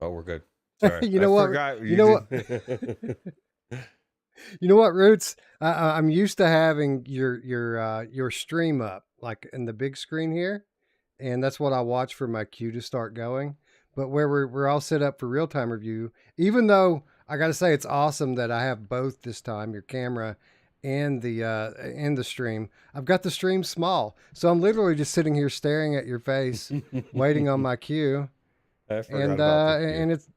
Oh, we're good. Sorry, You I know what? forgot You you know what? did. You know what, Roots? I'm used to having your stream up like in the big screen here, and that's what I watch for my queue to start going. But where we're all set up for real time review, even though I got to say it's awesome that I have both this time, your camera and the stream. I've got the stream small, so I'm literally just sitting here staring at your face, waiting on my queue, I forgot about the queue. and it's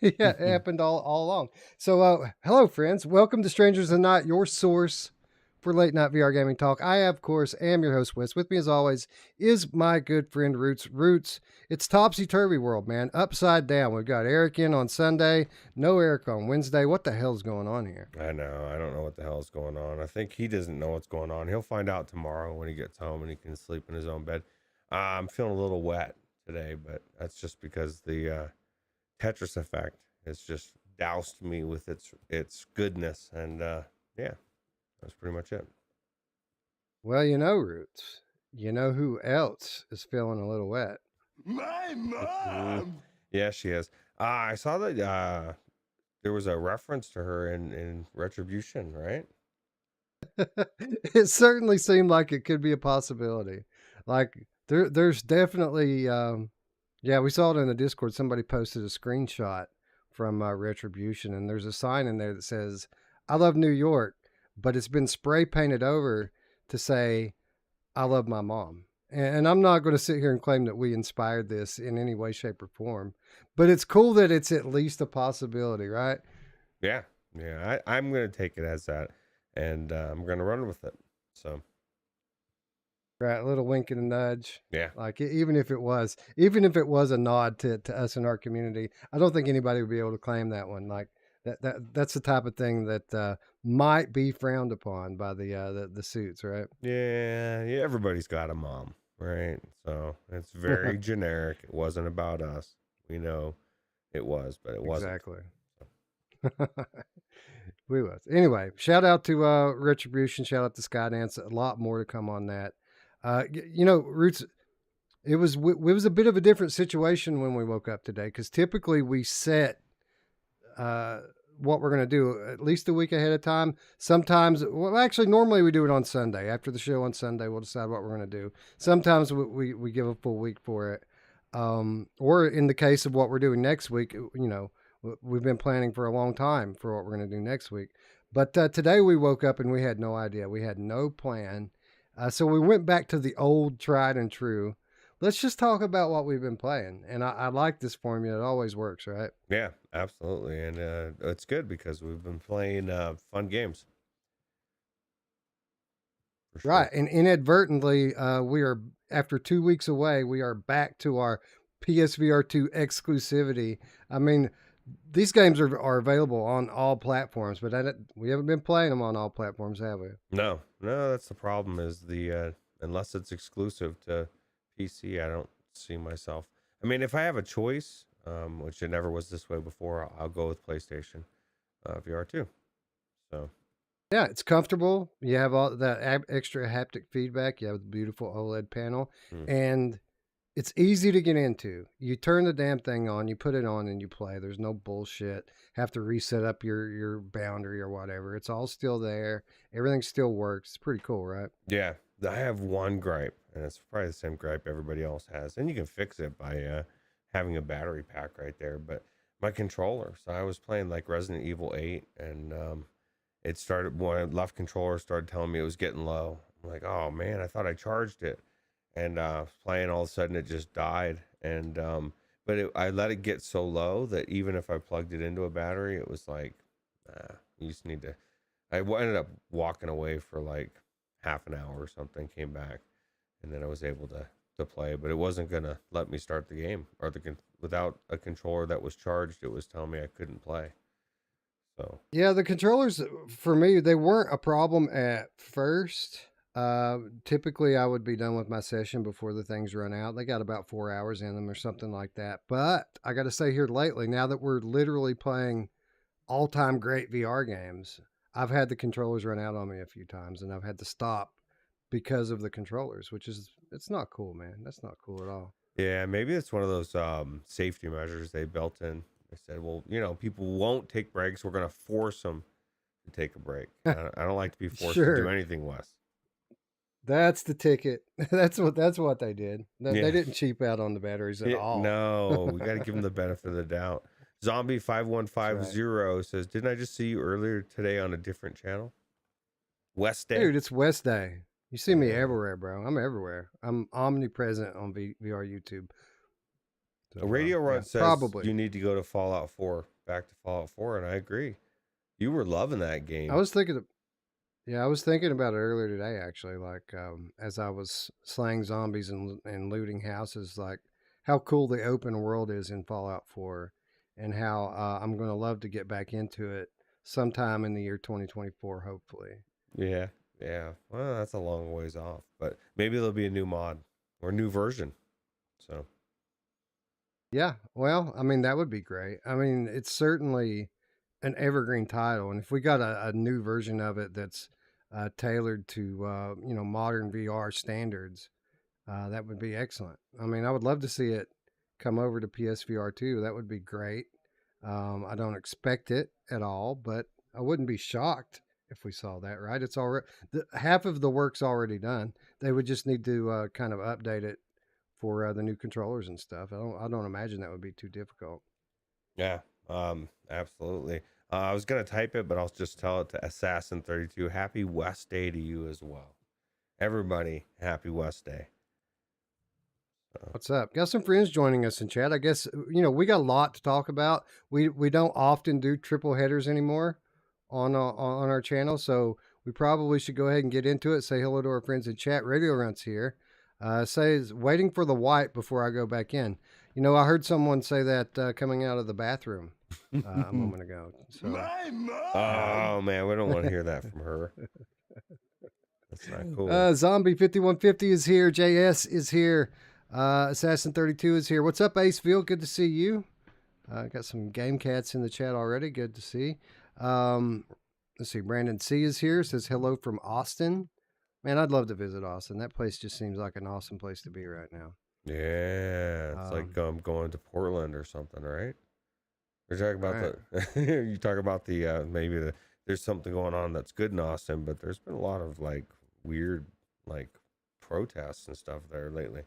yeah, it happened all along. So, hello, friends. Welcome to Strangers and Not, your source for late night VR gaming talk. I, of course, am your host, Wes. With me, as always, is my good friend Roots. Roots, it's topsy turvy world, man. Upside down. We've got Eric in on Sunday, no Eric on Wednesday. What the hell's going on here? I know. I don't know what the hell is going on. I think he doesn't know what's going on. He'll find out tomorrow when he gets home and he can sleep in his own bed. I'm feeling a little wet today, but that's just because the Tetris Effect has just doused me with its goodness, and yeah, that's pretty much it. Well, you know, Roots, you know who else is feeling a little wet? My mom. Yeah, she is. I saw that there was a reference to her in Retribution, right? It certainly seemed like it could be a possibility. Like there's definitely, yeah, we saw it in the Discord. Somebody posted a screenshot from Retribution, and there's a sign in there that says, "I love New York," but it's been spray painted over to say, "I love my mom." And I'm not going to sit here and claim that we inspired this in any way, shape, or form, but it's cool that it's at least a possibility, right? Yeah, yeah. I'm gonna take it as that, and I'm gonna run with it. So Right, a little wink and a nudge. yeah, Like even if it was a nod to us in our community, I don't think anybody would be able to claim that one. Like that's the type of thing that might be frowned upon by the suits, right? yeah, yeah. Everybody's got a mom, right? So it's very generic. It wasn't about us. We know it was, but it wasn't. Exactly. We was. Anyway, shout out to Retribution, shout out to Skydance. A lot more to come on that. You know, Roots, it was a bit of a different situation when we woke up today because typically we set uh, what we're going to do at least a week ahead of time. Sometimes, well, actually, normally we do it on Sunday. After the show on Sunday, we'll decide what we're going to do. Sometimes we give a full week for it. Or in the case of what we're doing next week, you know, we've been planning for a long time for what we're going to do next week. But today we woke up and we had no idea. We had no plan. So we went back to the old tried and true. Let's just talk about what we've been playing. And I like this formula. It always works, right? Yeah, absolutely, and it's good because we've been playing fun games for sure. Right. And inadvertently, we are, after 2 weeks away, we are back to our PSVR 2 exclusivity. I mean, these games are available on all platforms, but we haven't been playing them on all platforms, have we? No, no, that's the problem. Is the unless it's exclusive to PC, I don't see myself. I mean, if I have a choice, which it never was this way before, I'll go with PlayStation VR 2. So Yeah, it's comfortable. You have all that extra haptic feedback. You have the beautiful OLED panel, mm, and it's easy to get into. You turn the damn thing on, you put it on, and you play. There's no bullshit. Have to reset up your boundary or whatever. It's all still there. Everything still works. It's pretty cool, right? yeah, I have one gripe, and it's probably the same gripe everybody else has, and you can fix it by having a battery pack right there. But my controller. So I was playing like Resident Evil 8, and it started when I left controller started telling me it was getting low. I'm like, oh man, I thought I charged it, and playing all of a sudden it just died. And I let it get so low that even if I plugged it into a battery, it was like, you just need to. Ended up walking away for like half an hour or something. Came back, and then I was able to play. But it wasn't gonna let me start the game or without a controller that was charged. It was telling me I couldn't play. So Yeah, the controllers for me, they weren't a problem at first. Typically, I would be done with my session before the things run out. They got about 4 hours in them or something like that. But I got to say here lately, now that we're literally playing all-time great VR games, I've had the controllers run out on me a few times, and I've had to stop because of the controllers, which is it's not cool, man. That's not cool at all. Yeah, maybe it's one of those safety measures they built in. They said, well, people won't take breaks. We're going to force them to take a break. I don't like to be forced to do Sure. anything, Wes. That's the ticket. That's what they did. They Yeah. didn't cheap out on the batteries at all. No, we got to give them the benefit of the doubt. Zombie That's 5150 says, "Didn't I just see you earlier today on a different channel?" West Day. Dude, it's West Day. You see me Yeah. everywhere, bro. I'm everywhere. I'm omnipresent on VR YouTube. So, Radio Run says probably. you need to go to Fallout 4, back to Fallout 4, and I agree. You were loving that game. I was thinking about it earlier today, actually. Like, as I was slaying zombies and looting houses, like how cool the open world is in Fallout 4, and how I'm going to love to get back into it sometime in the year 2024, hopefully. Yeah. Well, that's a long ways off, but maybe there'll be a new mod or a new version. So. Yeah, well, I mean, that would be great. I mean, it's certainly an evergreen title, and if we got a new version of it that's tailored to modern VR standards, that would be excellent. I mean, I would love to see it come over to PSVR too. That would be great. I don't expect it at all, but I wouldn't be shocked if we saw that. Right? It's already half of the work's already done. They would just need to kind of update it for the new controllers and stuff. I don't imagine that would be too difficult. Yeah, absolutely. I was gonna type it, but I'll just tell it to Assassin32. Happy West Day to you as well. Everybody, happy West Day. What's up? Got some friends joining us in chat. I guess we got a lot to talk about. We don't often do triple headers anymore on our channel, so we probably should go ahead and get into it. Say hello to our friends in chat. Radio Runs here. Says waiting for the wipe before I go back in. I heard someone say that coming out of the bathroom a moment ago. So, My mom. Oh man, we don't want to hear that from her. That's not cool. Zombie 5150 is here. JS is here. Assassin 32 is here. What's up, Acefield? Good to see you. Got some game cats in the chat already. Good to see. Let's see. Brandon C is here. Says hello from Austin. Man, I'd love to visit Austin. That place just seems like an awesome place to be right now. Yeah, it's like going to Portland or something, right? You're talking about right. you talk about the there's something going on that's good in Austin, but there's been a lot of like weird like protests and stuff there lately.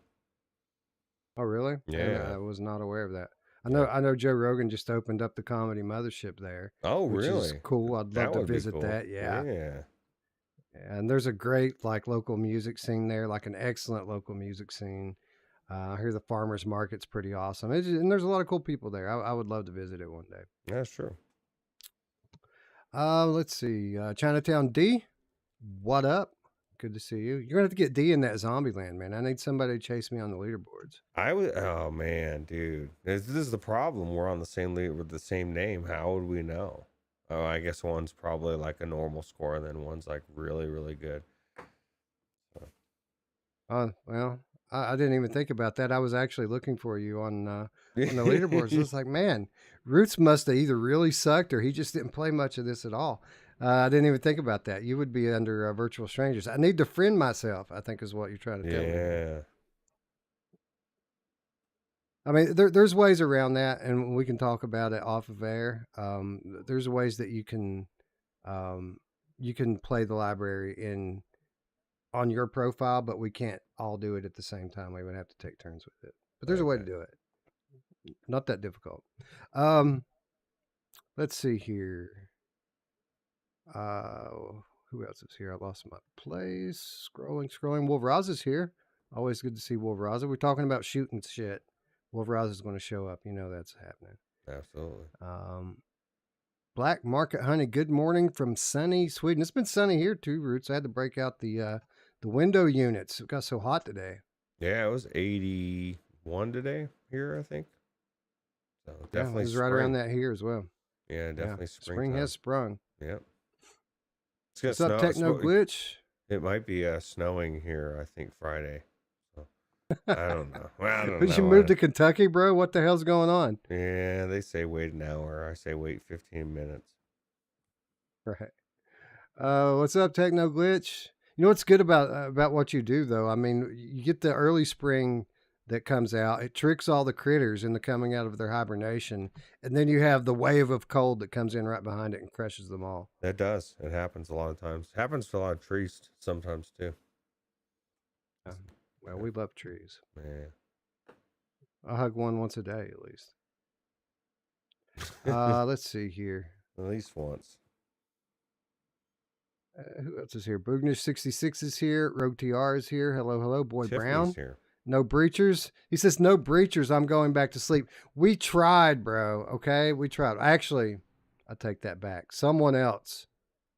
Oh, really? Yeah, I was not aware of that. I know Joe Rogan just opened up the Comedy Mothership there. Oh, which really? is cool. I'd love to visit cool. that. Yeah. Yeah. And there's a great like local music scene there, like an excellent local music scene. I hear the farmers market's pretty awesome, and there's a lot of cool people there. I would love to visit it one day. That's true. Let's see. Chinatown D, what up? Good to see you. You're gonna have to get D in that Zombieland, man. I need somebody to chase me on the leaderboards. Oh man, dude, this is the problem. We're on the same league with the same name. How would we know? Oh, I guess one's probably like a normal score, and then one's like really, really good. Well, I didn't even think about that. I was actually looking for you on the leaderboards. I was like, man, Ruuts must have either really sucked or he just didn't play much of this at all. I didn't even think about that. You would be under Virtual Strangers. I need to friend myself, I think is what you're trying to tell me. Yeah. I mean, there's ways around that, and we can talk about it off of air. There's ways that you can play the library on your profile, but we can't all do it at the same time. We would have to take turns with it. But there's a way to do it. Not that difficult. Let's see here. Who else is here? I lost my place. Scrolling. Wolveraza is here. Always good to see Wolveraza. We're talking about shooting shit. Wolveraza is going to show up. You know that's happening. Absolutely. Black Market Honey. Good morning from sunny Sweden. It's been sunny here too, Ruuts. I had to break out the window units. It got so hot today. Yeah, it was 81 today here, I think. So definitely it was right around that here as well. Yeah, definitely spring has sprung. Yep. What's up, Techno Glitch? It might be snowing here, I think, Friday. So, I don't know. Well, I don't know. Did you move to Kentucky, bro? What the hell's going on? Yeah, they say wait an hour. I say wait 15 minutes. Right. What's up, Techno Glitch? You know what's good about what you do, though? I mean, you get the early spring that comes out. It tricks all the critters into coming out of their hibernation, and then you have the wave of cold that comes in right behind it and crushes them all. That does. It happens a lot of times. Happens to a lot of trees sometimes too. Well, we love trees. Man. I hug one once a day at least. Let's see here. At least once. Who else is here? Boognish66 is here. Rogue TR is here. Hello, hello. Boy Tiffany's Brown. here. No breachers. He says, no breachers. I'm going back to sleep. We tried, bro. Okay. We tried. Actually, I take that back. Someone else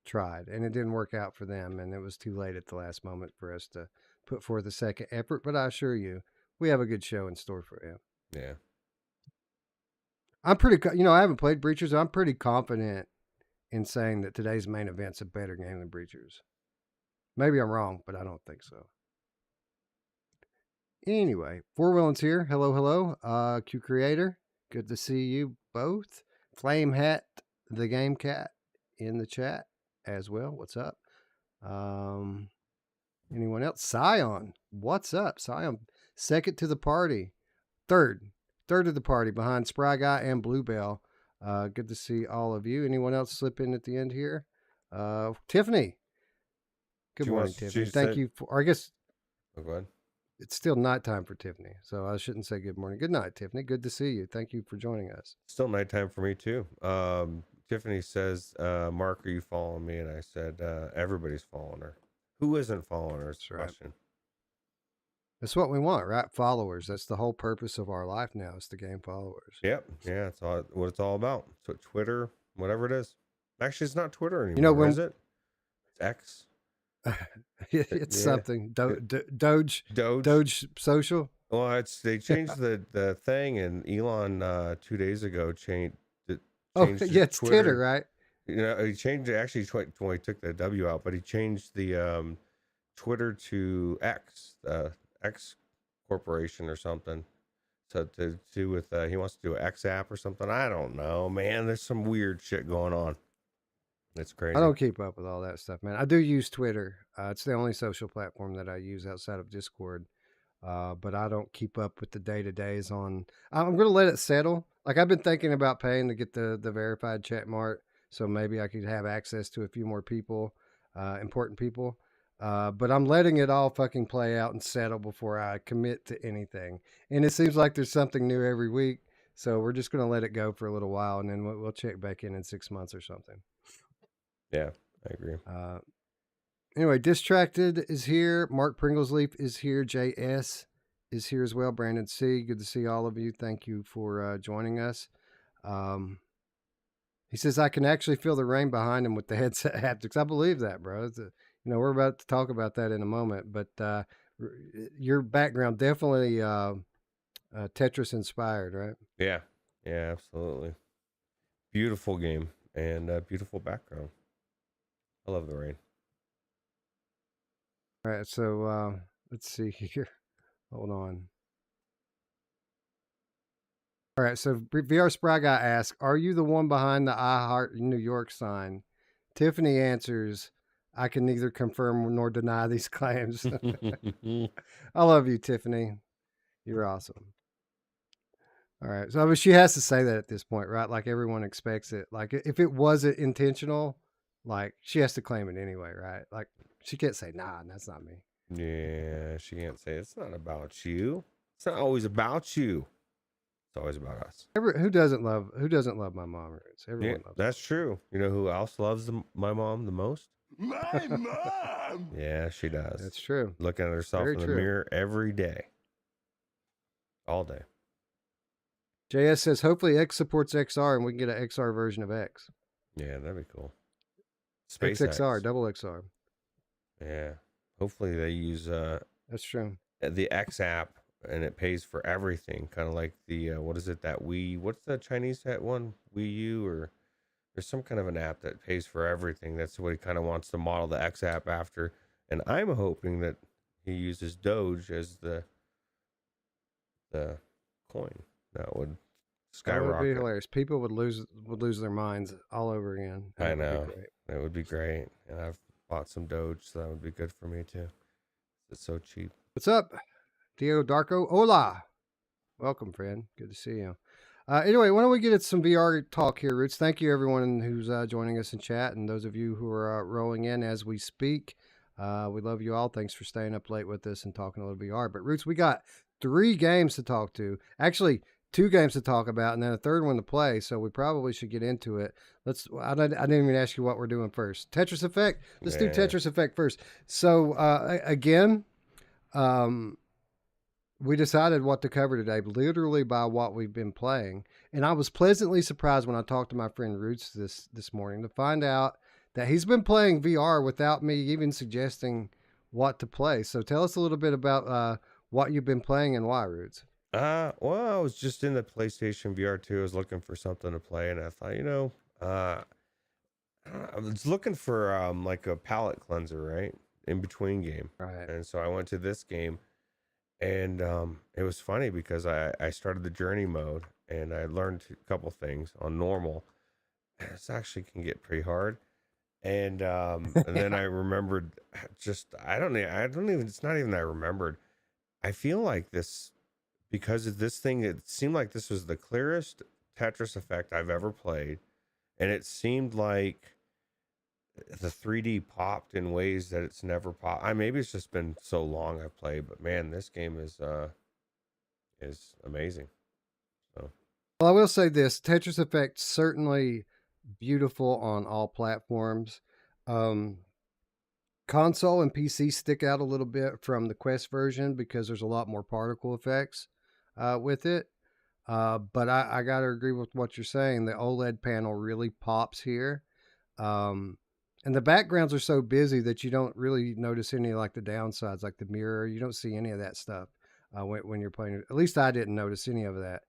tried and it didn't work out for them. And it was too late at the last moment for us to put forth a second effort. But I assure you, we have a good show in store for you. Yeah. I'm pretty, I haven't played breachers. I'm pretty confident in saying that today's main event's a better game than breachers. Maybe I'm wrong, but I don't think so. Anyway, Four Wheeling's here. Hello, hello. Q Creator, good to see you both. Flame Hat, the Game Cat in the chat as well. What's up? Anyone else? Scion, what's up? Scion, second to the party. Third of the party behind Spry Guy and Bluebell. Good to see all of you. Anyone else slip in at the end here? Tiffany. Good morning, Tiffany. Thank you for, I guess. Oh, go ahead. It's still nighttime for Tiffany, so I shouldn't say good morning. Good night, Tiffany. Good to see you. Thank you for joining us. Still nighttime for me too. Tiffany says, Mark, are you following me? And I said, everybody's following her. Who isn't following her is the question. That's what we want, right? Followers. That's the whole purpose of our life now, is to gain followers. Yep. Yeah, that's all what it's all about. So Twitter, whatever it is. Actually, it's not Twitter anymore, is it? It's X. It's something. Doge social. Well, they changed the thing, and Elon 2 days ago changed it's Twitter, right? He changed it actually when he took the W out, but he changed the Twitter to X, X Corporation or something. So to do with he wants to do an X app or something. I don't know, man. There's some weird shit going on. It's crazy. I don't keep up with all that stuff, man. I do use Twitter. It's the only social platform that I use outside of Discord. But I don't keep up with the day-to-days on. I'm going to let it settle. Like, I've been thinking about paying to get the verified chat mark, so maybe I could have access to a few more people, important people. But I'm letting it all fucking play out and settle before I commit to anything. And it seems like there's something new every week, so we're just going to let it go for a little while, and then we'll check back in 6 months or something. Yeah, I agree. Anyway, Distracted is here. Mark Pringlesleaf is here. JS is here as well. Brandon C. Good to see all of you. Thank you for joining us. He says, I can actually feel the rain behind him with the headset haptics. I believe that, bro. We're about to talk about that in a moment, but your background definitely Tetris inspired, right? Yeah, absolutely. Beautiful game and beautiful background. I love the rain. All right, so let's see here. Hold on. All right, so VR Spry Guy asks, are you the one behind the I Heart New York sign? Tiffany answers, I can neither confirm nor deny these claims. I love you, Tiffany. You're awesome. All right, so she has to say that at this point, right? Like everyone expects it. Like if it wasn't intentional, like she has to claim it anyway, right? Like she can't say, nah, that's not me. Yeah, she can't say it's not about you. It's not always about you. It's always about us. Who doesn't love my mom? Ruuts? Everyone loves. That's true. You know who else loves my mom the most? My mom. Yeah, she does. That's true. Looking at herself in the mirror every day, all day. JS says, hopefully X supports XR and we can get an XR version of X. Yeah, that'd be cool. XXR, double XR. Yeah. Hopefully they use that's true. The X app and it pays for everything. Kind of like the what is it, that Wii, what's the Chinese one? Wii U, or there's some kind of an app that pays for everything. That's what he kind of wants to model the X app after. And I'm hoping that he uses Doge as the coin. That would skyrocket. That would be hilarious. People would lose their minds all over again. I know. That would be great. And I've bought some Doge, so that would be good for me too. It's so cheap. What's up? Theo Darko, hola. Welcome, friend. Good to see you. Anyway, why don't we get at some VR talk here, Roots? Thank you, everyone who's joining us in chat, and those of you who are rolling in as we speak. We love you all. Thanks for staying up late with us and talking a little VR. But, Roots, we got 3 games to talk to. Actually, 2 games to talk about, and then a third one to play. So we probably should get into it. I didn't even ask you what we're doing first. Tetris Effect. Let's do Tetris Effect first. So again, we decided what to cover today, literally by what we've been playing. And I was pleasantly surprised when I talked to my friend Ruuts this morning to find out that he's been playing VR without me even suggesting what to play. So tell us a little bit about what you've been playing and why, Ruuts. Well, I was just in the PlayStation VR 2. I was looking for something to play, and I thought, I was looking for like a palate cleanser, right? In between game. Right. And so I went to this game, and it was funny because I started the journey mode, and I learned a couple things on normal. This actually can get pretty hard. And then I remembered I don't even, it's not even that I remembered. I feel like this, because of this thing, it seemed like this was the clearest Tetris Effect I've ever played. And it seemed like the 3D popped in ways that it's never popped. Maybe it's just been so long I've played, but man, this game is amazing. So Well, I will say this: Tetris Effect certainly beautiful on all platforms. Console and PC stick out a little bit from the Quest version because there's a lot more particle effects with it. But I got to agree with what you're saying. The OLED panel really pops here. And the backgrounds are so busy that you don't really notice any like the downsides, like the mirror. You don't see any of that stuff when you're playing. At least I didn't notice any of that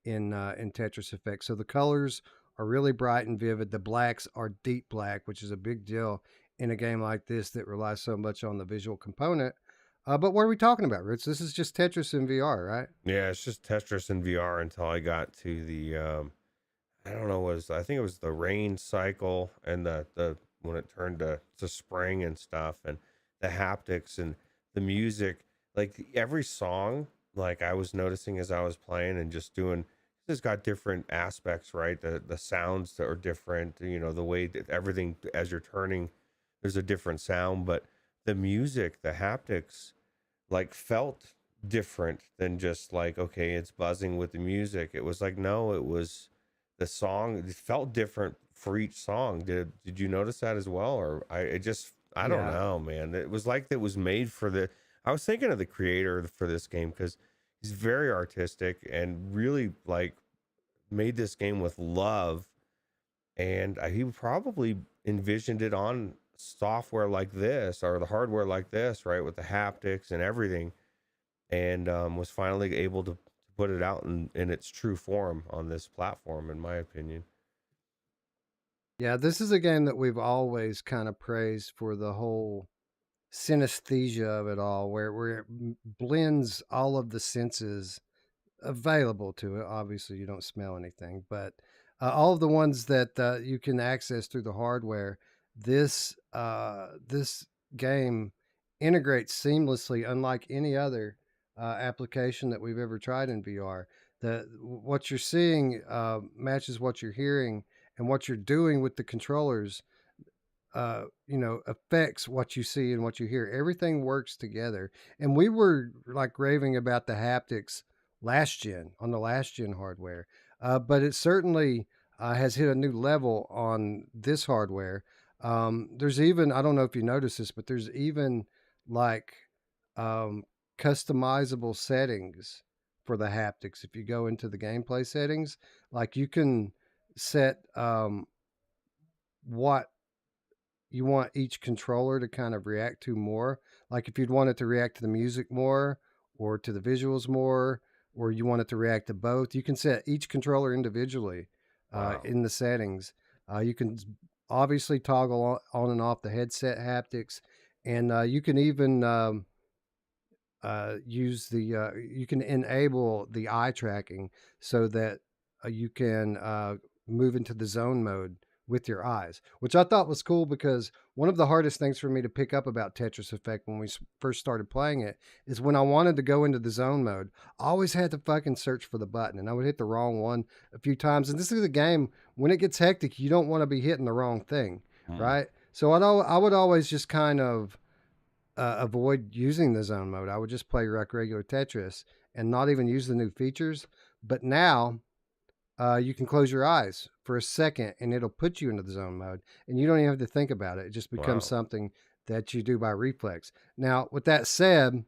in Tetris Effect. So the colors are really bright and vivid. The blacks are deep black, which is a big deal in a game like this that relies so much on the visual component. But what are we talking about, Rich? This is just Tetris in VR, right? yeah, it's just Tetris in VR until I got to the I don't know, I think it was the rain cycle, and the when it turned to spring and stuff, and the haptics and the music, like every song, like I was noticing as I was playing and just doing, it's got different aspects, right? The sounds that are different, the way that everything, as you're turning, there's a different sound, but the music, the haptics, like felt different than just like, okay, it's buzzing with the music. It was like, no, it was the song. It felt different for each song. Did you notice that as well? Or I don't know, man. It was like it was made for I was thinking of the creator for this game, because he's very artistic and really like made this game with love. And he probably envisioned it on software like this, or the hardware like this, right, with the haptics and everything, and was finally able to put it out in its true form on this platform, in my opinion. Yeah, this is a game that we've always kind of praised for the whole synesthesia of it all, where it blends all of the senses available to it. Obviously, you don't smell anything, but all of the ones that you can access through the hardware, this game integrates seamlessly, unlike any other application that we've ever tried in VR. What you're seeing matches what you're hearing, and what you're doing with the controllers affects what you see and what you hear. Everything works together. And we were like raving about the haptics on the last gen hardware, but it certainly has hit a new level on this hardware. There's even, I don't know if you noticed this, but there's even like um, customizable settings for the haptics. If you go into the gameplay settings, like you can set what you want each controller to kind of react to more. Like if you'd want it to react to the music more, or to the visuals more, or you want it to react to both, you can set each controller individually Wow. in the settings. You can obviously toggle on and off the headset haptics, and you can even you can enable the eye tracking so that you can move into the zone mode with your eyes, which I thought was cool because one of the hardest things for me to pick up about Tetris Effect when we first started playing it is when I wanted to go into the zone mode, I always had to fucking search for the button and I would hit the wrong one a few times. And this is a game, when it gets hectic, you don't want to be hitting the wrong thing, right? So I would always just kind of avoid using the zone mode. I would just play regular Tetris and not even use the new features. But now you can close your eyes for a second and it'll put you into the zone mode and you don't even have to think about it. It just becomes something that you do by reflex. Now, with that said,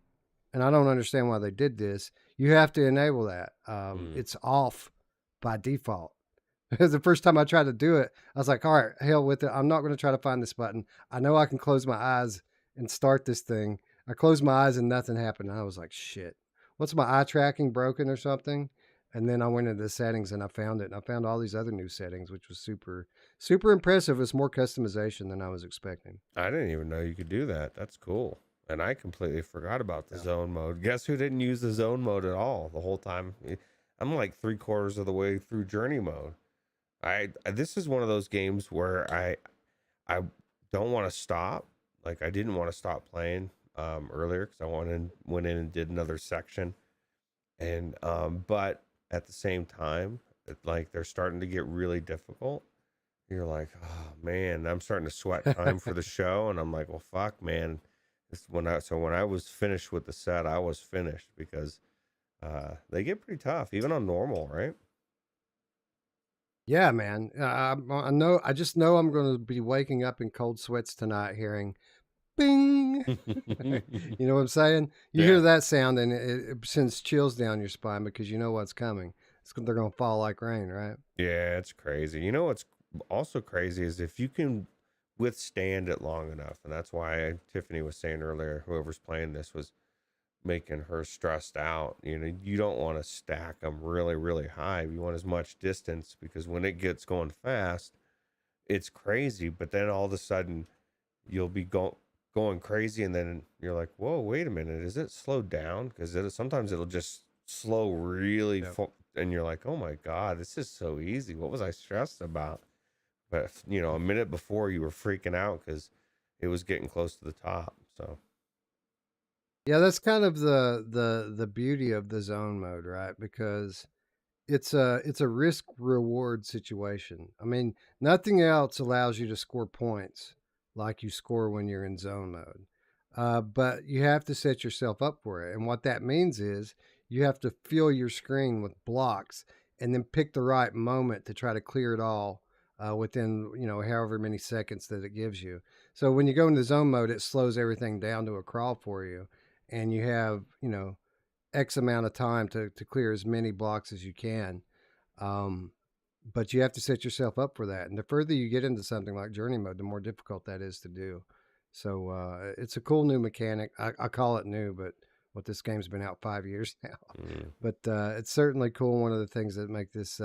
and I don't understand why they did this, you have to enable that. It's off by default. The first time I tried to do it, I was like, all right, hell with it. I'm not going to try to find this button. I know I can close my eyes and start this thing. I closed my eyes and nothing happened. I was like, shit, what's my eye tracking broken or something? And then I went into the settings and I found it. And I found all these other new settings, which was super, super impressive. It's more customization than I was expecting. I didn't even know you could do that. That's cool. And I completely forgot about the zone mode. Guess who didn't use the zone mode at all the whole time? I'm like 3/4 of the way through journey mode. This is one of those games where I don't want to stop. Like I didn't want to stop playing earlier because I went in and did another section. And but at the same time, like they're starting to get really difficult. You're like, oh man, I'm starting to sweat time for the show, and I'm like, well, fuck, man. When I was finished with the set, I was finished because they get pretty tough, even on normal, right? Yeah, man. I know. I just know I'm going to be waking up in cold sweats tonight, hearing bing. You know what I'm saying? You hear that sound and it sends chills down your spine because you know what's coming. They're going to fall like rain, right? Yeah, it's crazy. You know what's also crazy is if you can withstand it long enough, and that's why Tiffany was saying earlier, whoever's playing this was making her stressed out. You know, you don't want to stack them really, really high. You want as much distance because when it gets going fast, it's crazy. But then all of a sudden, you'll be going crazy, and then you're like, whoa, wait a minute, is it slowed down? Because sometimes it'll just slow really and you're like, oh my god, this is so easy. What was I stressed about? But you know, a minute before you were freaking out because it was getting close to the top. So yeah, that's kind of the beauty of the zone mode, right? Because it's a risk reward situation. I mean, nothing else allows you to score points like you score when you're in zone mode. But you have to set yourself up for it. And what that means is you have to fill your screen with blocks and then pick the right moment to try to clear it all within, however many seconds that it gives you. So when you go into zone mode, it slows everything down to a crawl for you. And you have, X amount of time to clear as many blocks as you can. But you have to set yourself up for that. And the further you get into something like journey mode, the more difficult that is to do. So it's a cool new mechanic. I call it new, but this game's been out 5 years now. But it's certainly cool. One of the things that make this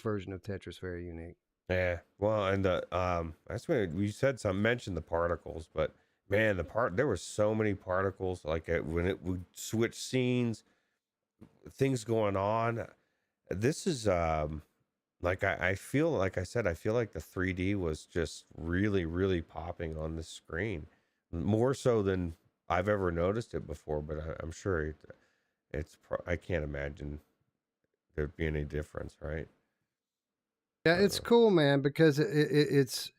version of Tetris very unique. yeah, well, and that's when we mentioned the particles, but man, there were so many particles. Like when it would switch scenes, things going on. This is like I feel like I said, I feel like the 3D was just really, really popping on the screen, more so than I've ever noticed it before. But I'm sure I can't imagine there'd be any difference, right? Yeah, it's cool, man, because it's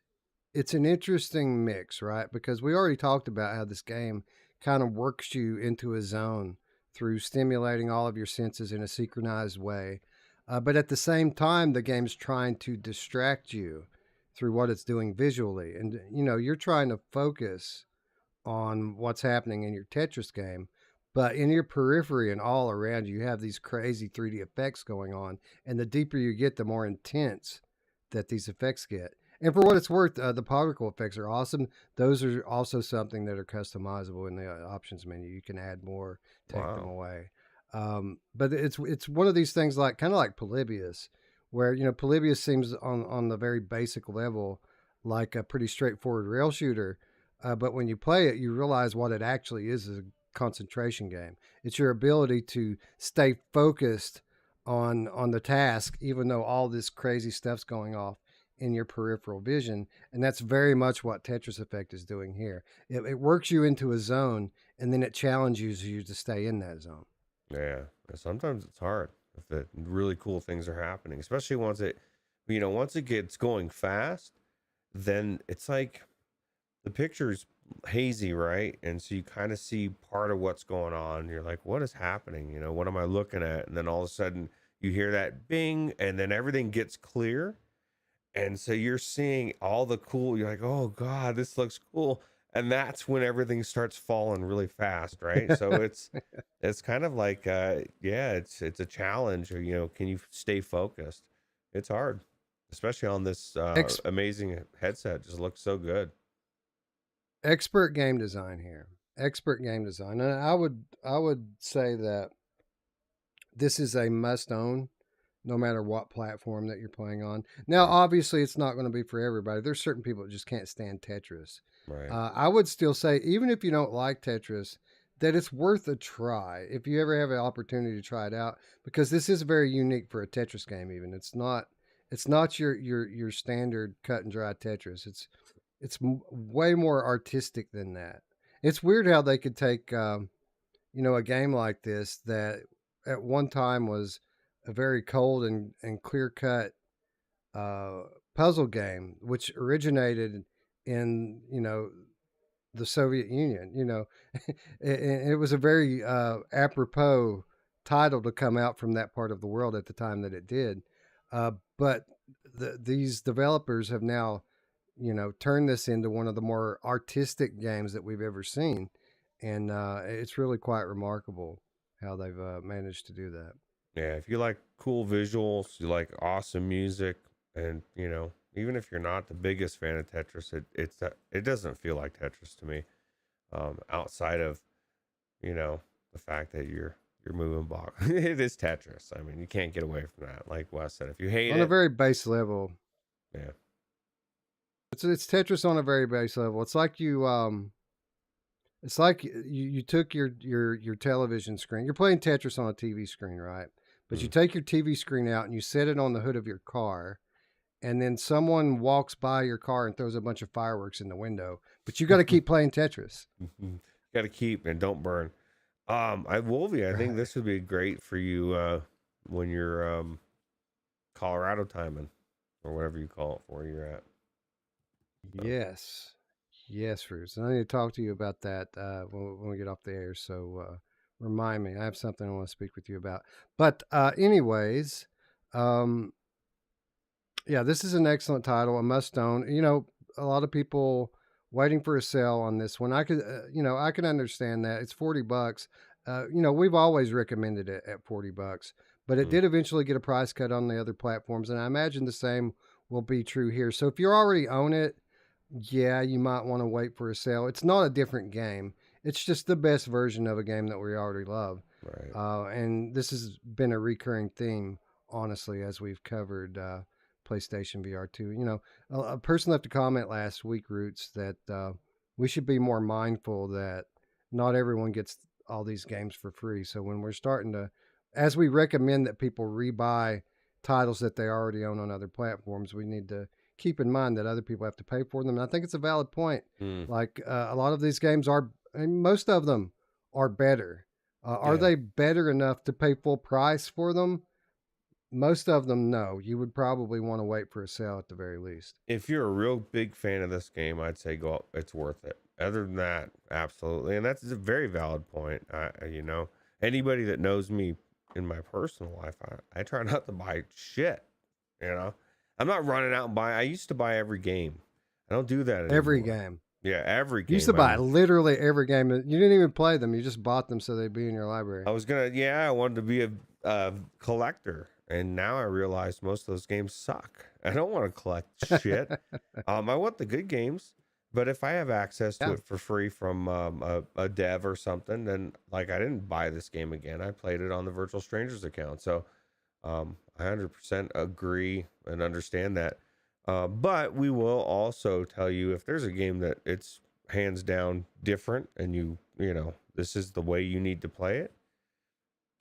an interesting mix, right? Because we already talked about how this game kind of works you into a zone through stimulating all of your senses in a synchronized way. But at the same time, the game's trying to distract you through what it's doing visually. And, you're trying to focus on what's happening in your Tetris game, but in your periphery and all around you, you have these crazy 3D effects going on. And the deeper you get, the more intense that these effects get. And for what it's worth, the particle effects are awesome. Those are also something that are customizable in the options menu. You can add more, take them away. But it's one of these things kind of like Polybius, where Polybius seems on the very basic level like a pretty straightforward rail shooter. But when you play it, you realize what it actually is a concentration game. It's your ability to stay focused on the task, even though all this crazy stuff's going off in your peripheral vision. And that's very much what Tetris Effect is doing here. It works you into a zone, and then it challenges you to stay in that zone. Yeah. Sometimes it's hard if the really cool things are happening, especially once it gets going fast, then it's like the picture's hazy, right? And so you kind of see part of what's going on. You're like, what is happening? What am I looking at? And then all of a sudden you hear that bing, and then everything gets clear. And so you're seeing all the cool, you're like, oh God, this looks cool. And that's when everything starts falling really fast, right? So it's kind of like it's a challenge, or can you stay focused? It's hard, especially on this Ex- amazing headset. It just looks so good. Expert game design here. Expert game design. And I would say that this is a must own no matter what platform that you're playing on. Now, Right. obviously, it's not going to be for everybody. There's certain people that just can't stand Tetris. Right. I would still say, even if you don't like Tetris, that it's worth a try if you ever have an opportunity to try it out, because this is very unique for a Tetris game. Even it's not your standard cut and dry Tetris. It's way more artistic than that. It's weird how they could take a game like this that at one time was a very cold and clear cut puzzle game, which originated in the Soviet Union. It was a very apropos title to come out from that part of the world at the time that it did. But these developers have now turned this into one of the more artistic games that we've ever seen, and it's really quite remarkable how they've managed to do that. Yeah, if you like cool visuals, you like awesome music, and even if you're not the biggest fan of Tetris, it doesn't feel like Tetris to me. Outside of the fact that you're moving block, it is Tetris. I mean, you can't get away from that. Like Wes said, if you hate On a it, very base level, yeah, it's Tetris on a very base level. It's like you took your television screen. You're playing Tetris on a TV screen, right? But you mm. take your TV screen out and you set it on the hood of your car, and then someone walks by your car and throws a bunch of fireworks in the window. But you got to keep playing Tetris. Got to keep and don't burn. Wolvie, I think Right. this would be great for you when you're Colorado timing or whatever you call it for where you're at. So, Yes. Yes, Ruth. And I need to talk to you about that when we get off the air. So remind me. I have something I want to speak with you about. But anyways, um, yeah, this is an excellent title, a must own. A lot of people waiting for a sale on this one. I can understand that. It's $40. We've always recommended it at $40, but it mm, did eventually get a price cut on the other platforms, and I imagine the same will be true here. So if you already own it, yeah, you might want to wait for a sale. It's not a different game. It's just the best version of a game that we already love. right. And this has been a recurring theme, honestly, as we've covered PlayStation VR 2. A person left a comment last week, Roots, that we should be more mindful that not everyone gets all these games for free. So when we're starting to, as we recommend that people rebuy titles that they already own on other platforms, we need to keep in mind that other people have to pay for them. And I think it's a valid point. Mm, Like a lot of these games are, and most of them are better. Are yeah. they better enough to pay full price for them? Most of them, no. You would probably want to wait for a sale at the very least. If you're a real big fan of this game, I'd say go up. It's worth it. Other than that, absolutely. And that's a very valid point. Anybody that knows me in my personal life, I try not to buy shit. You know, I'm not running out and buying. I used to buy every game. I don't do that Every anymore. game. Yeah, every You used to game. I buy mean, literally every game. You didn't even play them. You just bought them so they'd be in your library. I wanted to be a collector, and now I realize most of those games suck. I don't want to collect shit. I want the good games, but if I have access to Yeah. it for free from a dev or something, then like I didn't buy this game again. I played it on the Virtual Strangers account, so I 100% agree and understand that. But we will also tell you if there's a game that it's hands down different, and this is the way you need to play it.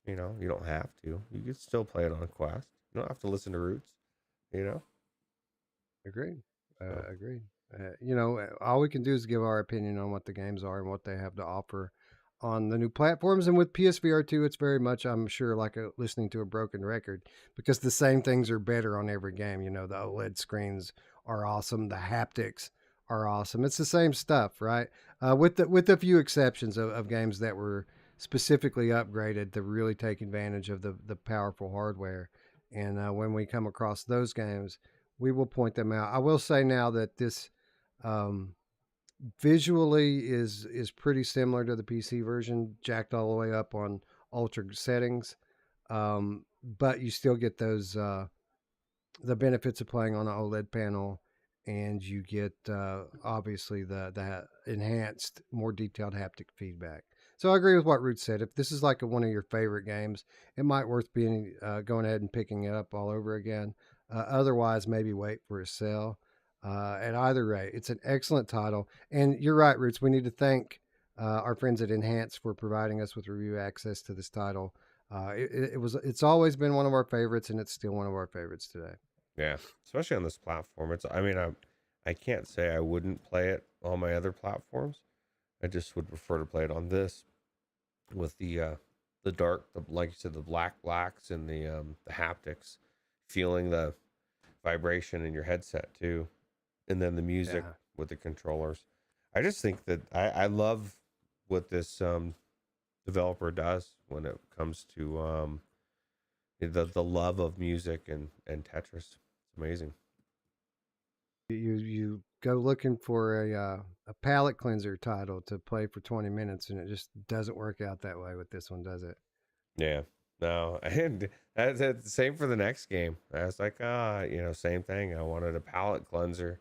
You don't have to. You can still play it on a Quest. You don't have to listen to Roots. You know. Agreed. So, Agreed. You know, all we can do is give our opinion on what the games are and what they have to offer on the new platforms. And with PSVR 2, it's very much, I'm sure, like listening to a broken record because the same things are better on every game. You know, the OLED screens are awesome, the haptics are awesome. It's the same stuff, right? With a few exceptions of games that were specifically upgraded to really take advantage of the powerful hardware. And when we come across those games, we will point them out. I will say now that this um, visually is pretty similar to the PC version, jacked all the way up on ultra settings, but you still get those the benefits of playing on an OLED panel, and you get obviously the enhanced, more detailed haptic feedback. So I agree with what Ruuts said. If this is like one of your favorite games, it might worth being going ahead and picking it up all over again. Otherwise, maybe wait for a sale. At either rate, it's an excellent title, and you're right, Ruuts. We need to thank our friends at Enhance for providing us with review access to this title. It's always been one of our favorites, and it's still one of our favorites today. yeah, especially on this platform. I mean, I can't say I wouldn't play it on my other platforms. I just would prefer to play it on this with the dark, like you said, the blacks and the haptics, feeling the vibration in your headset too, and then the music Yeah. with the controllers. I just think that I love what this developer does when it comes to the love of music and Tetris. It's amazing. You go looking for a palate cleanser title to play for 20 minutes, and it just doesn't work out that way with this one, does it? Yeah. No, and that's the same for the next game. I was like, same thing. I wanted a palate cleanser.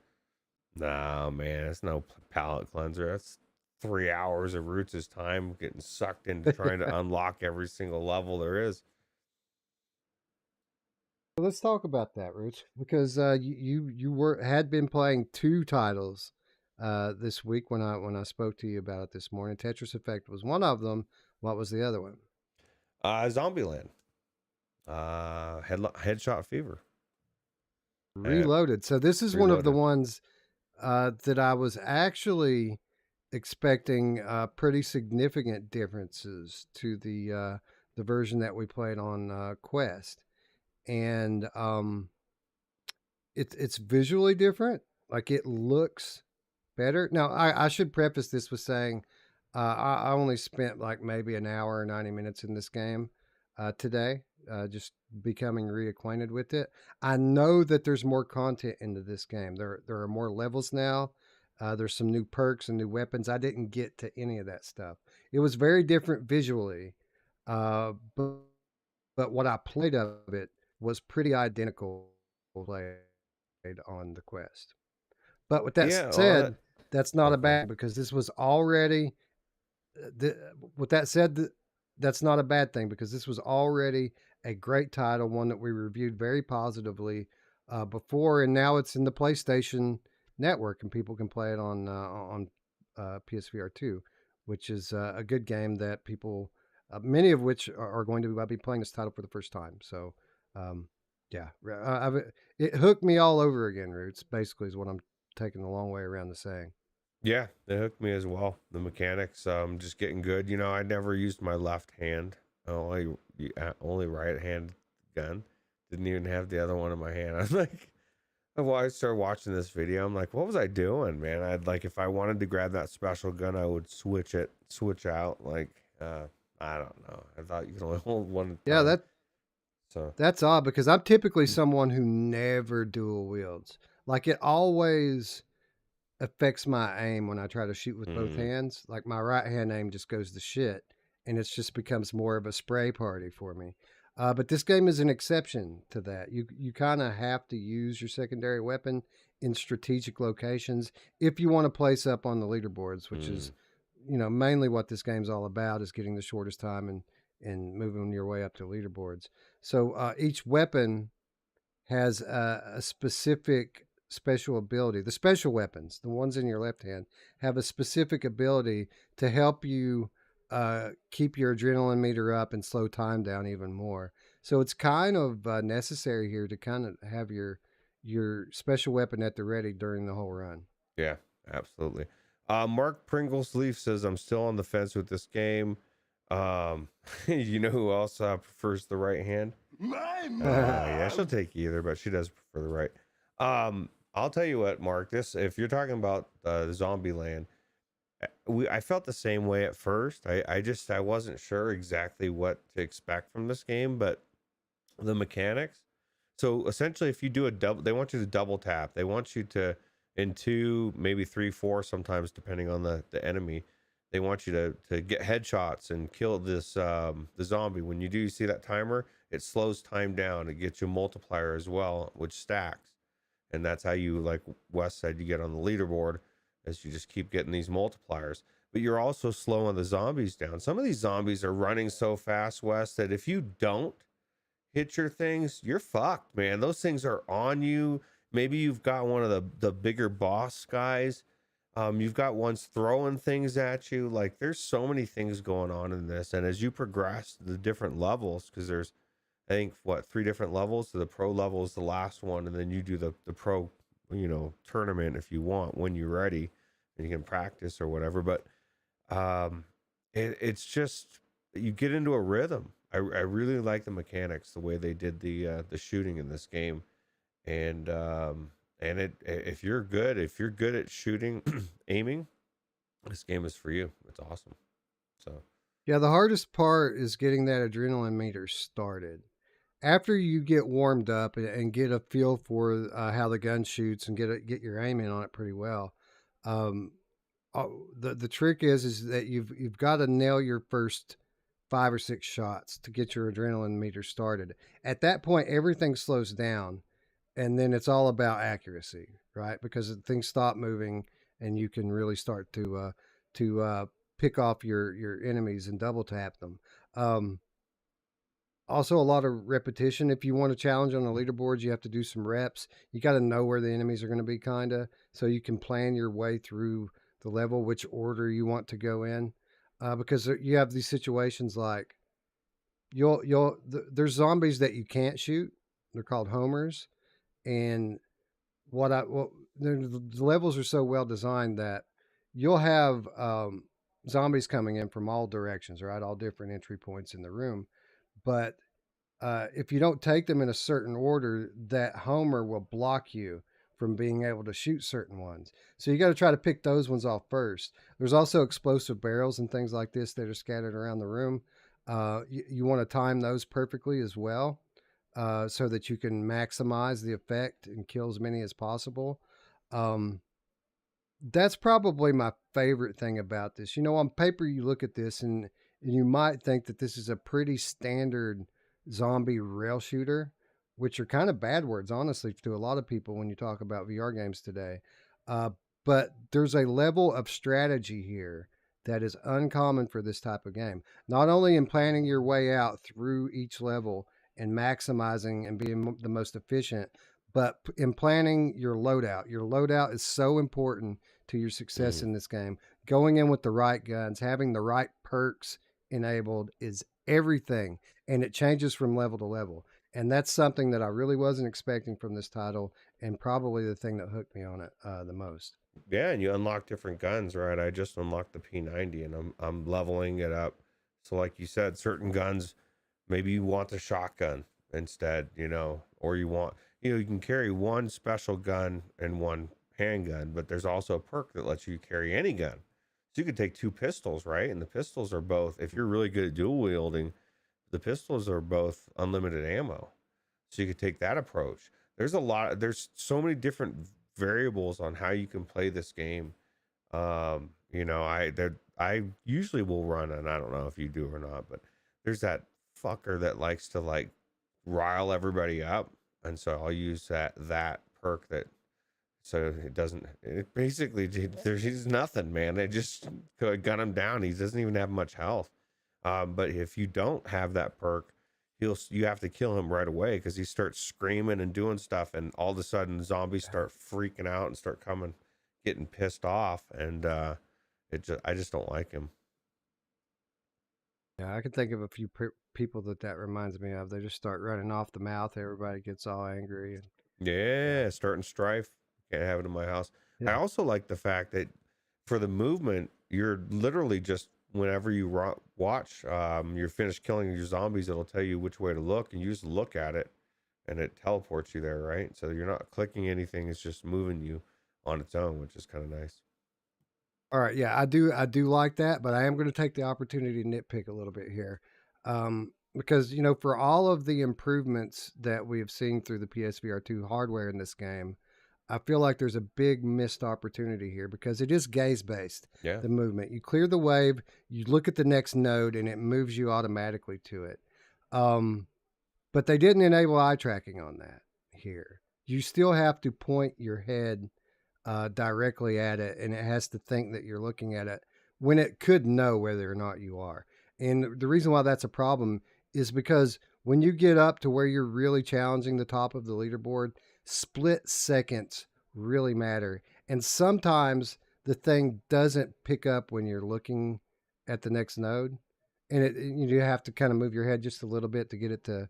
No, man, it's no palate cleanser. That's 3 hours of Roots' time getting sucked into trying to unlock every single level there is. Let's talk about that, Rich, because you were had been playing two titles this week when I spoke to you about it this morning. Tetris Effect was one of them. What was the other one? Zombieland. Headshot Fever. Uh, Reloaded. So this is one of the Reloaded. ones that I was actually expecting pretty significant differences to the version that we played on Quest, and it's visually different. Like it looks better. Now I should preface this with saying I only spent like maybe an hour or 90 minutes in this game today, just becoming reacquainted with it. I know that there's more content into this game. There are more levels now. There's some new perks and new weapons. I didn't get to any of that stuff. It was very different visually, but what I played of it was pretty identical played on the Quest. But with that yeah. Well, said, that's not a okay. bad because this was already. With that said, that's not a bad thing because this was already a great title, one that we reviewed very positively before, and now it's in the PlayStation Network, and people can play it on PSVR 2, which is a good game that people, many of which are going to be playing this title for the first time. So, um, yeah, it hooked me all over again. Roots basically is what I'm taking the long way around to saying. Yeah, they hooked me as well. The mechanics, just getting good. I never used my left hand. Only right hand gun. Didn't even have the other one in my hand. I was like, well, I started watching this video. I'm like, what was I doing, man? I'd like if I wanted to grab that special gun, I would switch out. Like, I don't know. I thought you could only hold one at a Yeah, time. So, that's odd because I'm typically someone who never dual wields. Like it always affects my aim when I try to shoot with both mm, hands. Like my right hand aim just goes to shit, and it just becomes more of a spray party for me. But this game is an exception to that. You kind of have to use your secondary weapon in strategic locations if you want to place up on the leaderboards, which mm, is mainly what this game's all about is getting the shortest time and moving your way up to leaderboards. So each weapon has a specific special ability. The special weapons, the ones in your left hand, have a specific ability to help you keep your adrenaline meter up and slow time down even more. So it's kind of necessary here to kind of have your special weapon at the ready during the whole run. Yeah, absolutely. Mark Pringles Leaf says, I'm still on the fence with this game. You know who else prefers the right hand? My Yeah, she'll mom. take either, but she does prefer the right. I'll tell you what, Mark. This, if you're talking about Zombieland, I felt the same way at first. I wasn't sure exactly what to expect from this game, but the mechanics. So essentially, if you do a double, they want you to double tap. They want you to, in two, maybe three, four, sometimes depending on the enemy. They want you to get headshots and kill this the zombie. When you do, you see that timer, it slows time down. It gets you a multiplier as well, which stacks, and that's how you, like Wes said, you get on the leaderboard, as you just keep getting these multipliers. But you're also slowing the zombies down. Some of these zombies are running so fast, Wes, that if you don't hit your things, you're fucked, man. Those things are on you. Maybe you've got one of the bigger boss guys. You've got ones throwing things at you. Like, there's so many things going on in this. And as you progress the different levels, because there's, I think, what, 3 different levels. So the pro level is the last one, and then you do the pro, tournament if you want when you're ready, and you can practice or whatever. But it's just, you get into a rhythm. I really like the mechanics, the way they did the shooting in this game, and if you're good at shooting, aiming, this game is for you. It's awesome. So Yeah, the hardest part is getting that adrenaline meter started. After you get warmed up and get a feel for how the gun shoots and get your aim in on it pretty well, um, the trick is that you've got to nail your first 5 or 6 shots to get your adrenaline meter started. At that point, everything slows down, and then it's all about accuracy, right? Because things stop moving, and you can really start to pick off your enemies and double tap them. Um, Also, a lot of repetition. If you want to challenge on the leaderboards, you have to do some reps. You got to know where the enemies are going to be, kind of, so you can plan your way through the level, which order you want to go in. Because you have these situations like there's zombies that you can't shoot. They're called homers, and the levels are so well designed that you'll have zombies coming in from all directions, right? All different entry points in the room, but if you don't take them in a certain order, that homer will block you from being able to shoot certain ones. So you got to try to pick those ones off first. There's also explosive barrels and things like this that are scattered around the room. You want to time those perfectly as well, so that you can maximize the effect and kill as many as possible. Um, that's probably my favorite thing about this. On paper, you look at this and you might think that this is a pretty standard zombie rail shooter, which are kind of bad words, honestly, to a lot of people when you talk about VR games today. Uh, but there's a level of strategy here that is uncommon for this type of game. Not only in planning your way out through each level and maximizing and being the most efficient, but in planning your loadout. Your loadout is so important to your success in this game. Going in with the right guns, having the right perks enabled is everything, and it changes from level to level. And that's something that I really wasn't expecting from this title, and probably the thing that hooked me on it the most. yeah, and you unlock different guns, right? I just unlocked the P90, and I'm leveling it up. So like you said, certain guns, maybe you want the shotgun instead, or you can carry one special gun and one handgun, but there's also a perk that lets you carry any gun. So you could take 2 pistols, right? And the pistols are both, if you're really good at dual wielding, the pistols are both unlimited ammo. So you could take that approach. There's so many different variables on how you can play this game. I usually will run, and I don't know if you do or not, but there's that fucker that likes to like rile everybody up, and so I'll use that perk that, so it basically, he's nothing, man. They just gun him down. He doesn't even have much health. But if you don't have that perk, you have to kill him right away, because he starts screaming and doing stuff, and all of a sudden zombies start freaking out and start getting pissed off, and I just don't like him. Yeah, I can think of a few people that reminds me of. They just start running off the mouth. Everybody gets all angry. Yeah, starting strife. Can't have it in my house. I Yeah. also like the fact that for the movement, you're literally just whenever you watch, you're finished killing your zombies, it'll tell you which way to look, and you just look at it, and it teleports you there, right? So you're not clicking anything; it's just moving you on its own, which is kind of nice. All right, yeah, I do like that, but I am going to take the opportunity to nitpick a little bit here, because for all of the improvements that we have seen through the PSVR 2 hardware in this game, I feel like there's a big missed opportunity here because it is gaze based. Yeah. The movement, you clear the wave, you look at the next node, and it moves you automatically to it. Um, but they didn't enable eye tracking on that here. You still have to point your head directly at it, and it has to think that you're looking at it when it could know whether or not you are. And the reason why that's a problem is because when you get up to where you're really challenging the top of the leaderboard, split seconds really matter. And sometimes the thing doesn't pick up when you're looking at the next node, and you have to kind of move your head just a little bit to get it to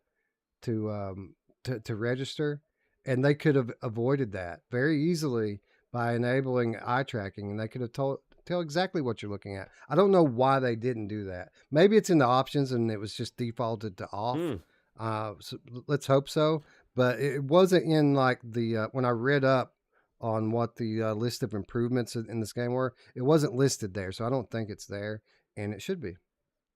to register. And they could have avoided that very easily by enabling eye tracking, and they could have tell exactly what you're looking at. I don't know why they didn't do that. Maybe it's in the options and it was just defaulted to off. Hmm. So let's hope so. But it wasn't in like the when I read up on what the list of improvements in this game were, it wasn't listed there. So I don't think it's there, and it should be.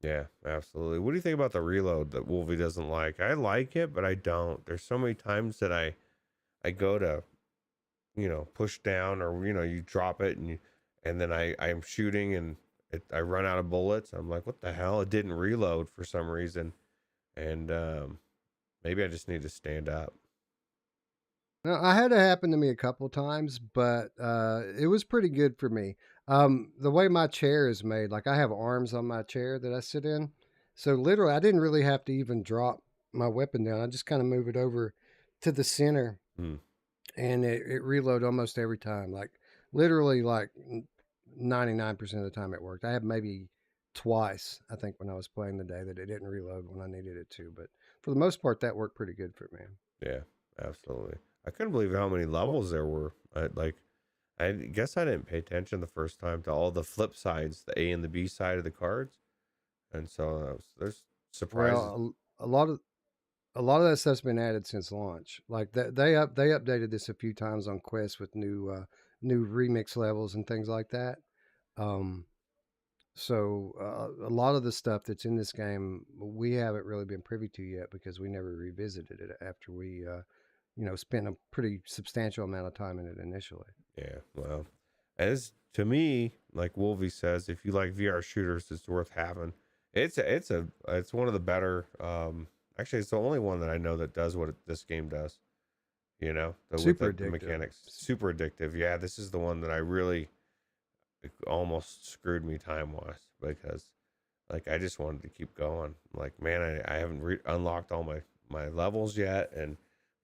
Yeah, absolutely. What do you think about the reload that Wolvie doesn't like? I like it, but I don't. There's so many times that I go to push down, or you drop it, and then I'm shooting, and I run out of bullets. I'm like, what the hell? It didn't reload for some reason, and maybe I just need to stand up. Now, I had it happen to me a couple times, but it was pretty good for me. The way my chair is made, like I have arms on my chair that I sit in. So literally, I didn't really have to even drop my weapon down. I just kind of move it over to the center, Hmm. and it reload almost every time. Like literally, like 99% of the time it worked. I had maybe twice, I think, when I was playing the day that it didn't reload when I needed it to. But for the most part, that worked pretty good for me. Yeah, absolutely. I couldn't believe how many levels there were. I guess I didn't pay attention the first time to all the flip sides, the A and the B side of the cards, and so there's surprises. Well, a lot of that stuff's been added since launch. Like they updated this a few times on Quest with new remix levels and things like that. Um, so a lot of the stuff that's in this game we haven't really been privy to yet because we never revisited it after we spent a pretty substantial amount of time in it initially. Yeah, well, as to me, like Wolvie says, if you like VR shooters, it's worth having. It's one of the better. Actually, it's the only one that I know that does what this game does. With Super the addictive. mechanics, super addictive. Yeah, this is the one that I really it almost screwed me time wise because like I just wanted to keep going. Like, man, I haven't unlocked all my levels yet, and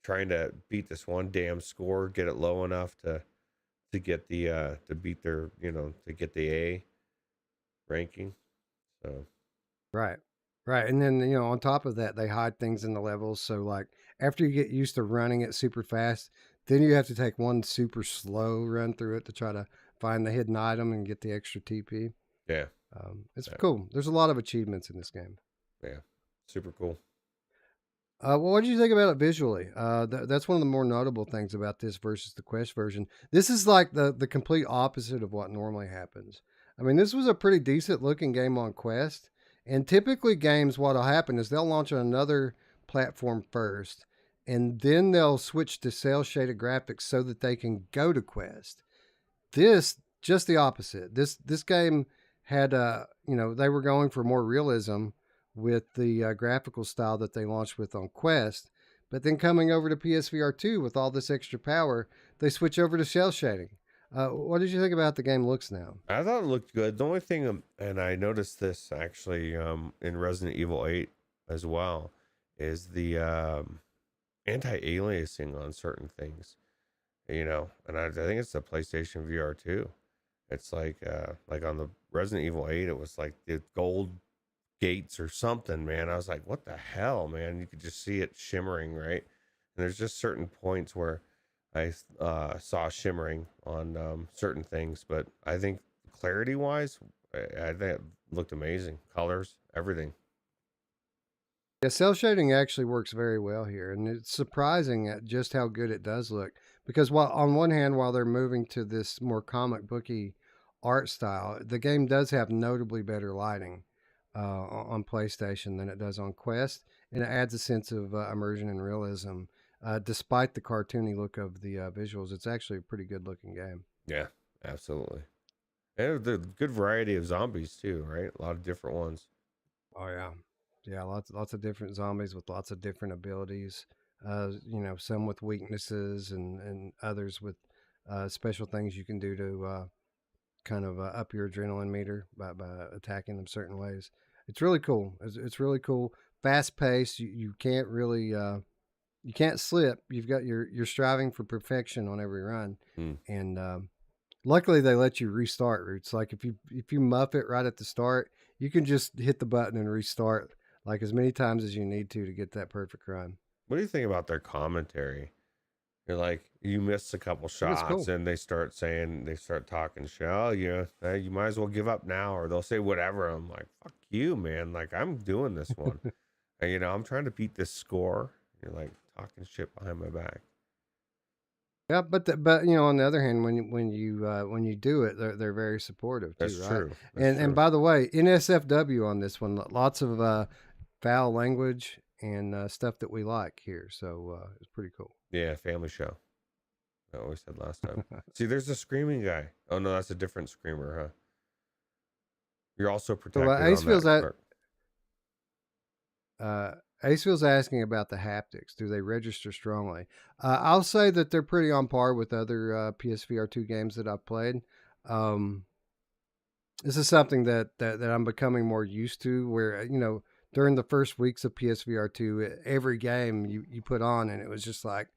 trying to beat this one damn score, get it low enough to get the to beat their to get the A ranking. So Right. Right. And then, on top of that, they hide things in the levels. So, like, after you get used to running it super fast, then you have to take one super slow run through it to try to find the hidden item and get the extra TP. yeah, It's yeah, cool. There's a lot of achievements in this game. yeah, super cool. Well, what did you think about it visually? That's one of the more notable things about this versus the Quest version. This is like the complete opposite of what normally happens. I mean, this was a pretty decent looking game on Quest. And typically, games, what'll happen is they'll launch on another platform first, and then they'll switch to cel shaded graphics so that they can go to Quest. This just the opposite. This game had they were going for more realism with the graphical style that they launched with on Quest, but then coming over to PSVR 2 with all this extra power, they switch over to cel shading. What did you think about the game looks now? I thought it looked good. The only thing, and I noticed this actually in Resident Evil 8 as well, is the anti-aliasing on certain things. And I think it's the PlayStation VR too. It's like on the Resident Evil 8, it was like the gold gates or something, man. I was like, what the hell, man? You could just see it shimmering, right? And there's just certain points where I saw shimmering on certain things, but I think clarity wise, I think it looked amazing. Colors, everything. Yeah, cell shading actually works very well here, and it's surprising at just how good it does look. Because while on one hand, while they're moving to this more comic booky art style, the game does have notably better lighting on PlayStation than it does on Quest, and it adds a sense of immersion and realism. Despite the cartoony look of the visuals, it's actually a pretty good looking game. Yeah, absolutely. And the good variety of zombies too, right? A lot of different ones. Oh yeah, yeah, lots of different zombies with lots of different abilities. Some with weaknesses and others with special things you can do to kind of up your adrenaline meter by attacking them certain ways. It's really cool. It's really cool. Fast paced. You can't really you can't slip. You're striving for perfection on every run, Mm. and luckily they let you restart routes. Like if you muff it right at the start, you can just hit the button and restart like as many times as you need to get that perfect run. What do you think about their commentary? You're like, you miss a couple It was shots cool. and they start talking shit. Oh, yeah, you might as well give up now, or they'll say whatever. I'm like, fuck you, man. Like, I'm doing this one. And, I'm trying to beat this score. You're like talking shit behind my back. Yeah, but on the other hand, when you do it, they're very supportive too, That's right? true. That's And true. by the way, NSFW on this one, lots of foul language and stuff that we like here, so it's pretty cool. Yeah, family show. I always said last time. See, there's a screaming guy. Oh, no, that's a different screamer, huh? You're also So protected on that. Acefield's asking about the haptics. Do they register strongly? I'll say that they're pretty on par with other PSVR 2 games that I've played. This is something that I'm becoming more used to, where during the first weeks of PSVR 2, every game you put on, and it was just like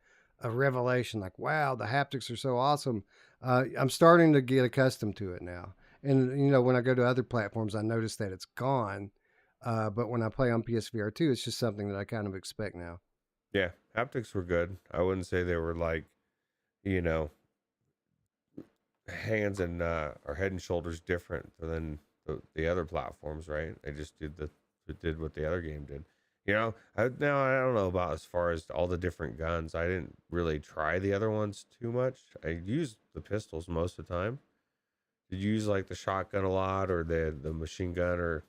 a revelation. Like, wow, the haptics are so awesome. I'm starting to get accustomed to it now, and when I go to other platforms, I notice that it's gone. But when I play on PSVR 2, it's just something that I kind of expect now. Yeah, haptics were good. I wouldn't say they were like, you know, hands and or head and shoulders different than the other platforms, right? They just did what the other game did. Now I don't know about as far as all the different guns. I didn't really try the other ones too much. I used the pistols most of the time. Did you use like the shotgun a lot, or the machine gun, or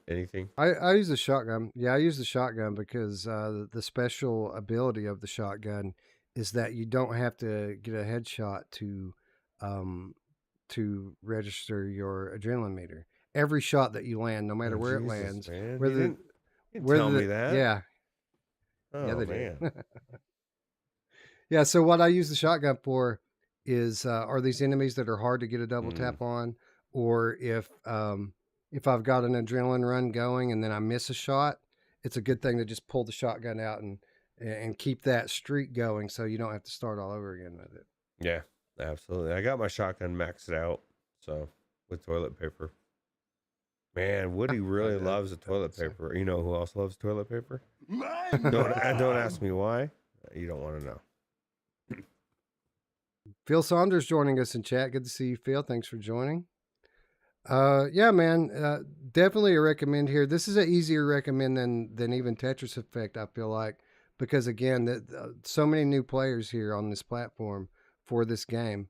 anything? I use the shotgun. Yeah, I use the shotgun because the special ability of the shotgun is that you don't have to get a headshot um, to register your adrenaline meter. Every shot that you land, no matter Oh where it Jesus, lands, man! whether You didn't tell me that. yeah, yeah, Oh they do. man. Yeah, so what I use the shotgun for is are these enemies that are hard to get a double Mm, tap on, or if I've got an adrenaline run going and then I miss a shot, it's a good thing to just pull the shotgun out and keep that streak going, so you don't have to start all over again with it. yeah, absolutely. I got my shotgun maxed out, so with toilet paper. Man, Woody really loves the toilet paper. You know who else loves toilet paper? My Don't mom. ask me why. You don't want to know. Phil Saunders joining us in chat. Good to see you, Phil. Thanks for joining. Yeah, man, definitely a recommend here. This is an easier recommend than even Tetris Effect. I feel like because again, so many new players here on this platform for this game,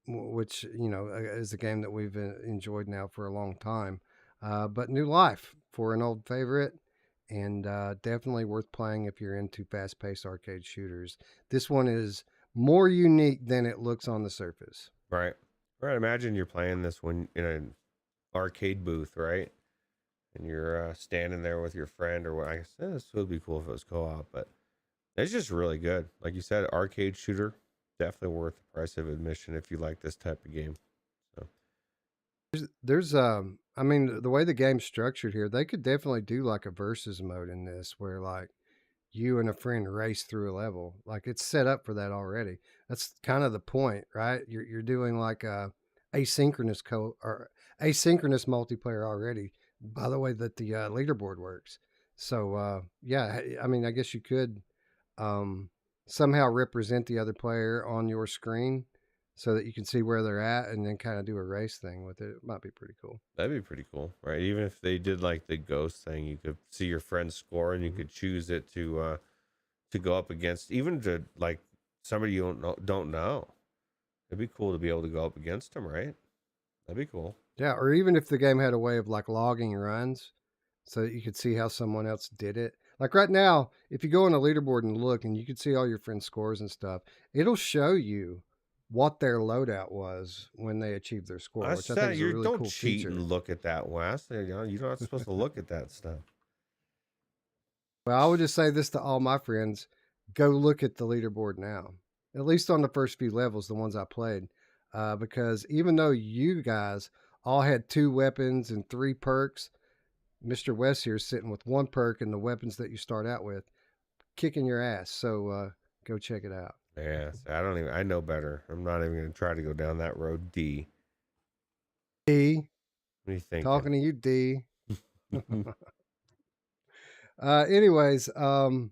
which is a game that we've enjoyed now for a long time. But new life for an old favorite, and definitely worth playing if you're into fast-paced arcade shooters. This one is more unique than it looks on the surface. Right. Right. Imagine you're playing this when in an arcade booth, right? And you're standing there with your friend, or what? I guess this would be cool if it was co-op, but it's just really good. Like you said, arcade shooter, definitely worth the price of admission if you like this type of game. So There's I mean the way the game's structured here, they could definitely do like a versus mode in this where like you and a friend race through a level. Like it's set up for that already. That's kind of the point, right? You're doing like a asynchronous multiplayer already by the way that the leaderboard works. So yeah, I mean I guess you could somehow represent the other player on your screen so that you can see where they're at and then kind of do a race thing with it. It might be pretty cool. That'd be pretty cool, right? Even if they did like the ghost thing, you could see your friend's score and you could choose it to go up against, even to like somebody you don't know. It'd be cool to be able to go up against them, right? That'd be cool. Yeah, or even if the game had a way of like logging runs so that you could see how someone else did it. Like right now, if you go on a leaderboard and look and you can see all your friends' scores and stuff, it'll show you what their loadout was when they achieved their score, which I think is a You really don't cool cheat feature. and look at that, Wes. You're not supposed to look at that stuff. Well, I would just say this to all my friends: go look at the leaderboard now, at least on the first few levels, the ones I played, because even though you guys all had 2 weapons and 3 perks, Mr. West here is sitting with 1 perk and the weapons that you start out with, kicking your ass. So go check it out. Yeah, I know better. I'm not even going to try to go down that road. D. D, What do you think? talking to you, D. Anyways, love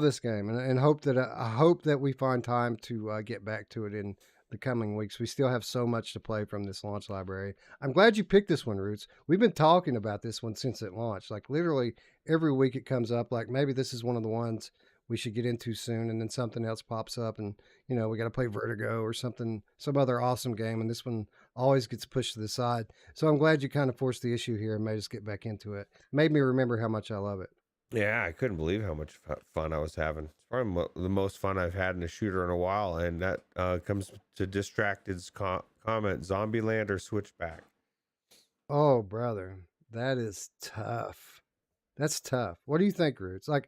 this game and hope that I hope that we find time to get back to it in the coming weeks. We still have so much to play from this launch library. I'm glad you picked this one, Roots. We've been talking about this one since it launched. Like literally every week it comes up. Like maybe this is one of the ones we should get into soon, and then something else pops up, and we got to play Vertigo or something, some other awesome game, and this one always gets pushed to the side. So I'm glad you kind of forced the issue here and made us get back into it. Made me remember how much I love it. Yeah, I couldn't believe how much fun I was having. It's probably the most fun I've had in a shooter in a while, and that comes to Distracted's comment: Zombieland or Switchback. Oh, brother, that is tough. That's tough. What do you think, Roots? Like,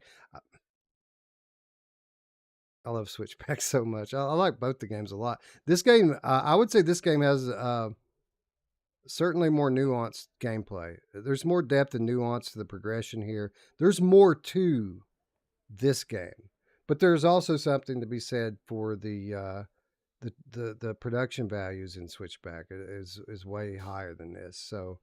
I love Switchback so much. I like both the games a lot. This game, I would say, this game has certainly more nuanced gameplay. There's more depth and nuance to the progression here. There's more to this game, but there's also something to be said for the production values in Switchback is way higher than this. So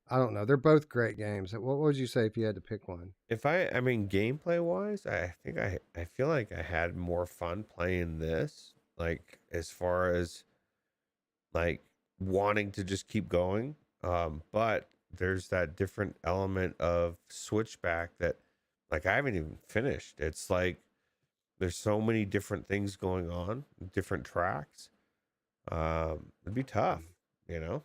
I don't know. They're both great games. What would you say if you had to pick one? I mean, gameplay wise, I think I feel like I had more fun playing this. Like as far as like wanting to just keep going, but there's that different element of Switchback that like I haven't even finished. It's like there's so many different things going on, different tracks. It'd be tough, you know.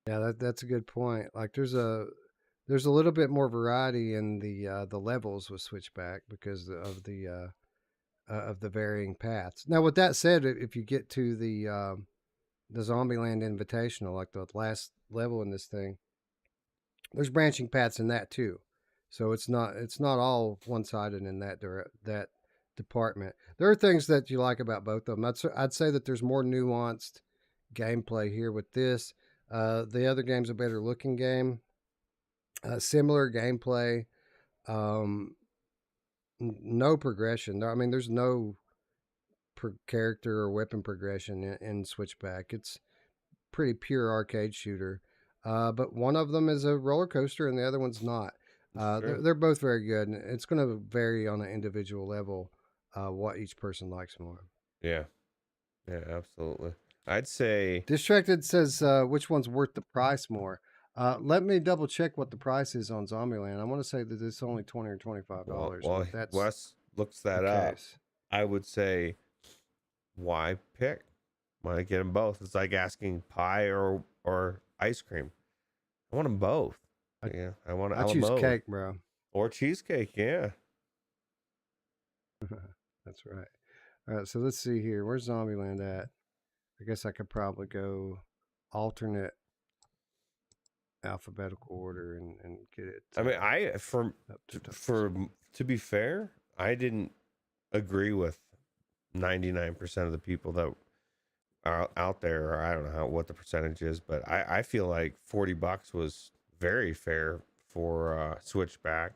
Yeah, that's a good point. Like there's a little bit more variety in the levels with Switchback because of the varying paths. Now, with that said, if you get to the Zombieland Invitational, like the last level in this thing, there's branching paths in that too. So it's not all one sided in that department. There are things that you like about both of them. I'd say that there's more nuanced gameplay here with this. The other game's a better looking game, similar gameplay, um, no progression. I mean, there's no character or weapon progression in Switchback. It's pretty pure arcade shooter. But one of them is a roller coaster and the other one's not. They're both very good, and it's going to vary on an individual level what each person likes more. Yeah, yeah, absolutely. I'd say Distracted says which one's worth the price more. Let me double check what the price is on Zombieland. I want to say that it's only $20 or $25, while but that's Wes looks the that up, case. I would say why pick? Why not get them both? It's like asking pie or ice cream. I want them both. Yeah, I want I choose Alamo cake, bro. or cheesecake. Yeah, That's right. All right, so let's see here. Where's Zombieland at? I guess I could probably go alternate alphabetical order and get it. I mean, I Up to top. to be fair, I didn't agree with 99% of the people that are out there, or I don't know what the percentage is, but I feel like $40 was very fair for Switchback.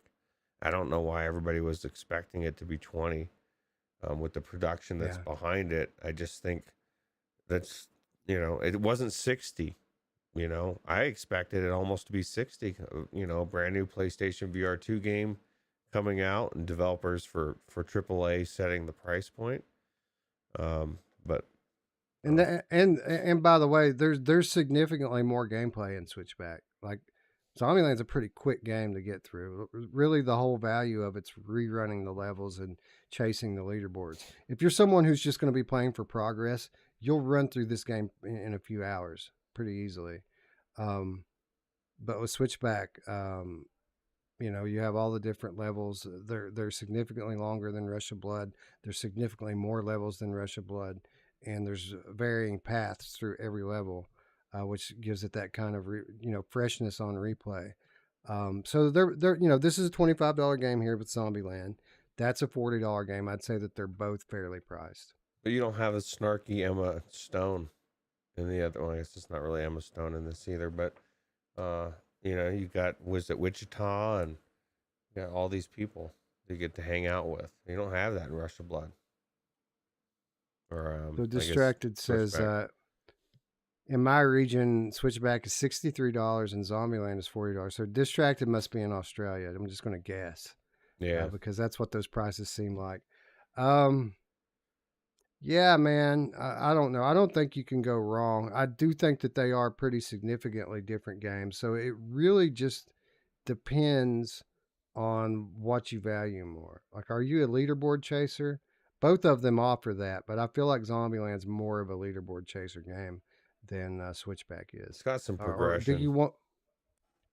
I don't know why everybody was expecting it to be 20 with the production that's behind it. I just think that's, it wasn't 60. I expected it almost to be 60. Brand new PlayStation VR 2 game coming out and developers for AAA setting the price point. But And and by the way, there's significantly more gameplay in Switchback. Like Zombieland's a pretty quick game to get through. Really, the whole value of it's rerunning the levels and chasing the leaderboards. If you're someone who's just going to be playing for progress, you'll run through this game in a few hours pretty easily. But with Switchback, you have all the different levels. They're significantly longer than Rush of Blood. There's significantly more levels than Rush of Blood, and there's varying paths through every level, which gives it that kind of freshness on replay. So this is a $25 game here with Zombieland. That's a $40 game. I'd say that they're both fairly priced. But you don't have a snarky Emma Stone in the other one. I guess it's not really Emma Stone in this either, but you got Wichita and you got all these people you get to hang out with. You don't have that in Rush of Blood. Or so Distracted says in my region, Switchback is $63 and Zombieland is $40. So Distracted must be in Australia. I'm just going to guess. Yeah, because that's what those prices seem like. Yeah, man. I don't know. I don't think you can go wrong. I do think that they are pretty significantly different games. So it really just depends on what you value more. Like, are you a leaderboard chaser? Both of them offer that, but I feel like Zombieland's more of a leaderboard chaser game than Switchback is. it's got some Or progression. do you want?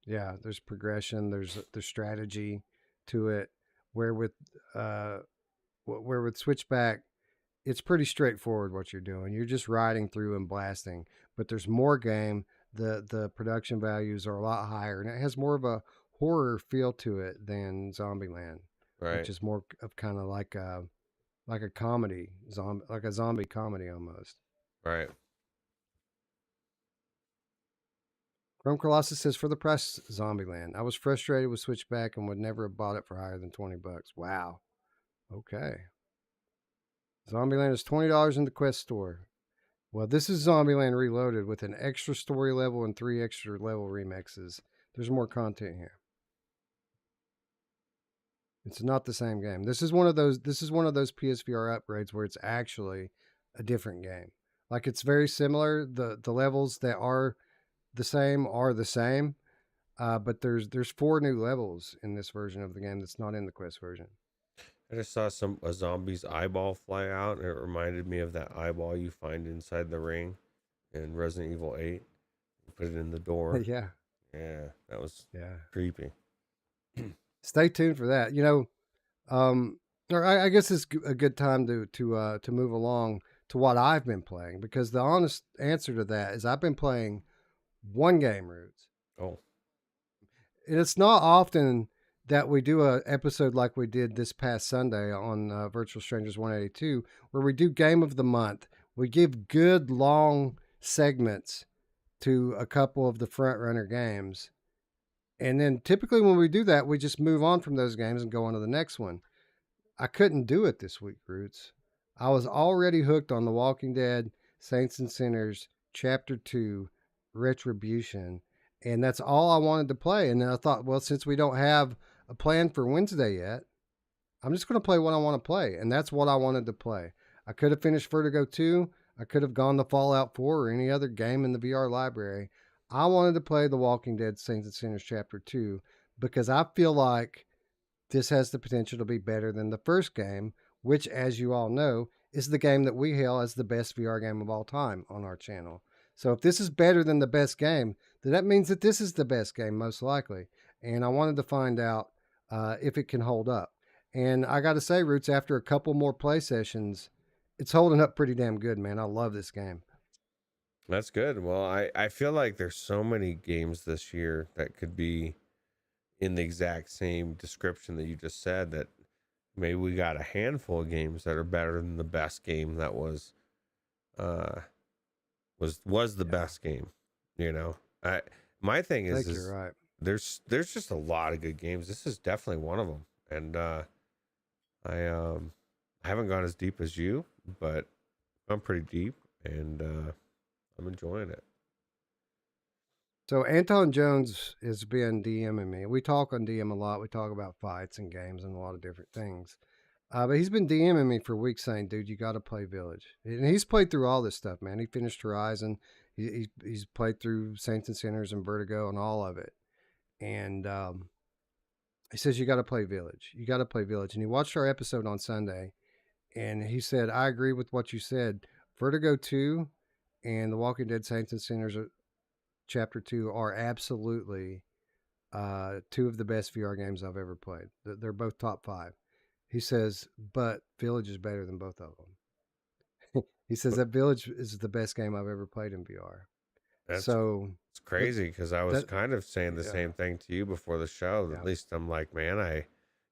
Yeah, there's progression. There's strategy to it. Where with Switchback, it's pretty straightforward what you're doing. You're just riding through and blasting, but there's more game. The production values are a lot higher, and it has more of a horror feel to it than Zombieland, Right. which is more of kind of like a comedy, like a zombie comedy almost. Right. Chrome Colossus says, for the price, Zombieland. I was frustrated with Switchback and would never have bought it for higher than $20. Wow. Okay. Zombieland is $20 in the Quest store. Well, this is Zombieland Reloaded with an extra story level and 3 extra level remixes. There's more content here. It's not the same game. This is one of those PSVR upgrades where it's actually a different game. Like, it's very similar. The levels that are the same, but there's 4 new levels in this version of the game that's not in the Quest version. I just saw a zombie's eyeball fly out, and it reminded me of that eyeball you find inside the ring in Resident Evil 8. You put it in the door. Yeah. Yeah, that was creepy. Stay tuned for that. Or I guess it's a good time to move along to what I've been playing, because the honest answer to that is I've been playing one game, Ruuts. Oh. And it's not often that we do an episode like we did this past Sunday on Virtual Strangers 182, where we do Game of the Month. We give good long segments to a couple of the front runner games. And then typically when we do that, we just move on from those games and go on to the next one. I couldn't do it this week, Ruuts. I was already hooked on The Walking Dead, Saints and Sinners, Chapter 2, Retribution, and that's all I wanted to play. And then I thought, well, since we don't have a plan for Wednesday yet, I'm just going to play what I want to play, and that's what I wanted to play. I could have finished Vertigo 2. I could have gone to Fallout 4 or any other game in the VR library. I wanted to play The Walking Dead, Saints and Sinners Chapter 2 because I feel like this has the potential to be better than the first game, which, as you all know, is the game that we hail as the best VR game of all time on our channel. So if this is better than the best game, then that means that this is the best game, most likely. And I wanted to find out if it can hold up. And I got to say, Ruuts, after a couple more play sessions, it's holding up pretty damn good, man. I love this game. That's good. Well, I feel like there's so many games this year that could be in the exact same description that you just said, that maybe we got a handful of games that are better than the best game that was the best game. My thing is, you're right. There's just a lot of good games. This is definitely one of them, and I haven't gone as deep as you, but I'm pretty deep, and I'm enjoying it. So Anton Jones has been DMing me. We talk on DM a lot. We talk about fights and games and a lot of different things. But he's been DMing me for weeks saying, dude, you got to play Village. And he's played through all this stuff, man. He finished Horizon. He's played through Saints and Sinners and Vertigo and all of it. And he says, you got to play Village. You got to play Village. And he watched our episode on Sunday. And he said, I agree with what you said. Vertigo 2 and The Walking Dead Saints and Sinners Chapter 2 are absolutely two of the best VR games I've ever played. They're both top 5. He says, but Village is better than both of them. He says that Village is the best game I've ever played in VR. That's So it's crazy because I was kind of saying the yeah. same thing to you before the show. Yeah. At least I'm like, man,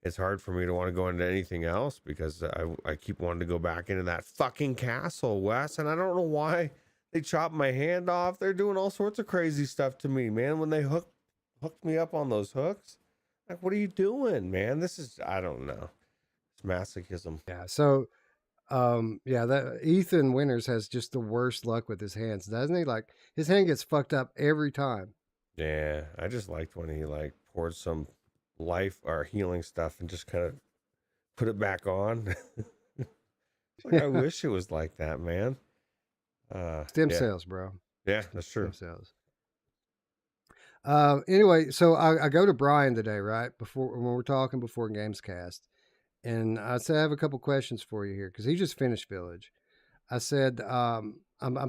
it's hard for me to want to go into anything else because I keep wanting to go back into that fucking castle, Wes, and I don't know why they chopped my hand off. They're doing all sorts of crazy stuff to me, man. When they hooked me up on those hooks, like, what are you doing, man? This is, I don't know. It's masochism. Yeah. So, that Ethan Winters has just the worst luck with his hands, doesn't he? Like his hand gets fucked up every time. Yeah, I just liked when he like poured some life or healing stuff and just kind of put it back on. Like, I wish it was like that, man. Stem cells, bro. Yeah, that's true. Stem cells. Anyway, so I go to Brian today, right? Before when we're talking before Gamescast. And I said, I have a couple questions for you here because he just finished Village. I said, I'm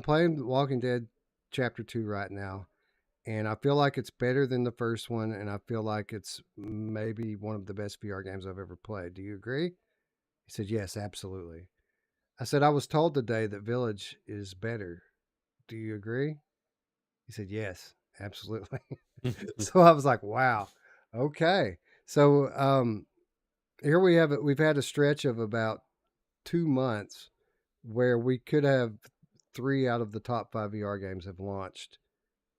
playing Walking Dead Chapter 2 right now, and I feel like it's better than the first one, and I feel like it's maybe one of the best VR games I've ever played. Do you agree? He said, yes, absolutely. I said, I was told today that Village is better. Do you agree? He said, yes, absolutely. So I was like, wow, okay. So here we have it. We've had a stretch of about 2 months where we could have 3 out of the top 5 VR games have launched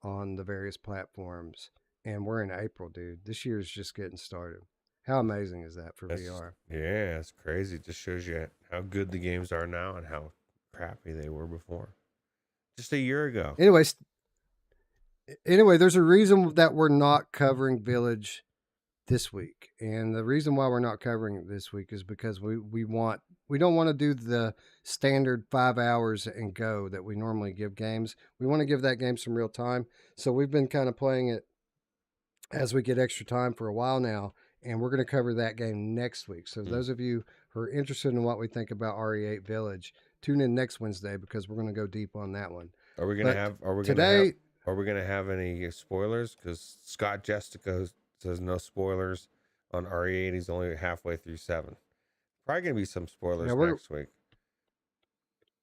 on the various platforms, and we're in April, dude. This year is just getting started. How amazing is that for VR? Yeah, it's crazy. It just shows you how good the games are now and how crappy they were before. Just a year ago. Anyway, there's a reason that we're not covering Village this week, and the reason why we're not covering it this week is because we don't want to do the standard 5 hours and go that we normally give games. We want to give that game some real time, so we've been kind of playing it as we get extra time for a while now, and we're going to cover that game next week. So those of you who are interested in what we think about RE8 Village, tune in next Wednesday because we're going to go deep on that one. Are we going to have any spoilers? Because Scott Jessica says no spoilers on RE8. He's only halfway through 7. Probably going to be some spoilers next week.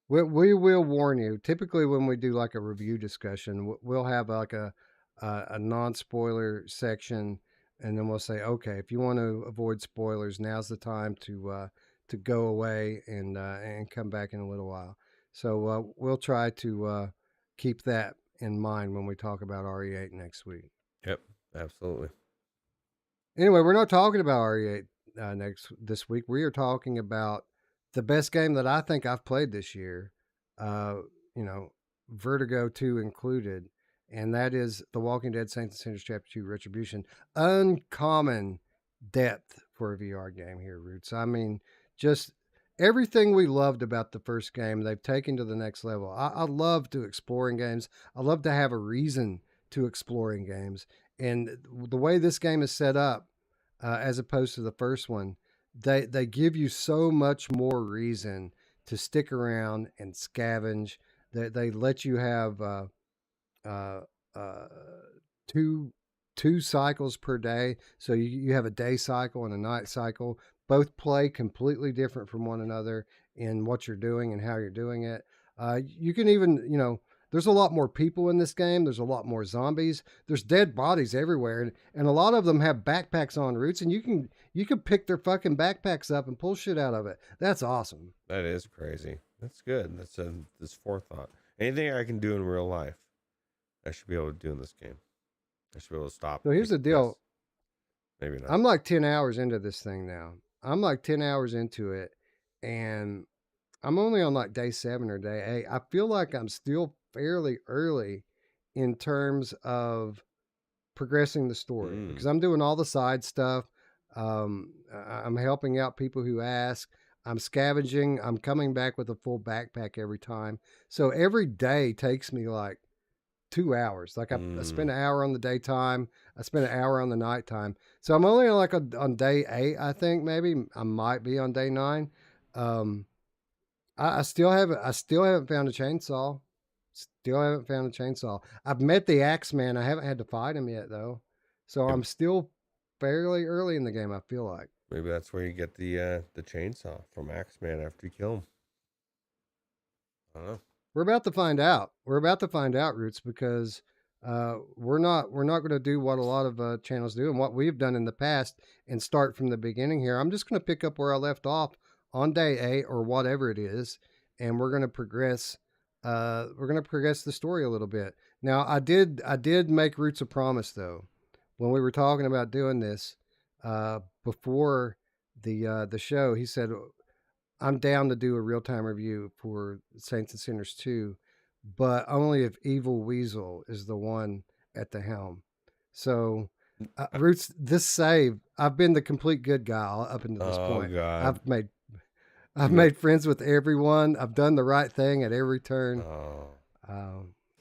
We will warn you. Typically, when we do like a review discussion, we'll have like a non-spoiler section, and then we'll say, okay, if you want to avoid spoilers, now's the time to go away and come back in a little while. So we'll try to keep that in mind when we talk about RE8 next week. Yep, absolutely. Anyway, we're not talking about RE8 this week. We are talking about the best game that I think I've played this year. Vertigo 2 included, and that is The Walking Dead Saints and Sinners Chapter 2 Retribution. Uncommon depth for a VR game here, Ruuts. I mean, just everything we loved about the first game, they've taken to the next level. I love to explore in games. I love to have a reason to explore in games. And the way this game is set up, as opposed to the first one, they give you so much more reason to stick around and scavenge. They let you have two cycles per day. So you have a day cycle and a night cycle. Both play completely different from one another in what you're doing and how you're doing it. You can even, there's a lot more people in this game. There's a lot more zombies. There's dead bodies everywhere. And a lot of them have backpacks on Ruuts, and you can pick their fucking backpacks up and pull shit out of it. That's awesome. That is crazy. That's good. That's forethought. Anything I can do in real life, I should be able to do in this game. I should be able to stop. So here's the deal. Maybe not. I'm like 10 hours into this thing now. I'm like 10 hours into it, and I'm only on like day 7 or day 8. I feel like I'm still fairly early in terms of progressing the story because Mm. I'm doing all the side stuff. I'm helping out people who ask. I'm scavenging. I'm coming back with a full backpack every time. So every day takes me like 2 hours. Like I spend Mm. an hour on the daytime. I spend an hour on the nighttime. So I'm only like on day 8, I think maybe I might be on day 9. Um, I still haven't found a chainsaw. Still haven't found a chainsaw. I've met the axe man. I haven't had to fight him yet though. So I'm Maybe, still fairly early in the game, I feel like. maybe that's where you get the chainsaw from Axeman after you kill him. I don't know. We're about to find out. We're about to find out, Roots, because we're not going to do what a lot of channels do and what we've done in the past and start from the beginning here. I'm just going to pick up where I left off on day 8 or whatever it is, and we're going to progress. We're going to progress the story a little bit. Now, I did make Roots a promise though when we were talking about doing this before the show. He said I'm down to do a real time review for Saints and Sinners 2, but only if Evil Weasel is the one at the helm. So, Roots, this save, I've been the complete good guy up until this Oh point. God. I've You know. made friends with everyone. I've done the right thing at every turn. Oh.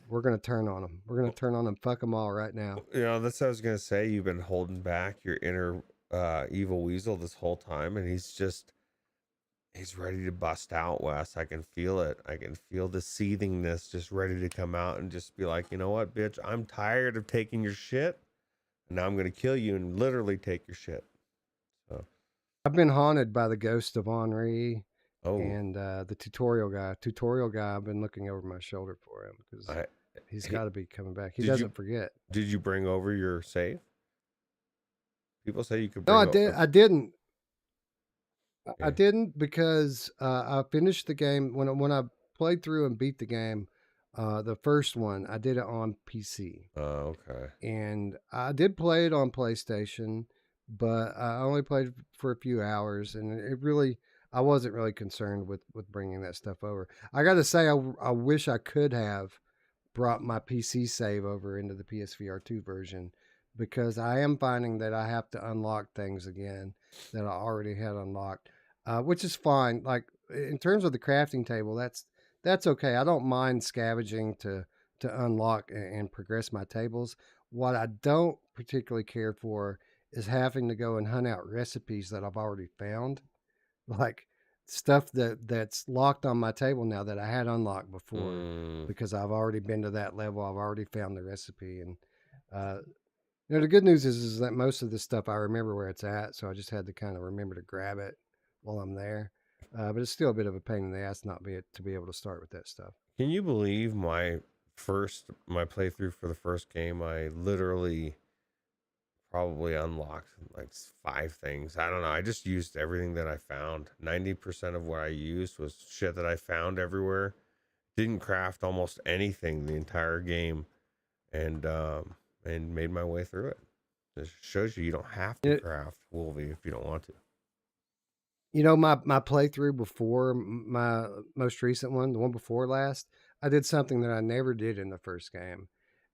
We're gonna turn on them. We're gonna turn on them. Fuck them all right now. That's what I was gonna say. You've been holding back your inner evil weasel this whole time, and he's ready to bust out, Wes. I can feel it. I can feel the seethingness just ready to come out and just be like, you know what, bitch? I'm tired of taking your shit. And now I'm gonna kill you and literally take your shit. So, I've been haunted by the ghost of Henri oh, and the tutorial guy. Tutorial guy. I've been looking over my shoulder for him because I he's he, got to be coming back. He did doesn't you forget. did you bring over your save? People say you could No, bring I over. did. I didn't. I Okay. didn't because I finished the game when I played through and beat the game. The first one I did it on PC, Okay. and I did play it on PlayStation, but I only played for a few hours, and it really I wasn't really concerned with bringing that stuff over. I got to say, I wish I could have brought my PC save over into the PSVR 2 version because I am finding that I have to unlock things again that I already had unlocked, which is fine. Like in terms of the crafting table, that's okay. I don't mind scavenging to unlock and progress my tables. What I don't particularly care for is having to go and hunt out recipes that I've already found, like stuff that's locked on my table now that I had unlocked before Mm, because I've already been to that level. I've already found the recipe, and uh, the good news is that most of this stuff I remember where it's at, so I just had to kind of remember to grab it while I'm there. But it's still a bit of a pain in the ass not to be able to start with that stuff. can you believe my playthrough for the first game? I literally probably unlocked like 5 things. I don't know. I just used everything that I found. 90% of what I used was shit that I found everywhere. Didn't craft almost anything the entire game, and made my way through it. It shows you don't have to It, craft Wolvie if you don't want to. my playthrough before my most recent one, the one before last, I did something that I never did in the first game,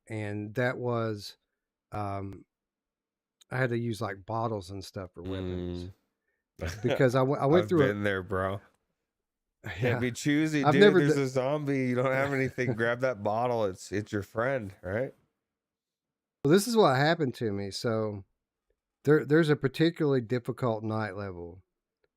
and that was um, I had to use like bottles and stuff for weapons Mm. because I went I've through been there, bro. a Can't yeah. be choosy, I've dude. never There's a zombie. You don't have anything. Grab that bottle. It's your friend, right? well, this is what happened to me. So there's a particularly difficult night level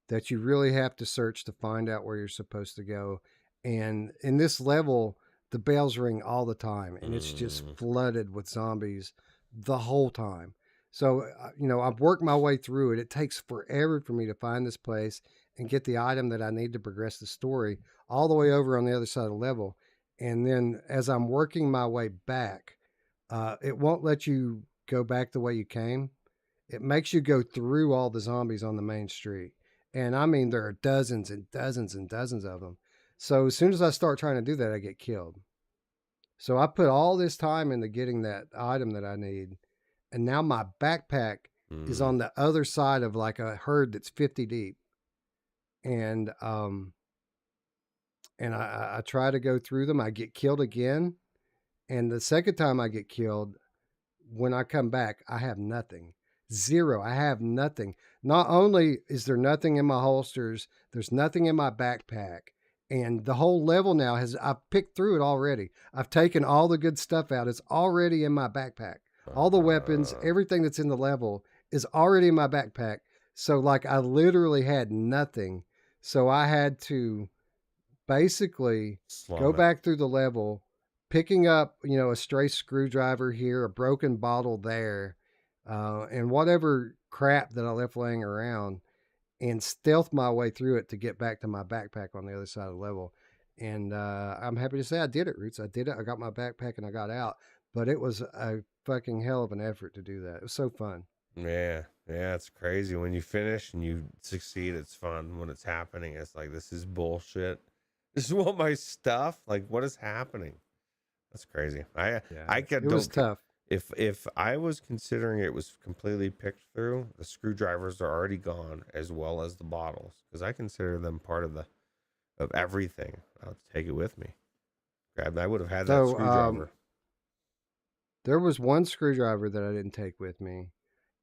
that you really have to search to find out where you're supposed to go. And in this level, the bells ring all the time, and it's just Mm. flooded with zombies the whole time. So, I've worked my way through it. It takes forever for me to find this place and get the item that I need to progress the story all the way over on the other side of the level. And then as I'm working my way back, it won't let you go back the way you came. It makes you go through all the zombies on the main street. And I mean, there are dozens and dozens and dozens of them. So as soon as I start trying to do that, I get killed. So I put all this time into getting that item that I need. And now my backpack is Mm. on the other side of like a herd that's 50 deep. And, I try to go through them. I get killed again. And the second time I get killed, when I come back, I have nothing. Zero. I have nothing. Not only is there nothing in my holsters, there's nothing in my backpack. And the whole level now I've picked through it already. I've taken all the good stuff out. It's already in my backpack. All the weapons, everything that's in the level is already in my backpack. So, like, I literally had nothing. So, I had to basically go back through the level, picking up, a stray screwdriver here, a broken bottle there, and whatever crap that I left laying around, and stealth my way through it to get back to my backpack on the other side of the level. And I'm happy to say I did it, Roots. I did it. I got my backpack and I got out, but it was a fucking hell of an effort to do that. It was so fun. Yeah, it's crazy when you finish and you succeed. It's fun when it's happening. It's like, this is bullshit. This is what my stuff. Like, what is happening? That's crazy. It was tough. If I was considering it was completely picked through, the screwdrivers are already gone, as well as the bottles, because I consider them part of everything. I'll take it with me. I would have had that screwdriver. There was one screwdriver that I didn't take with me,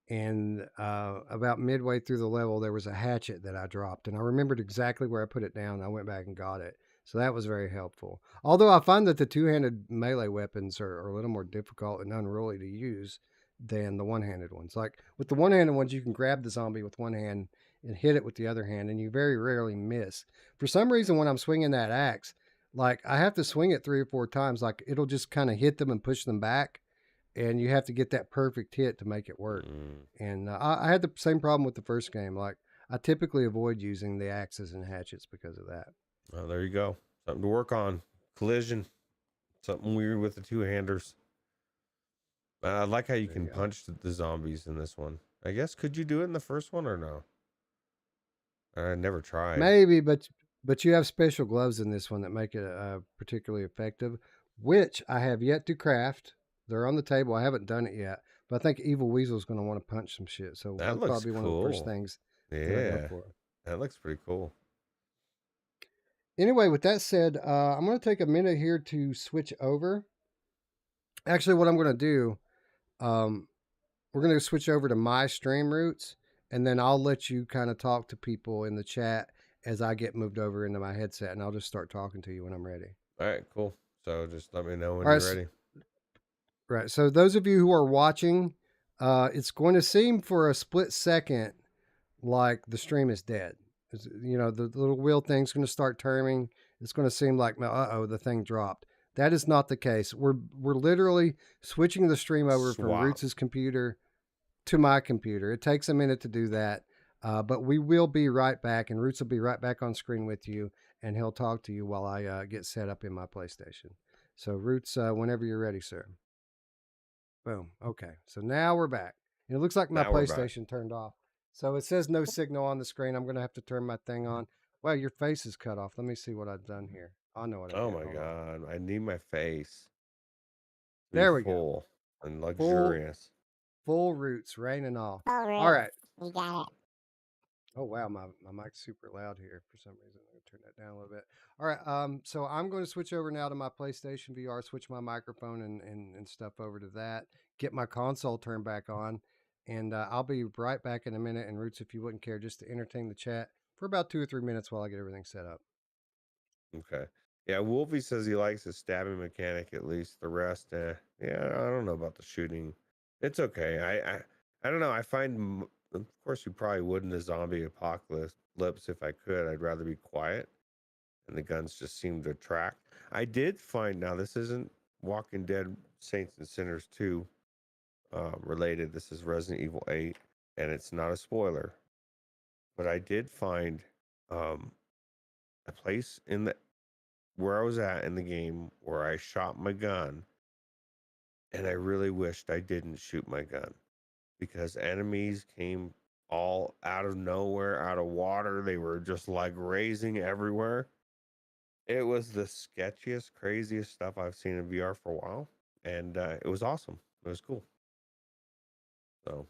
and about midway through the level, there was a hatchet that I dropped, and I remembered exactly where I put it down. I went back and got it. So that was very helpful. Although I find that the two-handed melee weapons are a little more difficult and unruly to use than the one-handed ones. Like with the one-handed ones, you can grab the zombie with one hand and hit it with the other hand, and you very rarely miss. For some reason, when I'm swinging that axe, like I have to swing it 3 or 4 times. Like it'll just kind of hit them and push them back, and you have to get that perfect hit to make it work. And I had the same problem with the first game. Like I typically avoid using the axes and hatchets because of that. Oh, there you go. Something to work on. Collision. Something weird with the two-handers. I like how you can punch the zombies in this one. I guess, could you do it in the first one or no? I never tried. Maybe, but you have special gloves in this one that make it particularly effective, which I have yet to craft. They're on the table. I haven't done it yet, but I think Evil Weasel's going to want to punch some shit. So that that's looks probably cool. one of the first things that I go for. That looks pretty cool. Anyway, with that said, I'm going to take a minute here to switch over. Actually, what I'm going to do, we're going to switch over to my stream Roots, and then I'll let you kind of talk to people in the chat as I get moved over into my headset, and I'll just start talking to you when I'm ready. All right, cool. So just let me know when you're ready. Right. So those of you who are watching, it's going to seem for a split second like the stream is dead. The little wheel thing's going to start turning. It's going to seem like, the thing dropped. That is not the case. We're literally switching the stream over from Roots' computer to my computer. It takes a minute to do that, but we will be right back, and Roots will be right back on screen with you, and he'll talk to you while I get set up in my PlayStation. So Roots, whenever you're ready, sir. Boom. Okay. So now we're back. And it looks like my PlayStation turned off. So it says no signal on the screen. I'm going to have to turn my thing on. Wow, your face is cut off. Let me see what I've done here. I know what I did. Oh my God. I need my face. There we go. And luxurious. Full Roots, rain and all. All right. You got it. Oh, wow. My mic's super loud here for some reason. I'm going to turn that down a little bit. All right. So I'm going to switch over now to my PlayStation VR, switch my microphone and stuff over to that, get my console turned back on, and I'll be right back in a minute. And Roots, if you wouldn't care, just to entertain the chat for about 2 or 3 minutes while I get everything set up. Okay. Yeah, Wolfie says he likes his stabbing mechanic at least. The rest, yeah, I don't know about the shooting. It's okay. I don't know. I find, of course, you probably would in a zombie apocalypse if I could. I'd rather be quiet, and the guns just seem to attract. I did find, now this isn't Walking Dead Saints and Sinners 2 related. This is Resident Evil 8, and it's not a spoiler. But I did find a place where I was at in the game where I shot my gun, and I really wished I didn't shoot my gun, because enemies came all out of nowhere, out of water. They were just like raising everywhere. It was the sketchiest, craziest stuff I've seen in VR for a while, and it was awesome. It was cool. So,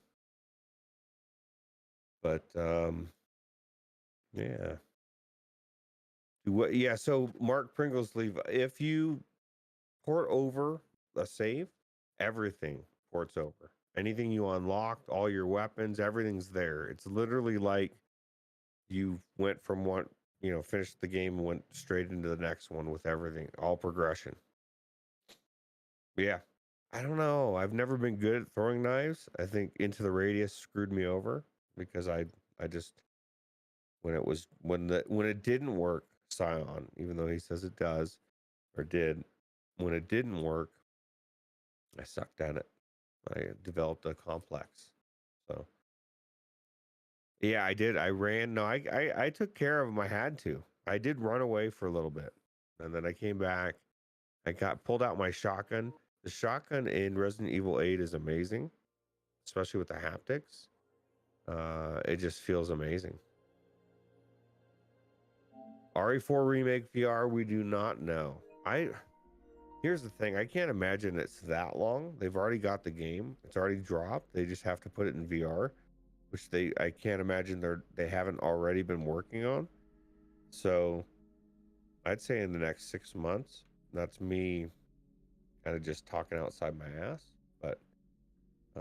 but yeah. Yeah, so Mark Pringles leave. If you port over a save, everything ports over. Anything you unlocked, all your weapons, everything's there. It's literally like you went from one, finished the game and went straight into the next one with everything, all progression. Yeah. I don't know. I've never been good at throwing knives. I think Into the Radius screwed me over because I just when it didn't work, Scion, even though he says it does or did, when it didn't work, I sucked at it. I developed a complex. So yeah, I did. I ran. No, I took care of him. I had to. I did run away for a little bit, and then I came back. I pulled out my shotgun. The shotgun in Resident Evil 8 is amazing, especially with the haptics. It just feels amazing. RE4 Remake VR, we do not know. Here's the thing, I can't imagine it's that long. They've already got the game. It's already dropped. They just have to put it in VR, which I can't imagine they haven't already been working on. So I'd say in the next 6 months. That's me kind of just talking outside my ass, but I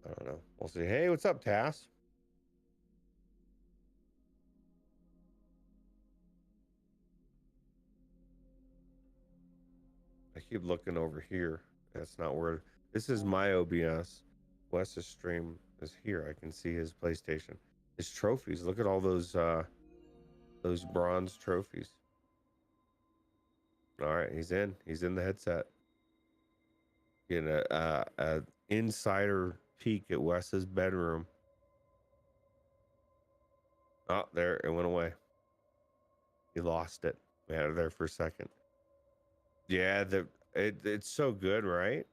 don't know. We'll see. Hey, what's up, Tass? I keep looking over here. That's not where. This is my OBS. Wes's stream is here. I can see his PlayStation. His trophies. Look at all those bronze trophies. All right, he's in. He's in the headset. Getting a insider peek at Wes's bedroom. Oh, there it went away. He lost it. We had it there for a second. Yeah, it's so good, right?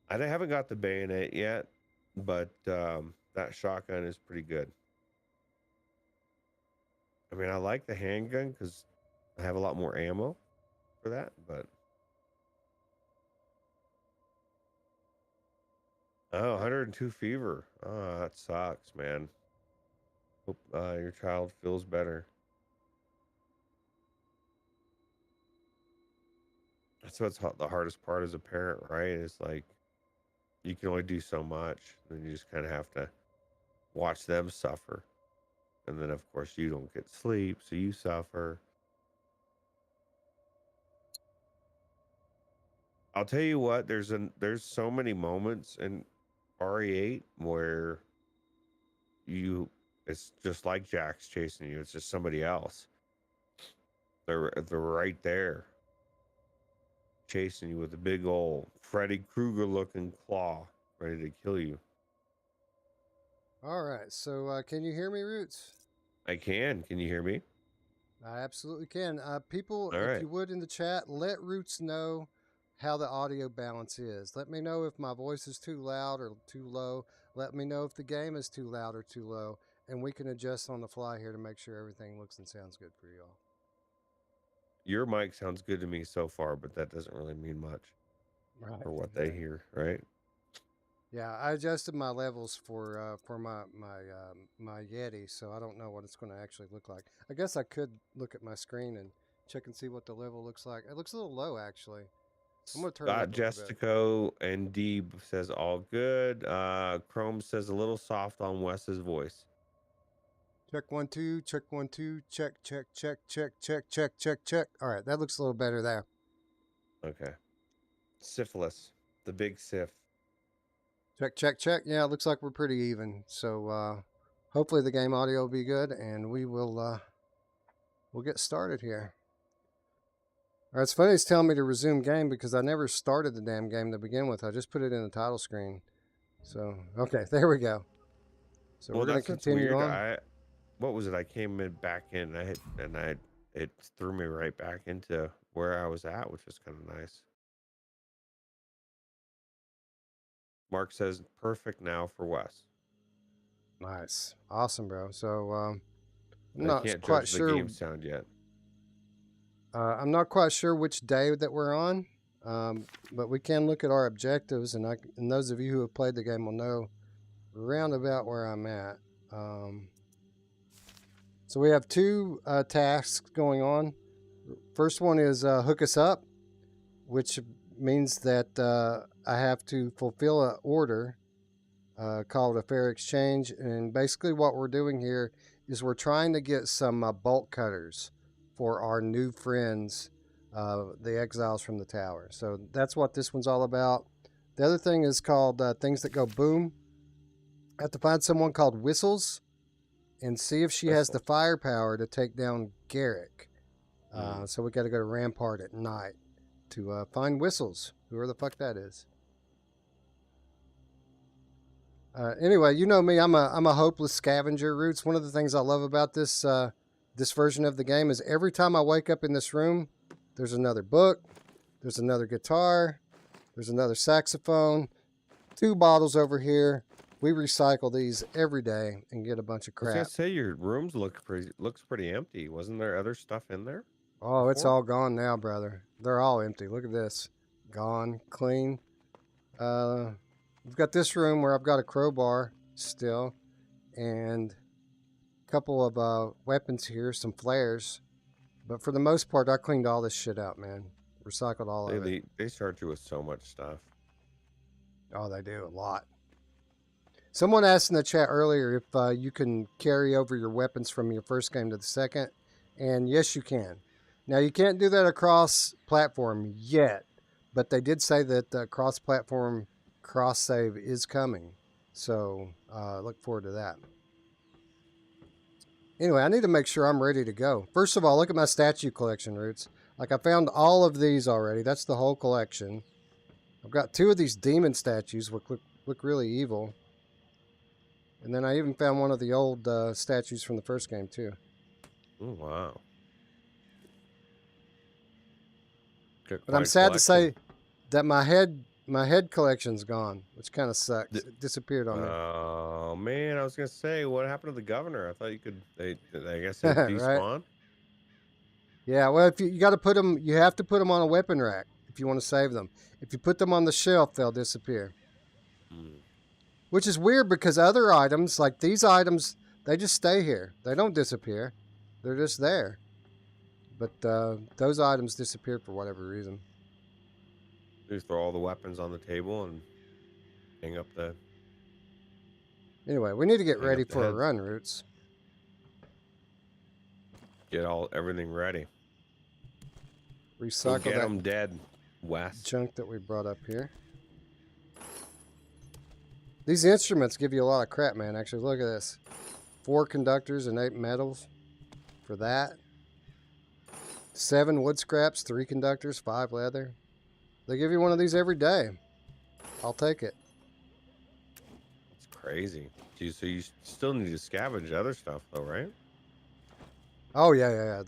I haven't got the bayonet yet, but that shotgun is pretty good. I mean, I like the handgun because I have a lot more ammo for that, but oh, 102 fever. Oh, that sucks, man. Hope your child feels better. That's what's the hardest part as a parent, right? It's like you can only do so much, and you just kind of have to watch them suffer. And then, of course, you don't get sleep, so you suffer. I'll tell you what, there's so many moments in RE8 where it's just like Jack's chasing you. It's just somebody else. They're right there, chasing you with a big old Freddy Krueger looking claw, ready to kill you. All right. So can you hear me, Roots? I can. Can you hear me? I absolutely can. People, All if right. you would in the chat, let Roots know how the audio balance is. Let me know if my voice is too loud or too low. Let me know if the game is too loud or too low. And we can adjust on the fly here to make sure everything looks and sounds good for y'all. Your mic sounds good to me so far, but that doesn't really mean much for what they hear, right? Yeah, I adjusted my levels for my Yeti, so I don't know what it's going to actually look like. I guess I could look at my screen and check and see what the level looks like. It looks a little low, actually. I'm going to turn it up a little bit. Jessico and Deeb says all good. Chrome says a little soft on Wes's voice. Check 1 2, check 1 2, check. All right, that looks a little better there. Okay. Syphilis, the big Sif. Check. Yeah, it looks like we're pretty even. So hopefully the game audio will be good, and we'll get started here. All right, it's funny it's telling me to resume game because I never started the damn game to begin with. I just put it in the title screen. So okay, there we go. So we're gonna continue on. What was it? I came in back in, it threw me right back into where I was at, which was kind of nice. Mark says perfect now for Wes. Nice, awesome, bro. So I'm I not can't quite judge sure. the game sound yet. I'm not quite sure which day that we're on, but we can look at our objectives, and those of you who have played the game will know round about where I'm at. So we have two tasks going on. First one is hook us up, which means that I have to fulfill an order called a fair exchange. And basically what we're doing here is we're trying to get some bolt cutters for our new friends, the exiles from the tower. So that's what this one's all about. The other thing is called things that go boom. I have to find someone called Whistles and see if she has the firepower to take down Garrick. So we got to go to Rampart at night to find Whistles, whoever the fuck that is. Anyway, you know me, I'm a hopeless scavenger, Roots. One of the things I love about this this version of the game is every time I wake up in this room, there's another book, there's another guitar, there's another saxophone, 2 bottles over here. We recycle these every day and get a bunch of crap. I was gonna say your rooms looks pretty empty. Wasn't there other stuff in there? Oh, before? It's all gone now, brother. They're all empty. Look at this. Gone, clean. We've got this room where I've got a crowbar still and a couple of weapons here, some flares. But for the most part, I cleaned all this shit out, man. Recycled all of it. They charge you with so much stuff. Oh, they do a lot. Someone asked in the chat earlier if you can carry over your weapons from your first game to the second. And yes, you can. Now, you can't do that across platform yet. But they did say that cross-platform cross-save is coming. So look forward to that. Anyway, I need to make sure I'm ready to go. First of all, look at my statue collection, Roots. Like, I found all of these already. That's the whole collection. I've got 2 of these demon statues, which look really evil. And then I even found one of the old statues from the first game, too. Oh, wow. But I'm sad to say that my head collection's gone, which kind of sucks. It disappeared on me. Oh, man. I was going to say, what happened to the governor? I thought you could, I guess they despawn. Right? Yeah, well, if you got to put them, you have to put them on a weapon rack if you want to save them. If you put them on the shelf, they'll disappear. Which is weird because other items, like these items, they just stay here. They don't disappear. They're just there. But those items disappeared for whatever reason. Just throw all the weapons on the table and hang up the... Anyway, we need to get ready for a run, Roots. Get everything ready. Recycle get that them dead, Wes. junk that we brought up here. These instruments give you a lot of crap, man. Actually, look at this. 4 conductors and 8 metals for that. 7 wood scraps, 3 conductors, 5 leather. They give you one of these every day. I'll take it. It's crazy. So you still need to scavenge other stuff, though, right? Oh, yeah.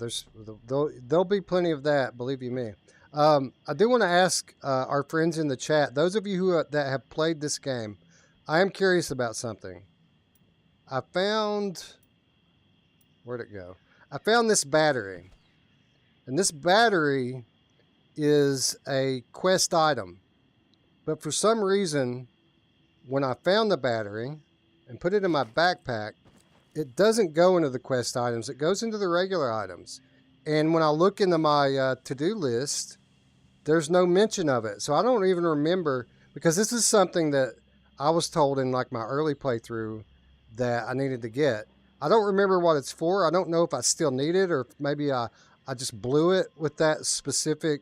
There'll be plenty of that, believe you me. I do want to ask our friends in the chat, those of you that have played this game, I am curious about something. I found... Where'd it go? I found this battery. And this battery is a quest item. But for some reason, when I found the battery and put it in my backpack, it doesn't go into the quest items. It goes into the regular items. And when I look into my to-do list, there's no mention of it. So I don't even remember, because this is something that I was told in like my early playthrough that I needed to get. I don't remember what it's for. I don't know if I still need it or if maybe I just blew it with that specific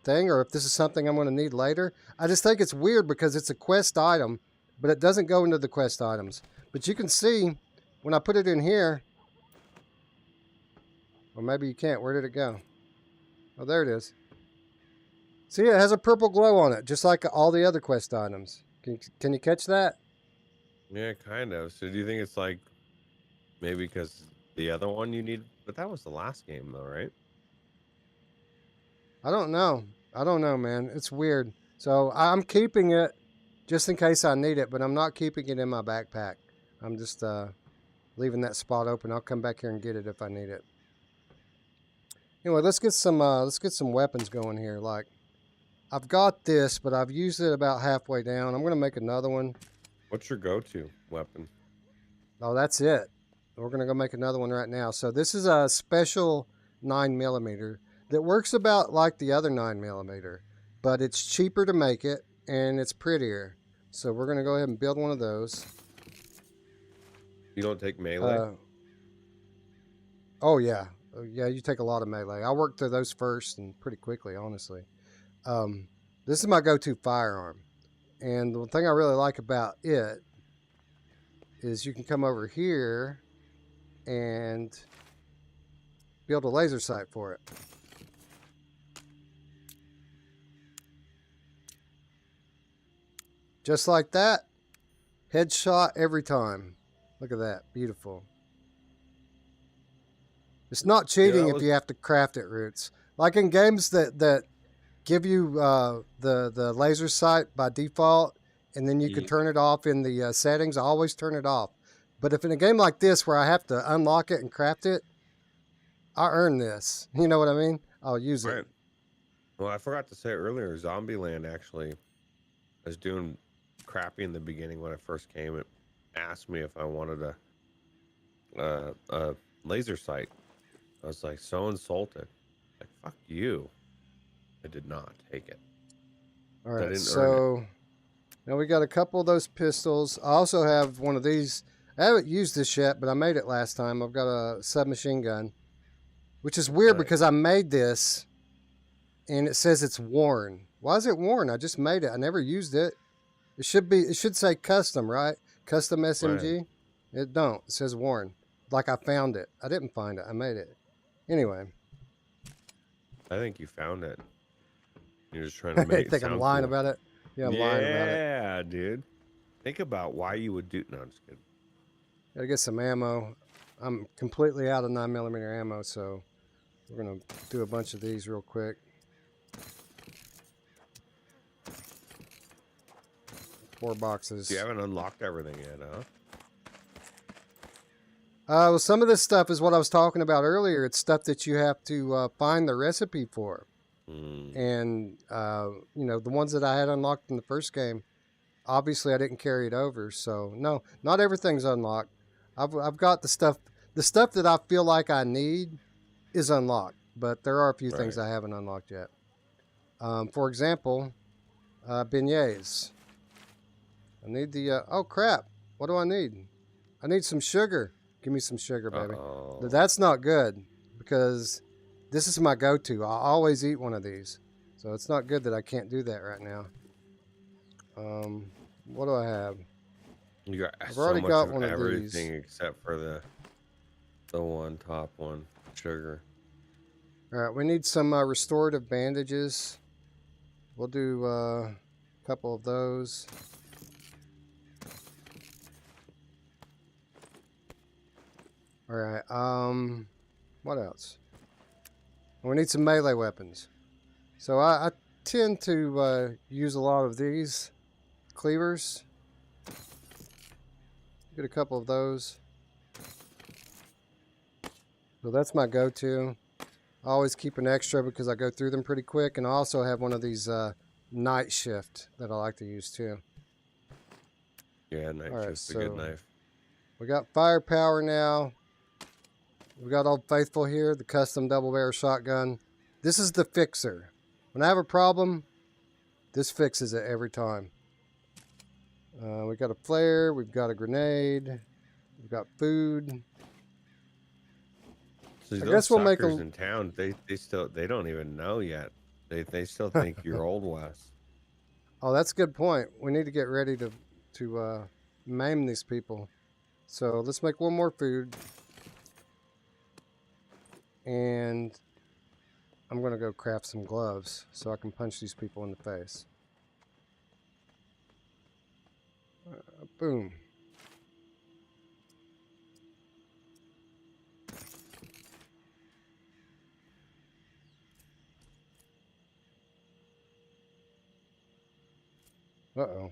thing, or if this is something I'm going to need later. I just think it's weird because it's a quest item, but it doesn't go into the quest items. But you can see when I put it in here, or maybe you can't. Where did it go? Oh, there it is. See, it has a purple glow on it, just like all the other quest items. Can you catch that? Yeah, kind of. So do you think it's like maybe because the other one you need, but that was the last game though, right? I don't know. I don't know, man. It's weird. So I'm keeping it just in case I need it, but I'm not keeping it in my backpack. I'm just leaving that spot open. I'll come back here and get it if I need it. Anyway, let's get some weapons going here. Like, I've got this, but I've used it about halfway down. I'm gonna make another one. What's your go-to weapon? Oh, that's it. We're gonna go make another one right now. So this is a special 9mm. that works about like the other 9mm, but it's cheaper to make it and it's prettier. So we're going to go ahead and build one of those. You don't take melee? Oh, yeah. Yeah, you take a lot of melee. I worked through those first and pretty quickly, honestly. This is my go-to firearm. And the thing I really like about it is you can come over here and build a laser sight for it. Just like that. Headshot every time. Look at that. Beautiful. It's not cheating if you have to craft it, Ruuts. Like in games that give you the laser sight by default, and then you can turn it off in the settings. I always turn it off. But if in a game like this where I have to unlock it and craft it, I earn this. You know what I mean? I'll use it. Well, I forgot to say earlier, Zombieland actually was doing crappy in the beginning when I first came. It asked me if I wanted a laser sight. I was like so insulted. Like, fuck you. I did not take it. All right, so now we got a couple of those pistols. I also have one of these. I haven't used this yet, but I made it last time. I've got a submachine gun, which is weird because I made this and it says it's worn. Why is it worn? I just made it. I never used it. It should say custom, right? Custom SMG. Right. It don't. It says worn. Like I found it. I didn't find it. I made it. Anyway. I think you found it. You're just trying to make it think I'm lying about it? Yeah, I'm lying about it. Yeah, dude. Think about why you would do... No, I'm just kidding. Gotta get some ammo. I'm completely out of 9mm ammo, so we're going to do a bunch of these real quick. 4 boxes. You haven't unlocked everything yet, huh? Well, some of this stuff is what I was talking about earlier. It's stuff that you have to find the recipe for. And, you know, the ones that I had unlocked in the first game, obviously I didn't carry it over. So, no, not everything's unlocked. I've got the stuff that I feel like I need is unlocked. But there are a few things I haven't unlocked yet. For example, beignets. I need the, oh crap, what do I need? I need some sugar. Give me some sugar, baby. That's not good because this is my go-to. I always eat one of these. So it's not good that I can't do that right now. What do I have? You got I've already got one of everything these. except for the top one, sugar. All right, we need some restorative bandages. We'll do a couple of those. All right, what else? We need some melee weapons. So I tend to use a lot of these cleavers. Get a couple of those. So that's my go-to. I always keep an extra because I go through them pretty quick, and I also have one of these night shift that I like to use too. Yeah, night shift's a good knife. We got firepower now. We got Old Faithful here, the custom double barrel shotgun. This is the fixer. When I have a problem, this fixes it every time. We got a flare, we've got a grenade, we've got food. So I guess we'll make them in town. They don't even know yet. They still think you're Old West. Oh, that's a good point. We need to get ready to maim these people. So let's make one more food. And I'm going to go craft some gloves so I can punch these people in the face. Boom. Uh-oh.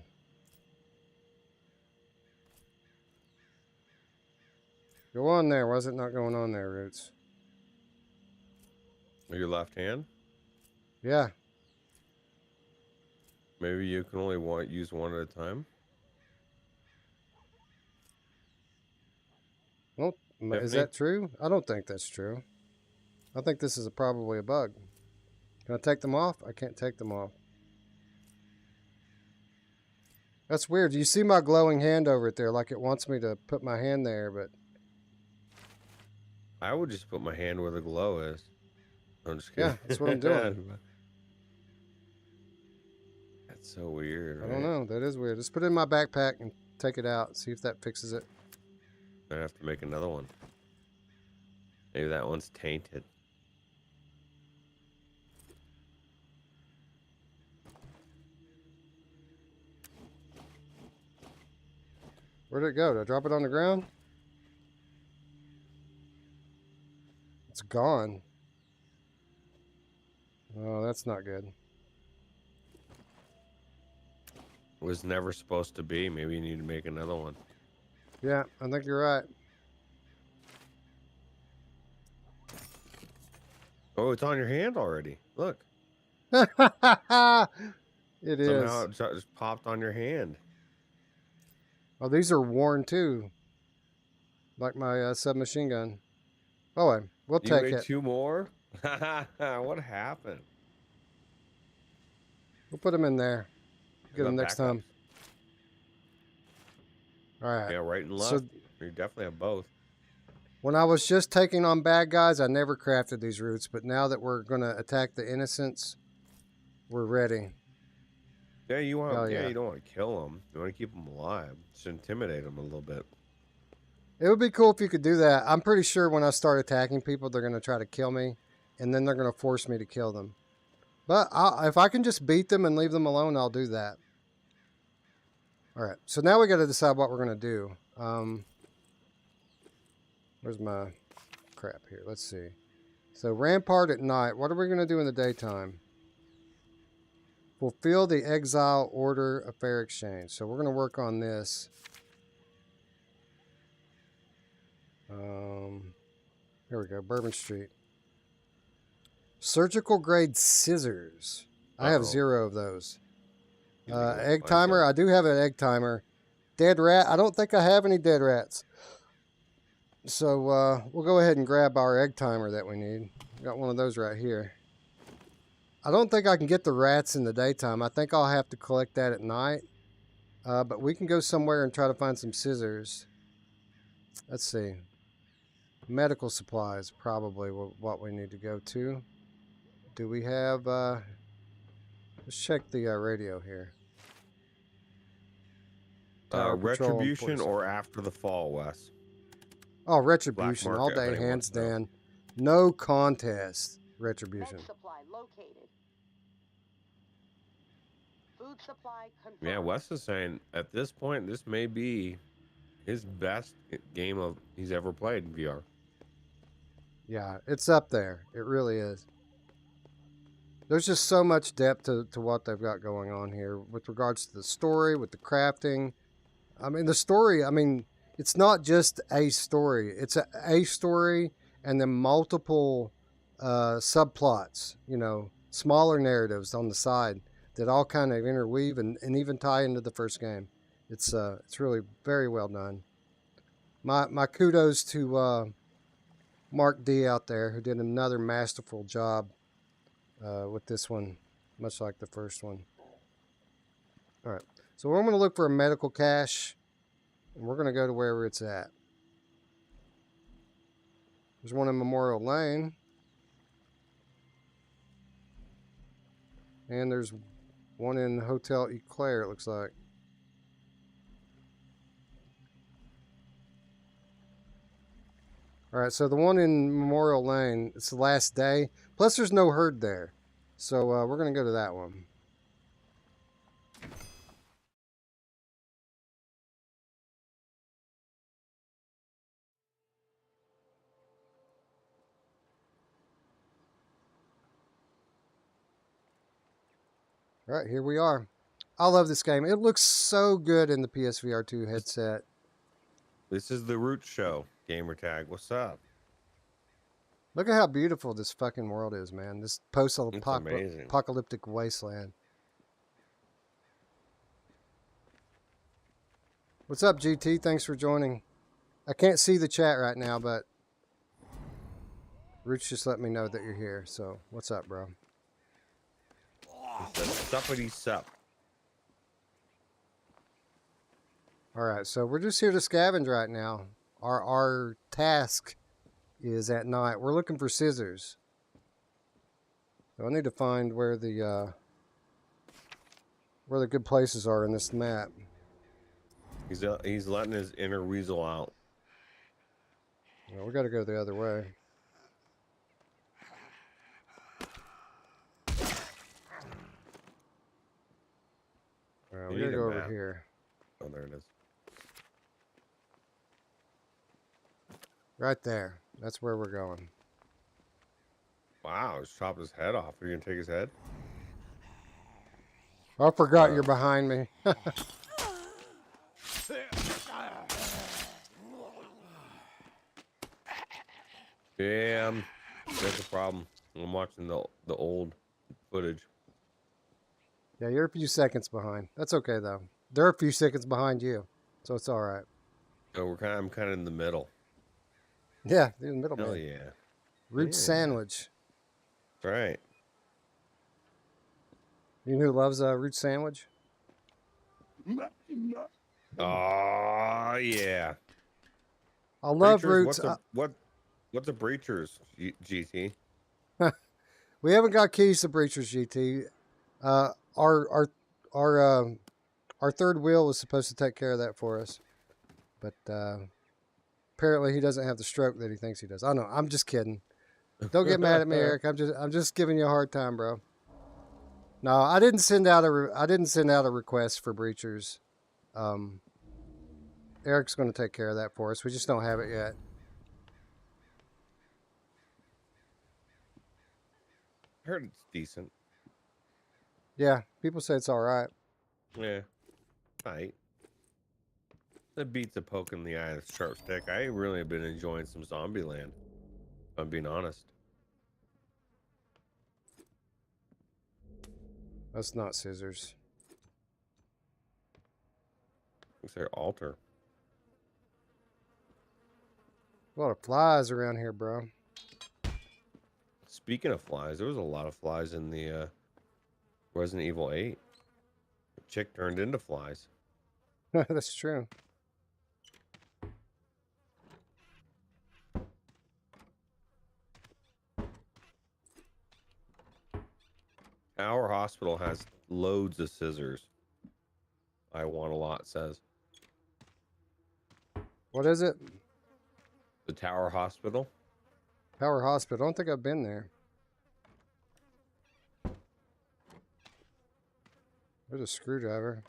Go on there. Why is it not going on there, Ruuts? Your left hand? Yeah. Maybe you can only use one at a time? Well, is that true? I don't think that's true. I think this is probably a bug. Can I take them off? I can't take them off. That's weird. You see my glowing hand over it there, like it wants me to put my hand there, but... I would just put my hand where the glow is. I'm just kidding. Yeah, that's what I'm doing. That's so weird, right? I don't know. That is weird. Just put it in my backpack and take it out. See if that fixes it. I have to make another one. Maybe that one's tainted. Where'd it go? Did I drop it on the ground? It's gone. Oh, that's not good. It was never supposed to be. Maybe you need to make another one. Yeah, I think you're right. Oh, it's on your hand already. Look. It Somehow is. it just popped on your hand. Oh, these are worn too. Like my submachine gun. Oh, wait. We'll You take made it. 2 more? What happened? We'll put them in there. Get them Got next backups? time. All right. Yeah, right and So left. You definitely have both. when I was just taking on bad guys, I never crafted these roots. But now that we're going to attack the innocents, we're ready. Yeah, you want. Oh, yeah, yeah. you don't want to kill them. You want to keep them alive. Just intimidate them a little bit. It would be cool if you could do that. I'm pretty sure when I start attacking people, they're going to try to kill me. And then they're going to force me to kill them. But if I can just beat them and leave them alone, I'll do that. All right. So now we got to decide what we're going to do. Where's my crap here? Let's see. So Rampart at night. What are we going to do in the daytime? Fulfill the exile order of fair exchange. So we're going to work on this. Here we go. Bourbon Street. Surgical grade scissors. I have 0 of those. Egg timer. I do have an egg timer. Dead rat. I don't think I have any dead rats. So we'll go ahead and grab our egg timer that we need. Got one of those right here. I don't think I can get the rats in the daytime. I think I'll have to collect that at night. But we can go somewhere and try to find some scissors. Let's see. Medical supplies, probably what we need to go to. Do we have... let's check the radio here. Retribution or After the Fall, Wes? Oh, Retribution. Black All market, if day, anyone hands wants to know. down. No contest. Retribution. Med supply located. Food supply confirmed. Yeah, Wes is saying at this point, this may be his best game he's ever played in VR. Yeah, it's up there. It really is. There's just so much depth to what they've got going on here with regards to the story, with the crafting. I mean, the story, I mean, it's not just a story. It's a story and then multiple subplots, you know, smaller narratives on the side that all kind of interweave and even tie into the first game. It's really very well done. My kudos to Mark D out there, who did another masterful job with this one, much like the first one. All right, so we're going to look for a medical cache, and we're going to go to wherever it's at. There's one in Memorial Lane, and there's one in Hotel Eclair, it looks like. All right, so the one in Memorial Lane, it's the last day. Plus, there's no herd there. So we're going to go to that one. All right, here we are. I love this game. It looks so good in the PSVR 2 headset. This is the Root Show. Gamer tag. What's up? Look at how beautiful this fucking world is, man. This It's amazing. post-apocalyptic wasteland. What's up, GT? Thanks for joining. I can't see the chat right now, but Roots just let me know that you're here. So what's up, bro? He says, suppity sup. All right, so we're just here to scavenge right now. Our task is at night. We're looking for scissors. So I need to find where the good places are in this map. He's letting his inner weasel out. Well, we got to go the other way. All right, we got to go over here. Oh, there it is. Right there. That's where we're going. Wow, just chopped his head off. Are you gonna take his head? I forgot you're behind me. Yeah, that's a problem. I'm watching the old footage. Yeah, you're a few seconds behind. That's okay though. They're a few seconds behind you, so it's all right. So I'm kind of in the middle. Yeah, you're in the middle, Hell man. yeah. Root sandwich. Right. You know who loves a root sandwich? Oh yeah. I love Breachers, roots. What's a breachers, GT? We haven't got keys to breachers, GT. Our third wheel was supposed to take care of that for us, but apparently he doesn't have the stroke that he thinks he does. I know. I'm just kidding. Don't get mad at me, Eric. I'm just giving you a hard time, bro. No, I didn't send out a request for breachers. Eric's going to take care of that for us. We just don't have it yet. I heard it's decent. Yeah, people say it's all right. Yeah. Right. That beats a poke in the eye of a sharp stick. I really have been enjoying some Zombieland, if I'm being honest. That's not scissors. Looks like altar. A lot of flies around here, bro. Speaking of flies, there was a lot of flies in the Resident Evil 8. The chick turned into flies. That's true. Our hospital has loads of scissors. I want a lot, says. What is it? The Tower Hospital. Power Hospital. I don't think I've been there. There's a screwdriver.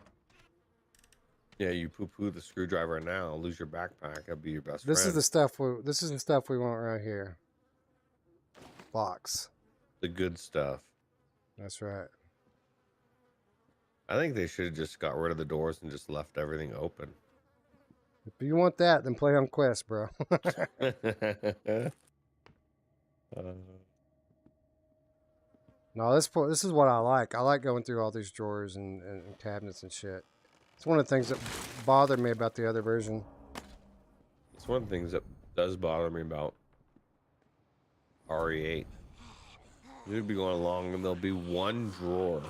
Yeah, you poo-poo the screwdriver now, lose your backpack. That'd be your best This friend. is the stuff we want right here. Box. The good stuff. That's right. I think they should have just got rid of the doors and just left everything open. If you want that, then play on Quest, bro. No, this is what I like. I like going through all these drawers and cabinets and shit. It's one of the things that bothered me about the other version. It's one of the things that does bother me about RE8. You'd be going along and there'll be one drawer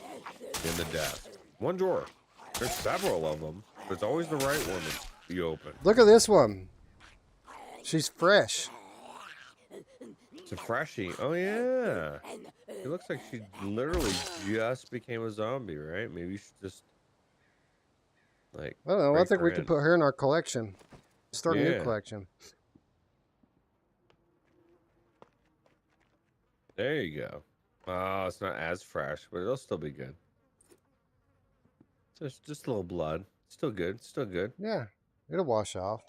in the desk. One drawer. There's several of them. But it's always the right one that you open. Look at this one. She's fresh. It's a freshie. Oh, yeah. It looks like she literally just became a zombie, right? Maybe you should just, like... I don't know. I think we can put her in our collection. Start a new collection. There you go. Oh, it's not as fresh, but it'll still be good. Just a little blood. Still good. Still good. Yeah. It'll wash off.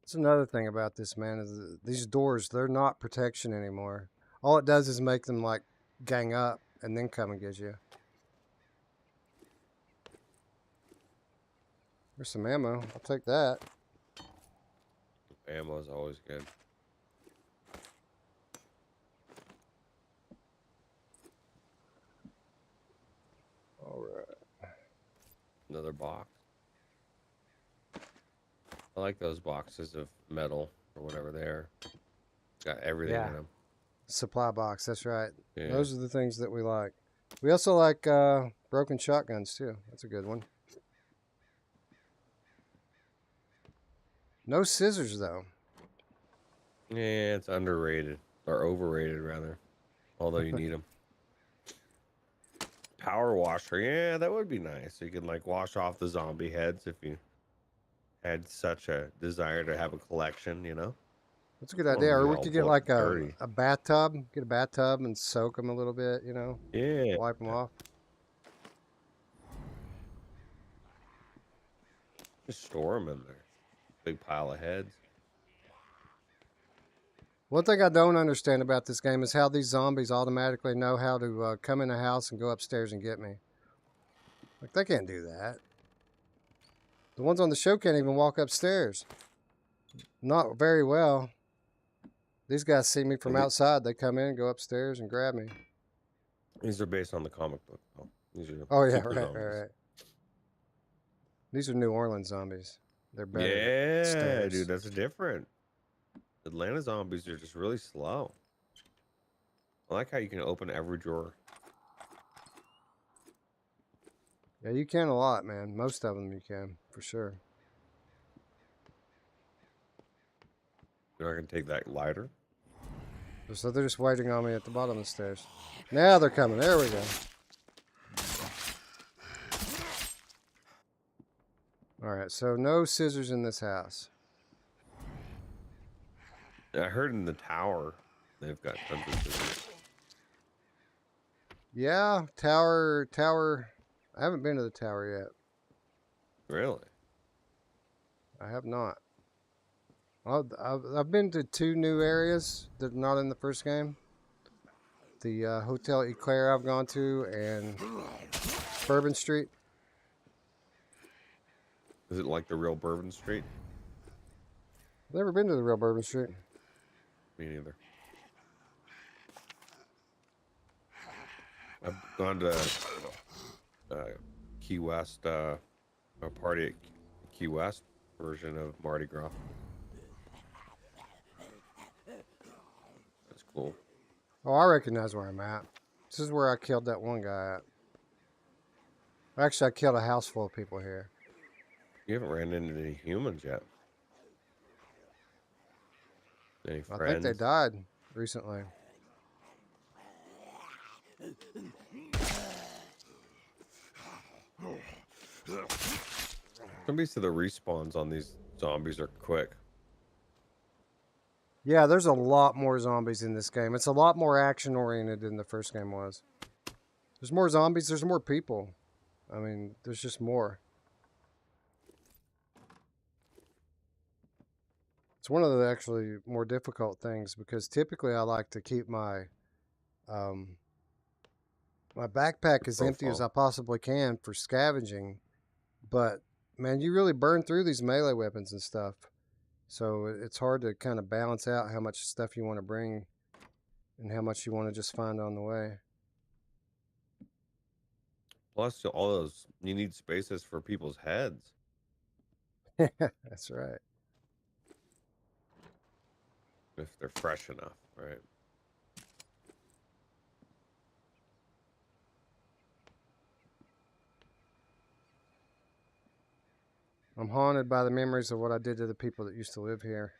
That's another thing about this, man, is these doors, they're not protection anymore. All it does is make them, like, gang up and then come and get you. There's some ammo. I'll take that. Ammo is always good. All right. Another box. I like those boxes of metal or whatever they are. Got everything Yeah. in them. Supply box. That's right. Yeah. Those are the things that we like. We also like broken shotguns too. That's a good one. No scissors though. Yeah, it's underrated or overrated rather. Although you need them. Power washer, yeah, that would be nice. So you could like wash off the zombie heads if you had such a desire to have a collection, you know. That's a good Well, idea. Or they we all could get look like dirty. a bathtub. Get a bathtub and soak them a little bit. You know, Yeah. wipe them off. Just store them in there. Big pile of heads. One thing I don't understand about this game is how these zombies automatically know how to come in a house and go upstairs and get me. Like, they can't do that. The ones on the show can't even walk upstairs. Not very well. These guys see me from outside. They come in, go upstairs, and grab me. These are based on the comic book. Oh, these are Oh, yeah, super right, zombies. right. These are New Orleans zombies. They're better. Yeah, stairs. dude, that's different. Atlanta zombies are just really slow. I like how you can open every drawer. Yeah, you can a lot, man. Most of them you can, for sure. You're not gonna take that lighter. So they're just waiting on me at the bottom of the stairs. Now they're coming. There we go. All right, so no scissors in this house. I heard in the tower they've got tons of scissors. Yeah, tower. I haven't been to the tower yet. Really? I have not. I've been to 2 new areas that are not in the first game. The Hotel Eclair I've gone to, and Bourbon Street. Is it like the real Bourbon Street? I've never been to the real Bourbon Street. Me neither. I've gone to Key West, a party at Key West version of Mardi Gras. That's cool. Oh, I recognize where I'm at. This is where I killed that one guy at. Actually, I killed a house full of people here. You haven't ran into any humans yet. Any friends? I think they died recently. Somebody said the respawns on these zombies are quick. Yeah, there's a lot more zombies in this game. It's a lot more action-oriented than the first game was. There's more zombies. There's more people. I mean, there's just more. It's one of the actually more difficult things because typically I like to keep my my backpack as empty as I possibly can for scavenging. But, man, you really burn through these melee weapons and stuff. So it's hard to kind of balance out how much stuff you want to bring and how much you want to just find on the way. Plus, all those, you need spaces for people's heads. That's right. If they're fresh enough, right? I'm haunted by the memories of what I did to the people that used to live here.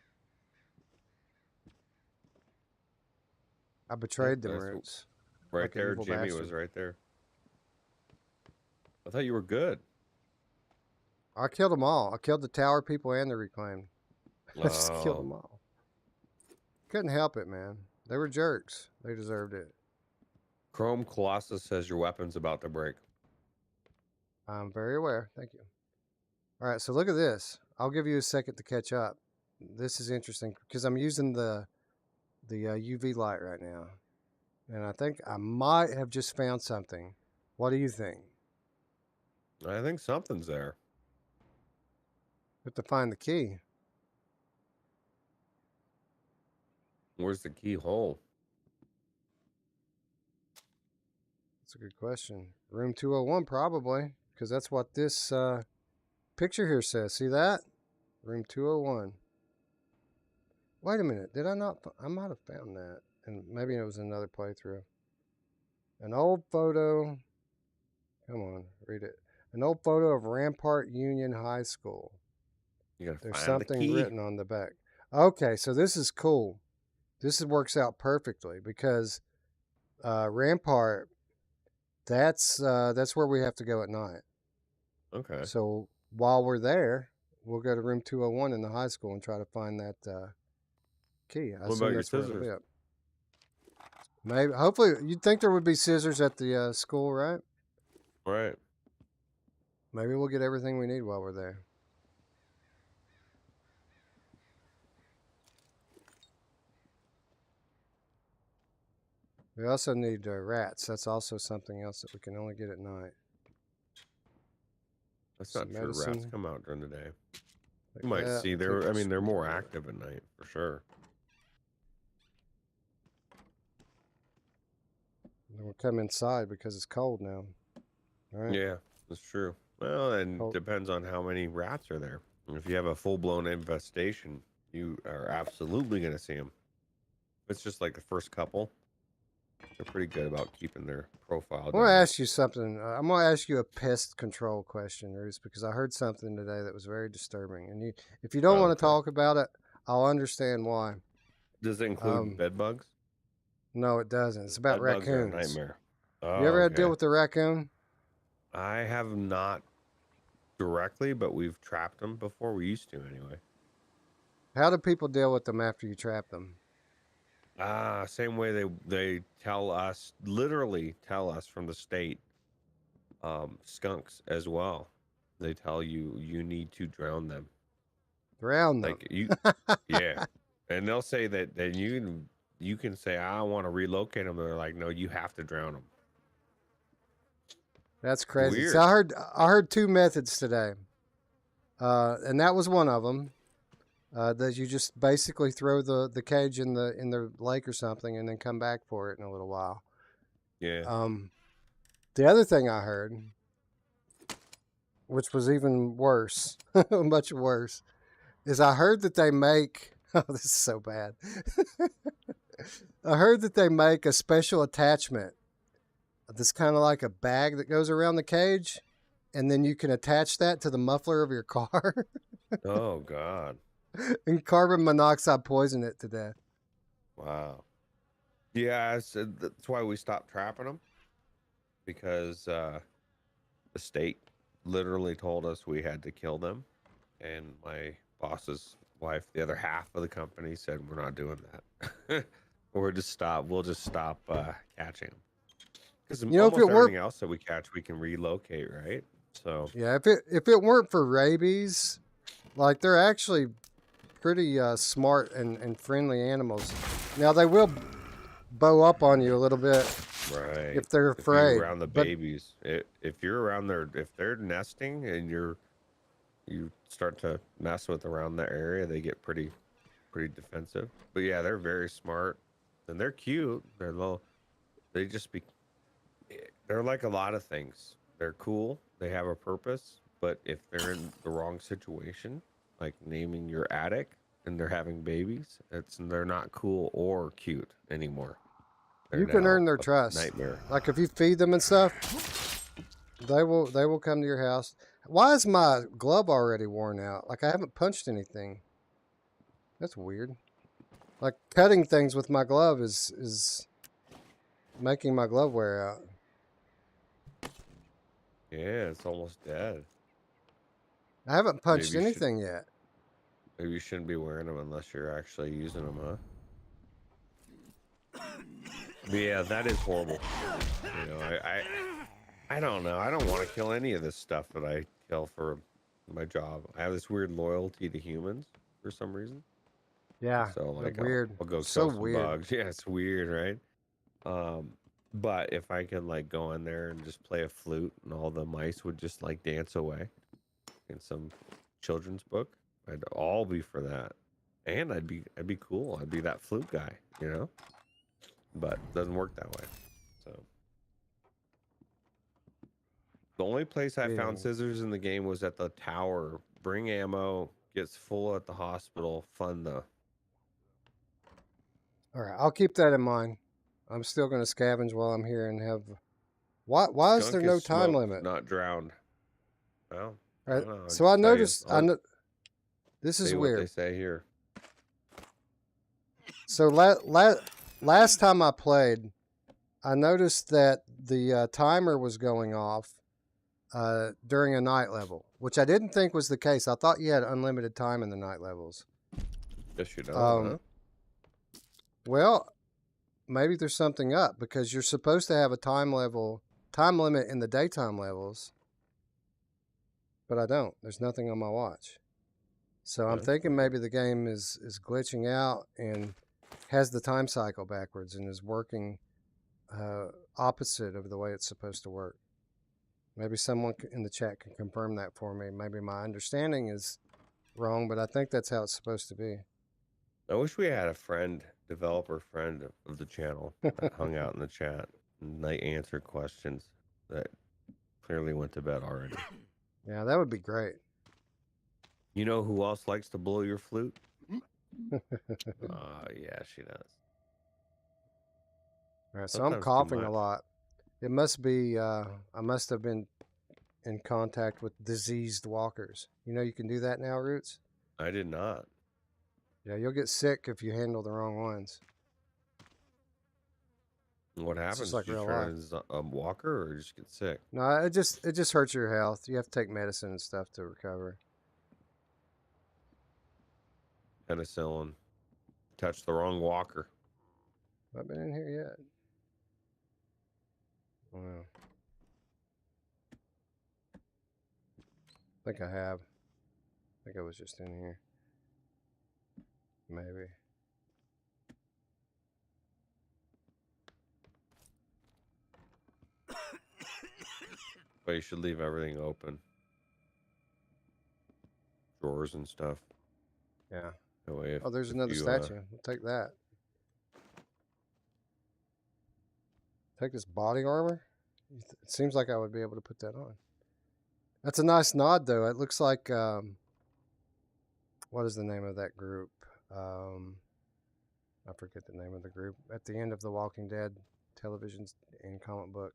I betrayed them, Roots. Right Like an there, evil Jimmy bastard. was right there. I thought you were good. I killed them all. I killed the tower people and the reclaimed. I just killed them all. Couldn't help it, man. They were jerks. They deserved it. Chrome Colossus says your weapon's about to break. I'm very aware. Thank you. All right, so look at this. I'll give you a second to catch up. This is interesting because I'm using the UV light right now. And I think I might have just found something. What do you think? I think something's there. Have to find the key. Where's the keyhole? That's a good question. Room 201, probably. because that's what this picture here says. See that? Room 201. Wait a minute. Did I not? I might have found that. And maybe it was another playthrough. An old photo. Come on, read it. An old photo of Rampart Union High School. You gotta There's find something the key. written on the back. Okay, so this is cool. Works out perfectly because Rampart, that's where we have to go at night. Okay. So while we're there, we'll go to room 201 in the high school and try to find that key. I What assume about your that's where it'll scissors? be. Maybe, hopefully, you'd think there would be scissors at the school, right? Right. Maybe we'll get everything we need while we're there. We also need rats. That's also something else that we can only get at night. That's Some not true. Rats medicine. come out during the day. Like You might that. see We'll take I the mean, they're more screwdriver. active at night for sure. And we'll come inside because it's cold now. All right. Yeah, that's true. Well, and Cold. depends on how many rats are there. If you have a full-blown infestation, you are absolutely going to see them. It's just like the first couple. They're pretty good about keeping their profile I want to down. ask you something. I'm going to ask you a pest control question, Roos, because I heard something today that was very disturbing. And if you don't want to Okay. talk about it, I'll understand why. Does it include bed bugs? No, it doesn't. It's about Bed bugs are a raccoons. nightmare. You ever had to deal with the raccoon? I have not directly, but we've trapped them before. We used to anyway. How do people deal with them after you trap them? Same way they tell us, literally tell us from the state, skunks as well. They tell you need to drown them. Drown them. Like you, yeah. And they'll say that you can say I want to relocate them. They're like, no, you have to drown them. That's crazy. Weird. So I heard two methods today, and that was one of them. That you just basically throw the cage in the lake or something, and then come back for it in a little while. Yeah. The other thing I heard, which was even worse, much worse, is I heard that they make. Oh, this is so bad. I heard that they make a special attachment. That's kind of like a bag that goes around the cage, and then you can attach that to the muffler of your car Oh God. and carbon monoxide poison it to death. Wow. Yeah, that's why we stopped trapping them, because the state literally told us we had to kill them, and my boss's wife, the other half of the company, said we're not doing that. We'll just stop catching them. Because You know, if almost it weren't- everything else that we catch, we can relocate, right? So Yeah, if it weren't for rabies, like they're actually pretty smart and friendly animals. Now they will bow up on you a little bit right, if they're if afraid. you're around the but babies, if you're around if they're nesting and you start to mess with around that area, they get pretty defensive. But yeah, they're very smart and they're cute. They're little. They're like a lot of things. They're cool. They have a purpose. But if they're in the wrong situation, like naming your attic and they're having babies, they're not cool or cute anymore. you They're can now earn their a trust. nightmare. Like if you feed them and stuff, they will come to your house. Why is my glove already worn out? Like I haven't punched anything. That's weird. Like cutting things with my glove is making my glove wear out. Yeah, it's almost dead. I haven't punched Maybe you should- anything yet. Maybe you shouldn't be wearing them unless you're actually using them, huh? But yeah, that is horrible. You know, I don't know. I don't want to kill any of this stuff that I kill for my job. I have this weird loyalty to humans for some reason. Yeah, So like weird. I'll go So kill some weird. bugs. Yeah, it's weird, right? But if I could like go in there and just play a flute and all the mice would just like dance away in some children's book, I'd all be for that. And I'd be cool. I'd be that flute guy, you know? But it doesn't work that way. So The only place I found Yeah. scissors in the game was at the tower. Bring ammo, gets full at the hospital. Fun though. All right, I'll keep that in mind. I'm still going to scavenge while I'm here and have. Why is there Skunk no is time smoked, limit? not drowned. Well, I All right, don't know. so I Just tell you. noticed. This is See what they weird. say here. So last time I played, I noticed that the timer was going off during a night level, which I didn't think was the case. I thought you had unlimited time in the night levels. Guess you don't, huh? Well, maybe there's something up because you're supposed to have a time limit in the daytime levels, but I don't. There's nothing on my watch. So I'm Yeah, thinking okay. maybe the game is glitching out and has the time cycle backwards and is working opposite of the way it's supposed to work. Maybe someone in the chat can confirm that for me. Maybe my understanding is wrong, but I think that's how it's supposed to be. I wish we had a developer friend of the channel that hung out in the chat and they answered questions that clearly went to bed already. Yeah, that would be great. You know who else likes to blow your flute? Yeah, she does. All right, so Sometimes I'm too coughing a much. lot. It must be, I must have been in contact with diseased walkers. You know you can do that now, Roots? I did not. Yeah, you'll get sick if you handle the wrong ones. What It's happens? just like Did you real turn life. into a walker or just get sick? No, it just hurts your health. You have to take medicine and stuff to recover. Penicillin. Touched the wrong walker. I've been in here yet. Wow. I think I have. I think I was just in here. Maybe. But you should leave everything open. Drawers and stuff. Yeah. That way Oh, there's another statue. We'll take that. Take this body armor. It seems like I would be able to put that on. That's a nice nod, though. It looks like what is the name of that group? I forget the name of the group. At the end of The Walking Dead television and comic book,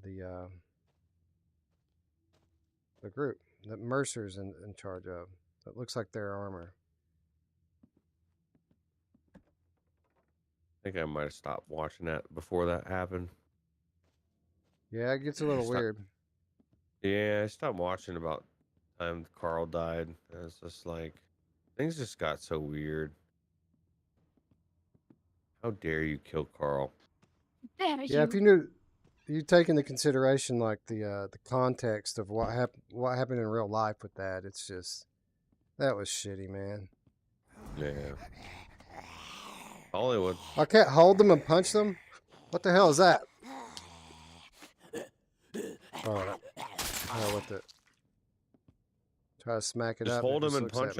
the group that Mercer's in charge of. It looks like their armor. I think I might have stopped watching that before that happened. Yeah, it gets a little weird. Yeah, I stopped watching about the time Carl died. And it's just like, things just got so weird. How dare you kill Carl? Damn it, Yeah, if you knew, you take into consideration like the context of what happened in real life with that, it's just that was shitty, man. Yeah. Hollywood. I can't hold them and punch them. What the hell is that? All right, with it. Try to smack it Just up. hold it him just and looks punch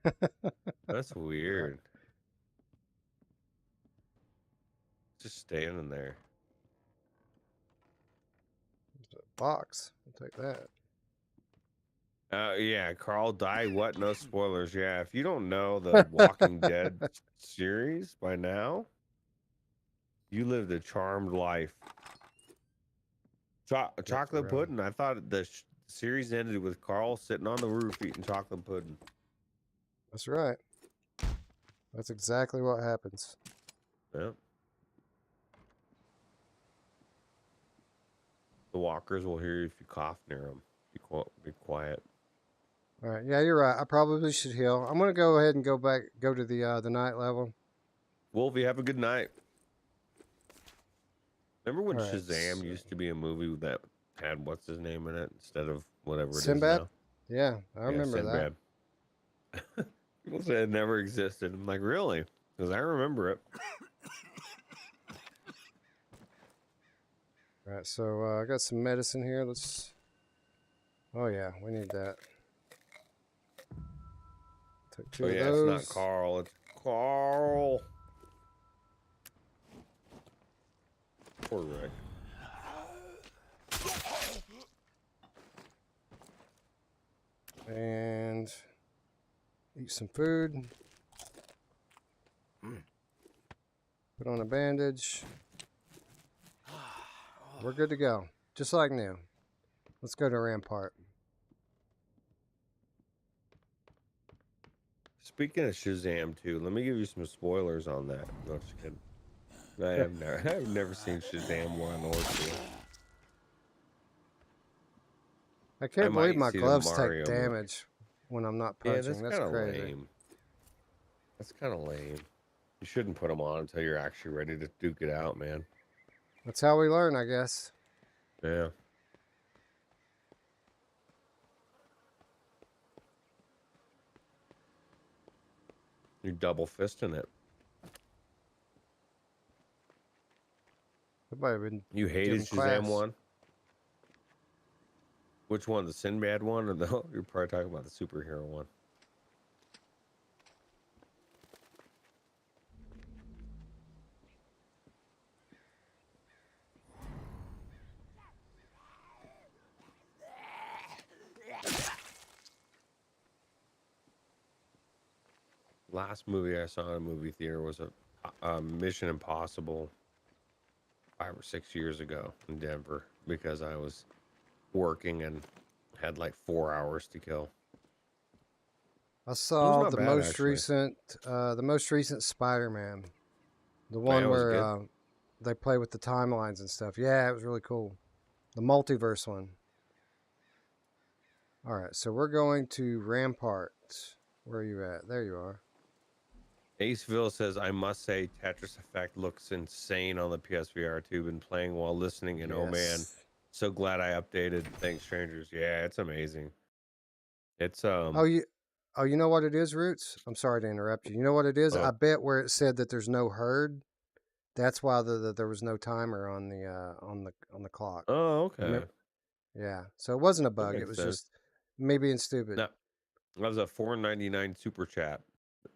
at him. me. That's weird. Just standing there. Box. I'll take that. Yeah, Carl died. What? No spoilers. Yeah, if you don't know the Walking Dead series by now, you lived a charmed life. Chocolate real. pudding. I thought the series ended with Carl sitting on the roof eating chocolate pudding. That's right. That's exactly what happens. Yep. The walkers will hear you if you cough near them. Be quiet. All right. Yeah, you're right. I probably should heal. I'm gonna go ahead and go to the night level. Wolfie, have a good night. Remember when All right, Shazam so- used to be a movie that had what's his name in it instead of whatever it Sinbad? is now? Yeah, I remember that. Sinbad. People say it never existed. I'm like, really? Because I remember it. All right, so I got some medicine here. Let's. Oh yeah, we need that. Take two Oh of yeah, those. it's not Carl. It's Carl. Poor Rick. And eat some food. Put on a bandage. We're good to go. Just like new. Let's go to Rampart. Speaking of Shazam 2, let me give you some spoilers on that. No, just kidding. I've never seen Shazam 1 or 2. I can't believe my see the gloves take Mario movie. damage when I'm not Yeah, punching. that's That's kind of crazy. lame. That's kind of lame. You shouldn't put them on until you're actually ready to duke it out, man. That's how we learn, I guess. Yeah. You're double fisting it. Everybody been You hated giving Shazam class. 1? Which one? The Sinbad one? Or the you're probably talking about the superhero one. Last movie I saw in a movie theater was a Mission Impossible 5 or 6 years ago in Denver because I was working and had like 4 hours to kill. I saw not the bad, most actually. recent Spider-Man, the Yeah, one it was where good. they play with the timelines and stuff. Yeah, it was really cool. The multiverse one. All right, so we're going to Rampart. Where are you at? There you are. Aceville says, I must say Tetris Effect looks insane on the PSVR 2. Been playing while listening and oh man, Yes. so glad I updated. Thanks strangers. Yeah, it's amazing. It's Oh, you know what it is, Roots? I'm sorry to interrupt you. You know what it is? I bet where it said that there's no herd, that's why there was no timer on the clock. Oh, okay. Remember? Yeah. So it wasn't a That bug. It makes was sense. just me being stupid. No, that was a $4.99 super chat.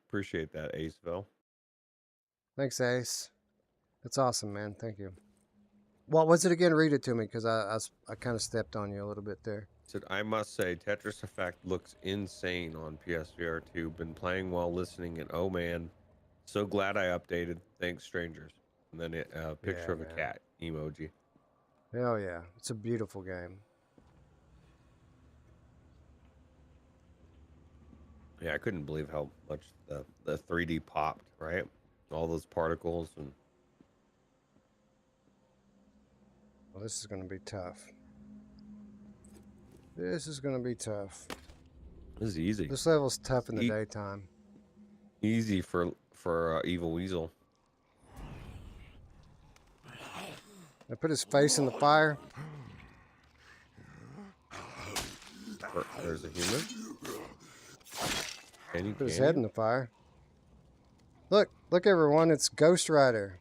Appreciate that, Aceville. Thanks, Ace. That's awesome, man. Thank you. What was it again? Read it to me because I kind of stepped on you a little bit there. Said, I must say Tetris Effect looks insane on PSVR 2. Been playing while listening and oh man, so glad I updated. Thanks strangers. And then a picture Yeah, of a man. cat emoji. Hell yeah. It's a beautiful game. Yeah, I couldn't believe how much the 3D popped, right? All those particles and Well, this is going to be tough. This is going to be tough. this is easy. This level's tough in the daytime. Easy for Evil Weasel. I put his face in the fire. There's a human. And you Put his head in the fire. Look, everyone. It's Ghost Rider.